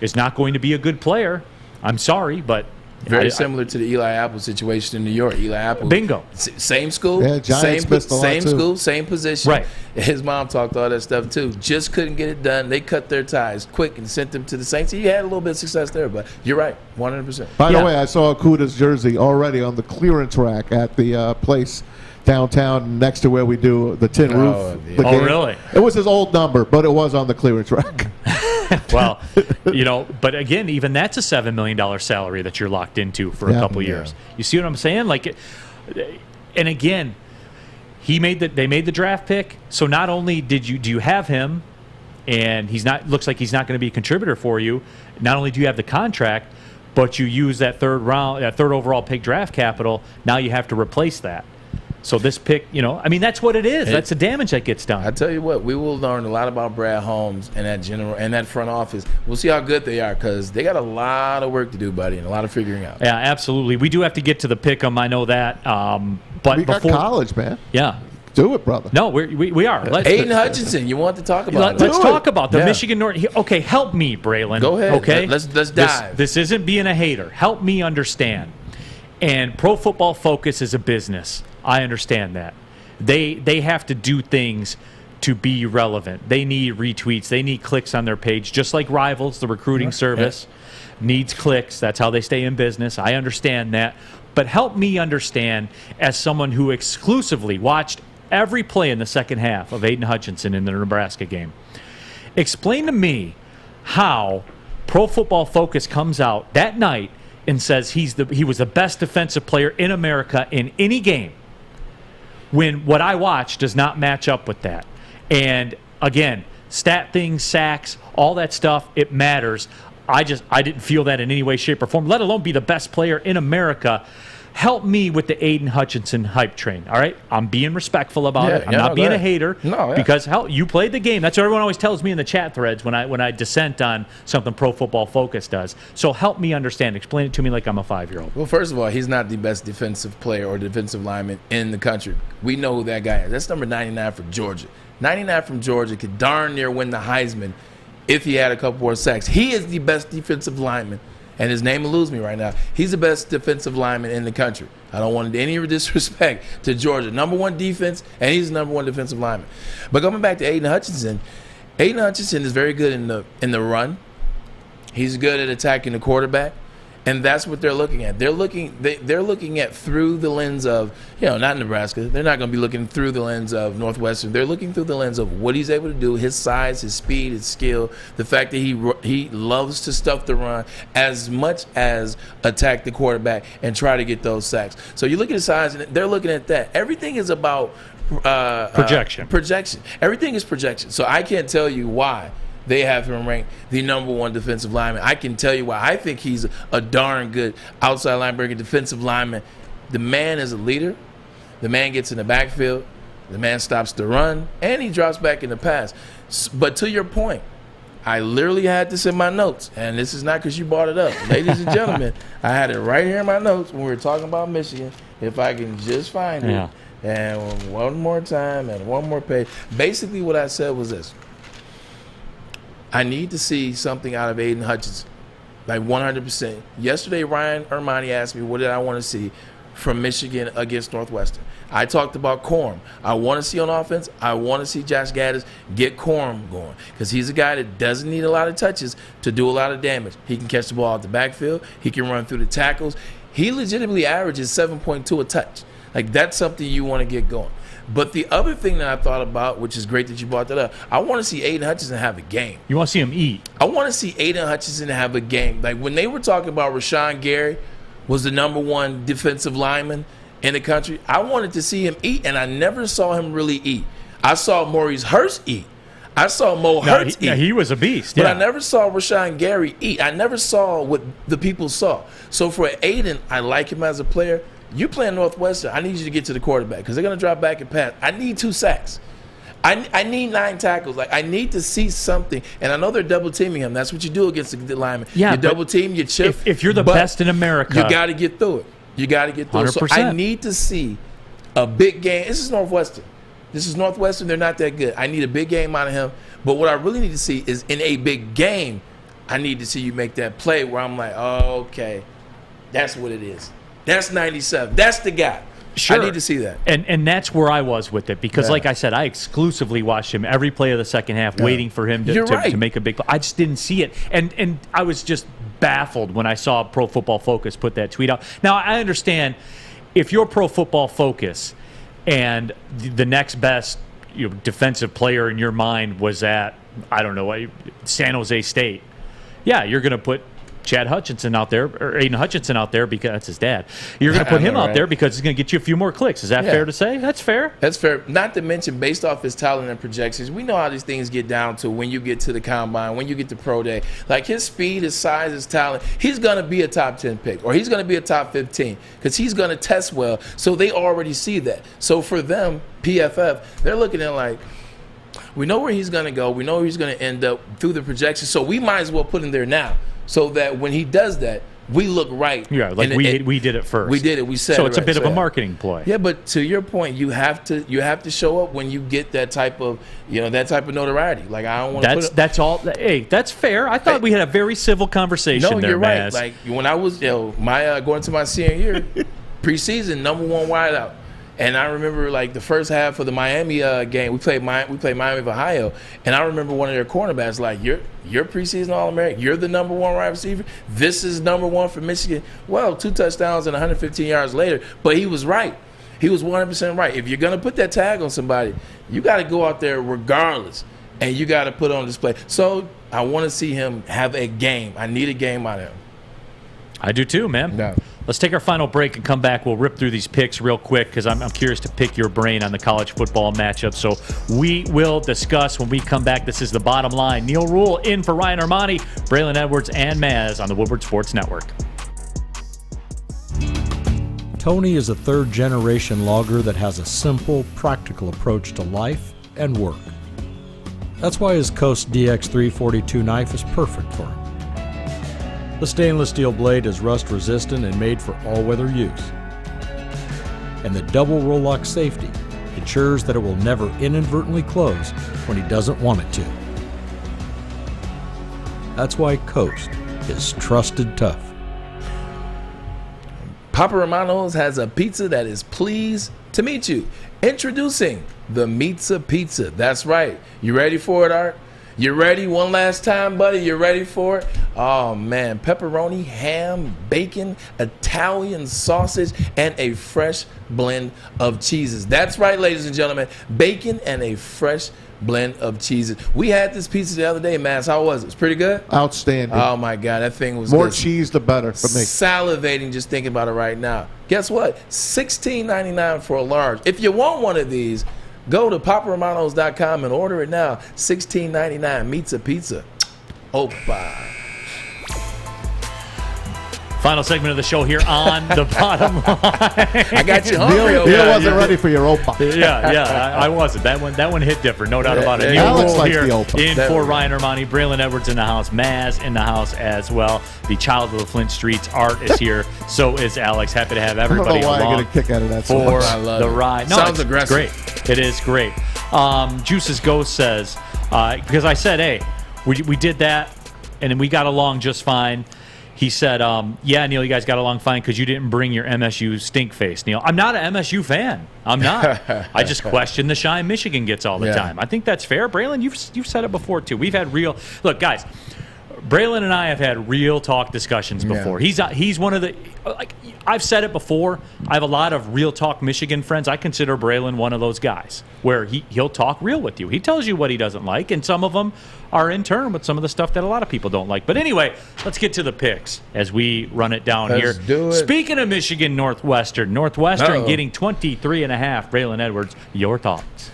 is not going to be a good player. I'm sorry, but Very similar to the Eli Apple situation in New York. Eli Apple. Bingo. Same school. Yeah, same missed a lot same too. school, same position. Right. His mom talked all that stuff too. Just couldn't get it done. They cut their ties quick and sent them to the Saints. He had a little bit of success there, but you're right, 100%. By the way, I saw Akuda's jersey already on the clearance rack at the place downtown next to where we do the tin roof. yeah. The Oh, game. really? It was his old number, but it was on the clearance rack. Well, but again, even that's a $7 million salary that you're locked into for a couple years. You see what I'm saying? Like, and again, they made the draft pick. So not only do you have him, and looks like he's not going to be a contributor for you. Not only do you have the contract, but you use that third overall pick draft capital. Now you have to replace that. So this pick, that's what it is. That's the damage that gets done. I tell you what, we will learn a lot about Brad Holmes and that front office. We'll see how good they are because they got a lot of work to do, buddy, and a lot of figuring out. Yeah, absolutely. We do have to get to the pick 'em. I know that. But we got college, man. Yeah. Do it, brother. No, we are. Aiden Hutchinson, you want to talk about Let's talk about the Michigan North. Okay, help me, Braylon. Go ahead. Okay, let's dive. This isn't being a hater. Help me understand. And Pro Football Focus is a business. I understand that. They have to do things to be relevant. They need retweets. They need clicks on their page, just like Rivals, the recruiting service, needs clicks. That's how they stay in business. I understand that. But help me understand, as someone who exclusively watched every play in the second half of Aiden Hutchinson in the Nebraska game, explain to me how Pro Football Focus comes out that night and says he was the best defensive player in America in any game, when what I watched does not match up with that. And again, stat things, sacks, all that stuff, it matters. I didn't feel that in any way, shape, or form, let alone be the best player in America. Help me with the Aiden Hutchinson hype train, all right? I'm being respectful about it. I'm not being a hater because you played the game. That's what everyone always tells me in the chat threads when I dissent on something Pro Football Focus does. So help me understand. Explain it to me like I'm a 5-year-old. Well, first of all, he's not the best defensive player or defensive lineman in the country. We know who that guy is. That's number 99 from Georgia. 99 from Georgia could darn near win the Heisman if he had a couple more sacks. He is the best defensive lineman. And his name eludes me right now. He's the best defensive lineman in the country. I don't want any disrespect to Georgia. Number one defense, and he's the number one defensive lineman. But going back to Aiden Hutchinson is very good in the run. He's good at attacking the quarterback. And that's what they're looking at. They're looking at through the lens of, not Nebraska. They're not going to be looking through the lens of Northwestern. They're looking through the lens of what he's able to do, his size, his speed, his skill, the fact that he loves to stuff the run as much as attack the quarterback and try to get those sacks. So you look at his size, and they're looking at that. Everything is about projection. Projection. Everything is projection. So I can't tell you why they have him ranked the number one defensive lineman. I can tell you why. I think he's a darn good outside linebacker, defensive lineman. The man is a leader. The man gets in the backfield. The man stops the run, and he drops back in the pass. But to your point, I literally had this in my notes, and this is not because you brought it up. Ladies and gentlemen, I had it right here in my notes when we were talking about Michigan. If I can just find it, and one more time and one more page. Basically what I said was this. I need to see something out of Aiden Hutchinson, like 100%. Yesterday, Ryan Ermani asked me what did I want to see from Michigan against Northwestern. I talked about Corum. I want to see on offense, I want to see Josh Gaddis get Corum going because he's a guy that doesn't need a lot of touches to do a lot of damage. He can catch the ball out the backfield. He can run through the tackles. He legitimately averages 7.2 a touch. Like, that's something you want to get going. But the other thing that I thought about, which is great that you brought that up, I want to see Aiden Hutchinson have a game. You want to see him eat? I want to see Aiden Hutchinson have a game. Like when they were talking about Rashawn Gary was the number one defensive lineman in the country, I wanted to see him eat, and I never saw him really eat. I saw Maurice Hurst eat. I saw Mo Hurts eat. Yeah, he was a beast. But I never saw Rashawn Gary eat. I never saw what the people saw. So for Aiden, I like him as a player. You playing Northwestern, I need you to get to the quarterback because they're going to drop back and pass. I need 2 sacks. I need 9 tackles. Like, I need to see something. And I know they're double teaming him. That's what you do against the lineman. Yeah, you double team, you chip. If you're the best in America, you got to get through it. You got to get through 100%. it. So I need to see a big game. This is Northwestern. They're not that good. I need a big game out of him. But what I really need to see is in a big game, I need to see you make that play where I'm like, oh, okay. That's what it is. That's 97. That's the gap. Sure. I need to see that. And that's where I was with it because, like I said, I exclusively watched him every play of the second half, waiting for him to make a big play. I just didn't see it. And I was just baffled when I saw Pro Football Focus put that tweet out. Now, I understand if you're Pro Football Focus and the next best defensive player in your mind was at, I don't know, San Jose State, yeah, you're going to put Chad Hutchinson out there, or Aiden Hutchinson out there, because that's his dad. You're going to put him out there because he's going to get you a few more clicks. Is that fair to say? That's fair. That's fair. Not to mention, based off his talent and projections, we know how these things get down to when you get to the combine, when you get to pro day. Like his speed, his size, his talent, he's going to be a top 10 pick, or he's going to be a top 15 because he's going to test well. So they already see that. So for them, PFF, they're looking at like, we know where he's going to go. We know where he's going to end up through the projections. So we might as well put him there now, so that when he does that, we look right. Yeah, like we did it first. We did it. We said so it it's a right. bit of a marketing ploy. Yeah, but to your point, you have to show up when you get that type of notoriety. Like I don't want to. That's all. Hey, that's fair. I thought we had a very civil conversation. No, there, you're right. Maz. Like when I was my going to my senior year, preseason #1 wideout. And I remember like the first half of the Miami game, we played Miami of Ohio, and I remember one of their cornerbacks like, "You're preseason All-American. You're the #1 wide receiver. This is #1 for Michigan." Well, 2 touchdowns and 115 yards later, but he was right. He was 100% right. If you're gonna put that tag on somebody, you got to go out there regardless, and you got to put on display. So I want to see him have a game. I need a game out of him. I do too, man. No. Let's take our final break and come back. We'll rip through these picks real quick because I'm curious to pick your brain on the college football matchup. So we will discuss when we come back. This is The Bottom Line. Neal Ruhl in for Ryan Armani, Braylon Edwards, and Maz on the Woodward Sports Network. Tony is a third-generation logger that has a simple, practical approach to life and work. That's why his Coast DX342 knife is perfect for him. The stainless steel blade is rust-resistant and made for all-weather use. And the double roll-lock safety ensures that it will never inadvertently close when he doesn't want it to. That's why Coast is trusted tough. Papa Romano's has a pizza that is pleased to meet you. Introducing the Meatza Pizza. That's right. You ready for it, Art? You ready one last time, buddy? You ready for it? Oh, man. Pepperoni, ham, bacon, Italian sausage, and a fresh blend of cheeses. That's right, ladies and gentlemen. Bacon and a fresh blend of cheeses. We had this pizza the other day, Maz. How was it? It's pretty good? Outstanding. Oh, my God. That thing was More good. cheese, the better for me. Salivating just thinking about it right now. Guess what? $16.99 for a large. If you want one of these, go to paparomanos.com and order it now. $16.99 Meatza Pizza. Opa. Final segment of the show here on The Bottom Line. I got you hungry. Neal wasn't ready for your opa. Yeah, I wasn't. That one hit different, no doubt about it. Alex Neal Ruhl likes here the opa. in for Ryan Armani, Braylon Edwards in the house, Maz in the house as well. The child of the Flint Streets, Art is here. So is Alex. Happy to have everybody I don't know why along I get a kick out of that so for much. I love the it. ride. No, Sounds it's aggressive. Great. It is great. Juice's Ghost says, because I said, hey, we did that, and then we got along just fine. He said, yeah, Neal, you guys got along fine because you didn't bring your MSU stink face, Neal. I'm not an MSU fan. I'm not. I just question the shine Michigan gets all the time. I think that's fair. Braylon, you've said it before, too. We've had real – look, guys, Braylon and I have had real talk discussions before. Yeah. He's one of the – like I've said it before. I have a lot of real talk Michigan friends. I consider Braylon one of those guys where he'll talk real with you. He tells you what he doesn't like, and some of them are in turn with some of the stuff that a lot of people don't like. But anyway, let's get to the picks as we run it down here. Do it. Speaking of Michigan Northwestern getting 23.5. Braylon Edwards, your thoughts?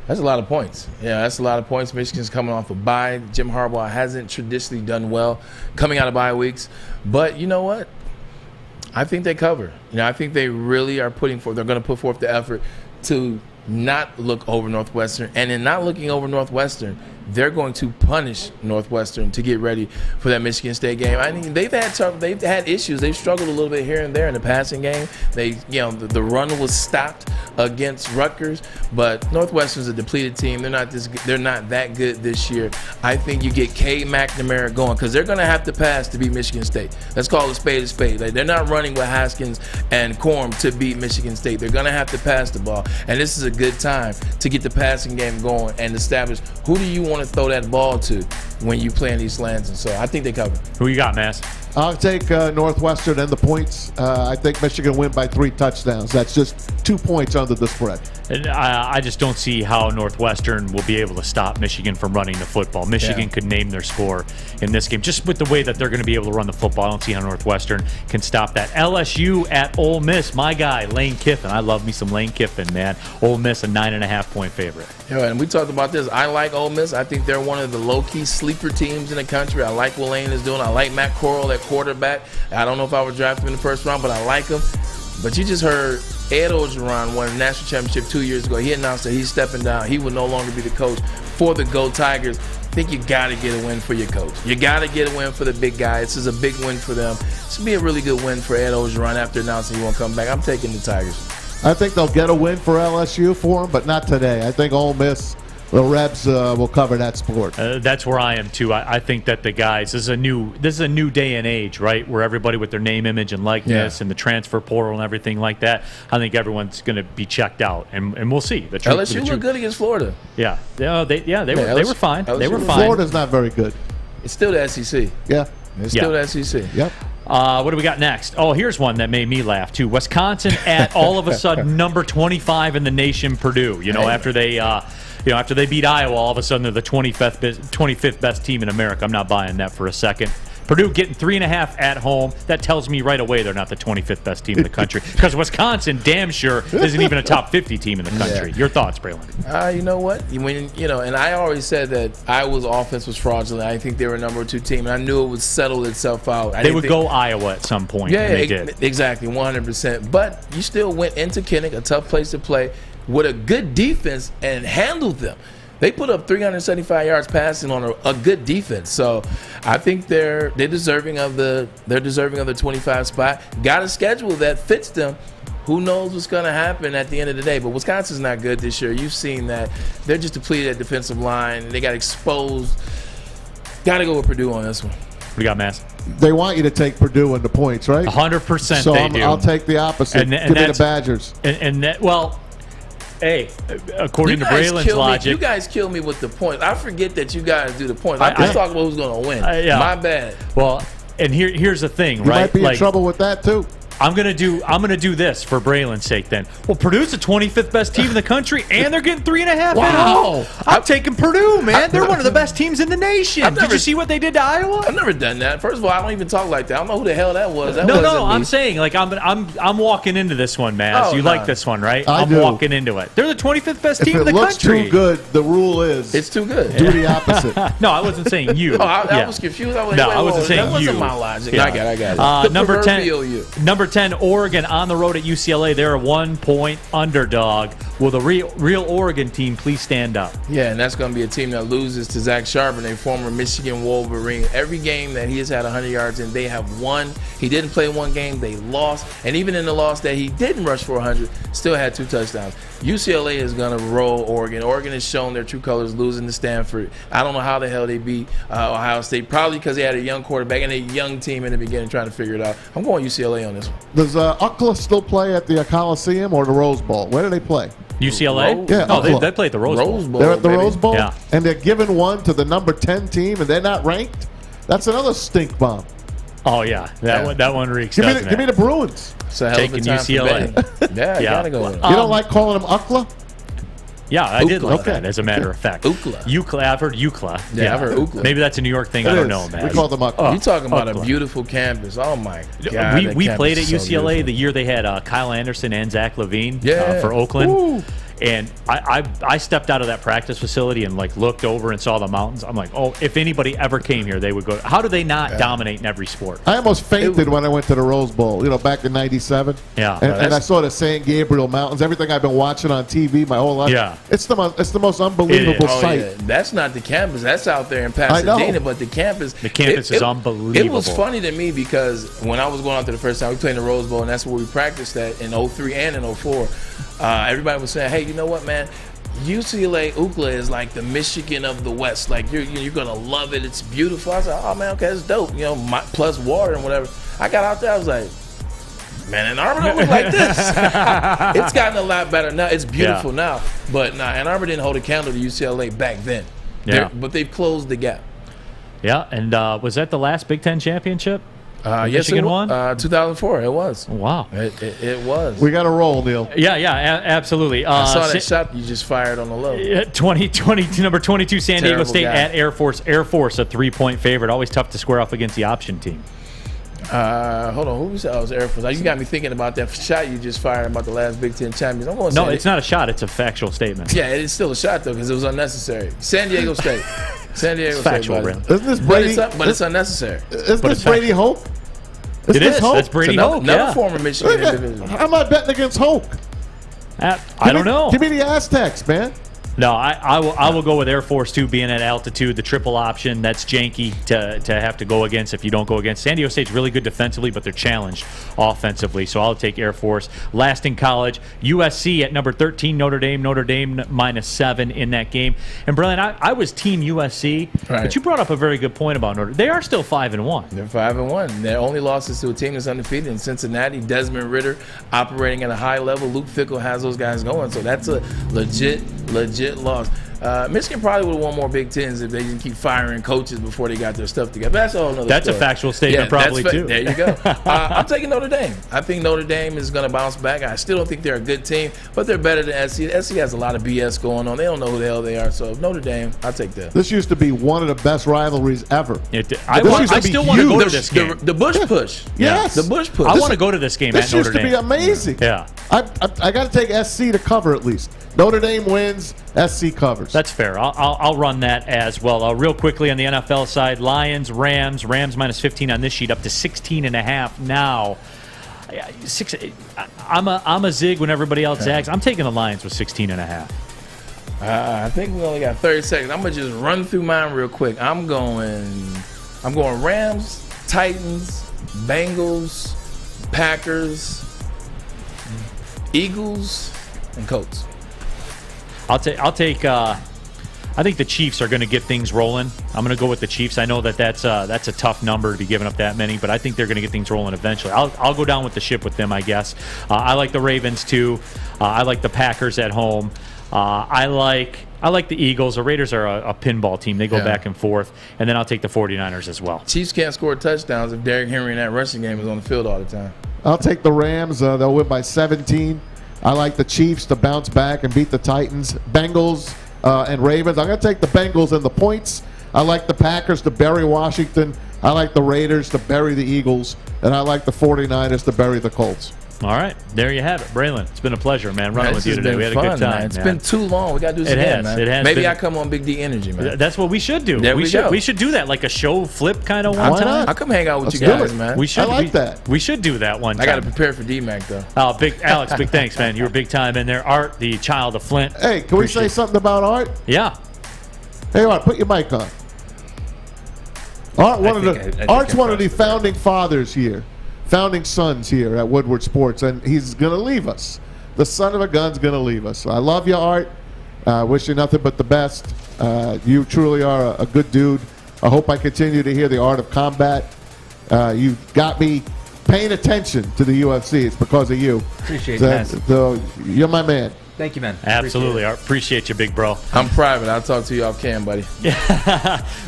That's a lot of points. Yeah, that's a lot of points. Michigan's coming off a bye. Jim Harbaugh hasn't traditionally done well coming out of bye weeks. But you know what? I think they cover. I think they really are they're going to put forth the effort to not look over Northwestern. And in not looking over Northwestern, they're going to punish Northwestern to get ready for that Michigan State game. I mean, they've had issues. They've struggled a little bit here and there in the passing game. The run was stopped against Rutgers, but Northwestern's a depleted team. They're not that good this year. I think you get Cade McNamara going because they're going to have to pass to beat Michigan State. Let's call a spade a spade. Like, they're not running with Haskins and Corm to beat Michigan State. They're going to have to pass the ball, and this is a good time to get the passing game going and establish who do you want to throw that ball to when you play in East Lansing. So I think they cover. Who you got, Maz? I'll take Northwestern and the points. I think Michigan win by 3 touchdowns. That's just 2 points under the spread. And I just don't see how Northwestern will be able to stop Michigan from running the football. Michigan could name their score in this game. Just with the way that they're going to be able to run the football, I don't see how Northwestern can stop that. LSU at Ole Miss. My guy, Lane Kiffin. I love me some Lane Kiffin, man. Ole Miss, a 9.5-point favorite. Yeah, and we talked about this. I like Ole Miss. I think they're one of the low-key sleeper teams in the country. I like what Lane is doing. I like Matt Corral at quarterback. I don't know if I would draft him in the first round, but I like him. But you just heard Ed Orgeron won a national championship 2 years ago. He announced that he's stepping down. He will no longer be the coach for the Go Tigers. I think you got to get a win for your coach. You got to get a win for the big guy. This is a big win for them. This will be a really good win for Ed Orgeron after announcing he won't come back. I'm taking the Tigers. I think they'll get a win for LSU for them, but not today. I think Ole Miss, the Rebs will cover that sport. That's where I am too. I think that the guys, this is a new day and age, right? Where everybody with their name, image, and likeness, and the transfer portal and everything like that. I think everyone's going to be checked out, and we'll see. LSU looked good against Florida. Yeah, they were fine. LSU they were fine. Florida's not very good. It's still the SEC. Yeah, it's still the SEC. Yep. What do we got next? Oh, here's one that made me laugh too. Wisconsin at all of a sudden number 25 in the nation, Purdue. After they beat Iowa, all of a sudden they're the 25th best team in America. I'm not buying that for a second. Purdue getting 3.5 at home. That tells me right away they're not the 25th best team in the country because Wisconsin damn sure isn't even a top 50 team in the country. Your thoughts, Braylon? You know what? And I always said that Iowa's offense was fraudulent. I think they were a number 2 team, and I knew it would settle itself out. They would go Iowa at some point, and they did. Exactly, 100%. But you still went into Kinnick, a tough place to play, with a good defense and handled them. They put up 375 yards passing on a good defense. So I think they're deserving of the 25 spot. Got a schedule that fits them. Who knows what's going to happen at the end of the day? But Wisconsin's not good this year. You've seen that. They're just depleted at defensive line. They got exposed. Got to go with Purdue on this one. What do you got, Mass? They want you to take Purdue in the points, right? 100% so they do. I'll take the opposite. Give me the Badgers. Hey, according to Braylon's logic, you guys kill me with the points. I forget that you guys do the points. I'm just talking about who's going to win. My bad. Well, and here's the thing, you right? You might be in trouble with that too. I'm gonna do this for Braylon's sake then. Well, Purdue's the 25th best team in the country, and they're getting 3.5 at home. I'm taking Purdue, man. They're one of the best teams in the nation. Did you see what they did to Iowa? I've never done that. First of all, I don't even talk like that. I don't know who the hell that was. No. I'm saying like I'm walking into this one, Maz. You like this one, right? I'm walking into it. They're the 25th best team in the country. If it looks too good, the rule is it's too good. Do the opposite. No, I wasn't saying you. I was confused. I was like, I wasn't saying you. That wasn't my logic. I got it. Number 10, Oregon on the road at UCLA. They're a 1-point underdog. Will the real Oregon team please stand up? Yeah, and that's going to be a team that loses to Zach Charbonnet, former Michigan Wolverine. Every game that he has had 100 yards in, they have won. He didn't play one game, they lost. And even in the loss that he didn't rush for 100, still had 2 touchdowns. UCLA is going to roll Oregon. Oregon has shown their true colors losing to Stanford. I don't know how the hell they beat Ohio State. Probably because they had a young quarterback and a young team in the beginning trying to figure it out. I'm going UCLA on this one. Does UCLA still play at the Coliseum or the Rose Bowl? Where do they play? UCLA? Yeah. No, they play at the Rose Bowl. They're at the Rose Bowl? Yeah. And they're giving one to the number 10 team and they're not ranked? That's another stink bomb. Oh, yeah. That one reeks. Give me the Bruins. Taking UCLA. Yeah, you gotta go. You don't like calling them UCLA? Yeah, I did like that, as a matter of fact. UCLA. I've heard UCLA. Yeah, I've heard UCLA. Maybe that's a New York thing. I don't know, man. We call them UCLA. You're talking about a beautiful campus. Oh, my God. We played at UCLA the year they had Kyle Anderson and Zach LaVine for Oakland. Ooh. And I stepped out of that practice facility and looked over and saw the mountains. I'm like, oh, if anybody ever came here, they would go. How do they not dominate in every sport? I almost fainted when I went to the Rose Bowl, back in '97. Yeah. And I saw the San Gabriel Mountains, everything I've been watching on TV my whole life. Yeah. It's the most unbelievable sight. Yeah. That's not the campus. That's out there in Pasadena, but the campus. The campus is unbelievable. It was funny to me because when I was going out there the first time, we played in the Rose Bowl, and that's where we practiced at in 03 and in 04. everybody was saying, hey, you know what, man? UCLA UCLA is like the Michigan of the West. Like you're gonna love it. It's beautiful. I was like, oh man, okay, it's dope. You know, plus water and whatever. I got out there, I was like, man, Ann Arbor don't look like this. It's gotten a lot better now. It's beautiful now. But nah, Ann Arbor didn't hold a candle to UCLA back then. But they've closed the gap. Yeah, and was that the last Big Ten championship? Yes, Michigan won? 2004. It was. Wow. It was. We got to roll, Neal. Yeah, absolutely. I saw that shot you just fired on the low. 2020, number 22, San Diego State guy. at Air Force. Air Force, a 3-point favorite. Always tough to square off against the option team. Hold on. Who was that? I was Air Force. You got me thinking about that shot you just fired about the last Big Ten champions. I'm going to No, it's not a shot. It's a factual statement. Yeah, it's still a shot, though, because it was unnecessary. San Diego State. San Diego State. Factual, Isn't this Brady? But it's unnecessary. Is this Brady Hoke? It is. That's Brady Hoke. Another former Michigan individual. How am I betting against Hoke? I don't know. Give me the Aztecs, man. No, I will go with Air Force 2 being at altitude. The triple option, that's janky to have to go against if you don't go against. San Diego State's really good defensively, but they're challenged offensively. So I'll take Air Force. Last in college, USC at number 13, Notre Dame -7 in that game. And Braylon, I was team USC, but you brought up a very good point about Notre Dame. They are still 5-1. They're 5-1. Their only losses to a team that's undefeated in Cincinnati. Desmond Ridder operating at a high level. Luke Fickell has those guys going. So that's a legit loss. Michigan probably would have won more Big Tens if they didn't keep firing coaches before they got their stuff together. That's all another That's story. a factual statement, probably, too. There you go. I'm taking Notre Dame. I think Notre Dame is going to bounce back. I still don't think they're a good team, but they're better than SC. SC has a lot of BS going on. They don't know who the hell they are. So Notre Dame, I'll take that. This used to be one of the best rivalries ever. I still want to go to this game. The Bush push. Yes. The Bush push. I want to go to this game at Notre Dame. This used to be amazing. Yeah. I got to take SC to cover at least. Notre Dame wins, SC covers. That's fair. I'll run that as well. Real quickly on the NFL side, Lions, Rams -15 on this sheet, up to 16.5 now. I'm a zig when everybody else zags. I'm taking the Lions with 16.5. I think we only got 30 seconds. I'm gonna just run through mine real quick. I'm going Rams, Titans, Bengals, Packers, Eagles, and Colts. I'll take. I think the Chiefs are going to get things rolling. I'm going to go with the Chiefs. I know that's a tough number to be giving up that many, but I think they're going to get things rolling eventually. I'll go down with the ship with them, I guess. I like the Ravens too. I like the Packers at home. I like the Eagles. The Raiders are a pinball team. They go back and forth. And then I'll take the 49ers as well. Chiefs can't score touchdowns if Derrick Henry in that rushing game is on the field all the time. I'll take the Rams. They'll win by 17. I like the Chiefs to bounce back and beat the Titans. Bengals and Ravens. I'm going to take the Bengals and the points. I like the Packers to bury Washington. I like the Raiders to bury the Eagles. And I like the 49ers to bury the Colts. All right. There you have it. Braylon, it's been a pleasure, man, running with you today. We had a good time. Man. It's been too long. We got to do this again, man. It has. Maybe I come on Big D Energy, man. That's what we should do. There we go. We should do that, like a show flip kind of one Why time. not? I'll come hang out with Let's you guys, man. We should. I like that. We should do that one time. I got to prepare for D-Mac, though. Oh, Alex, big thanks, man. You were big time in there. Art, the child of Flint. Hey, can we say something about Art? Yeah. Hey, Art, put your mic on. Art's one of the founding fathers here. Founding sons here at Woodward Sports, and he's going to leave us. The son of a gun's going to leave us. So I love you, Art. Wish you nothing but the best. You truly are a good dude. I hope I continue to hear the art of combat. You got me paying attention to the UFC. It's because of you. Appreciate it, man. You're my man. Thank you, man. Absolutely. Appreciate you, big bro. I'm private. I'll talk to you off cam, buddy.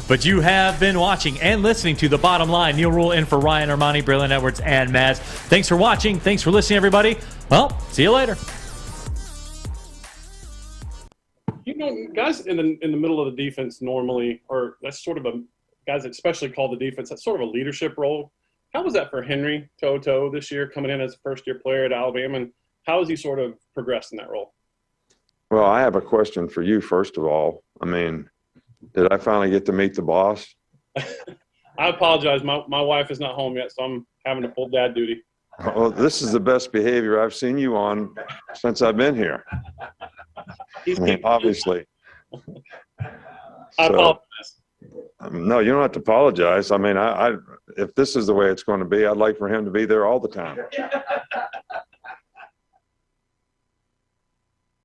But you have been watching and listening to The Bottom Line. Neal Ruhl in for Ryan Armani, Braylon Edwards, and Maz. Thanks for watching. Thanks for listening, everybody. Well, see you later. You know, guys in the middle of the defense normally, or that's sort of guys that especially call the defense, that's sort of a leadership role. How was that for Henry To'o this year, coming in as a first-year player at Alabama, and how has he sort of progressed in that role? Well, I have a question for you, first of all. I mean, did I finally get to meet the boss? I apologize. My wife is not home yet, so I'm having to pull dad duty. Well, this is the best behavior I've seen you on since I've been here. I mean, obviously. I apologize. No, you don't have to apologize. I mean, if this is the way it's going to be, I'd like for him to be there all the time.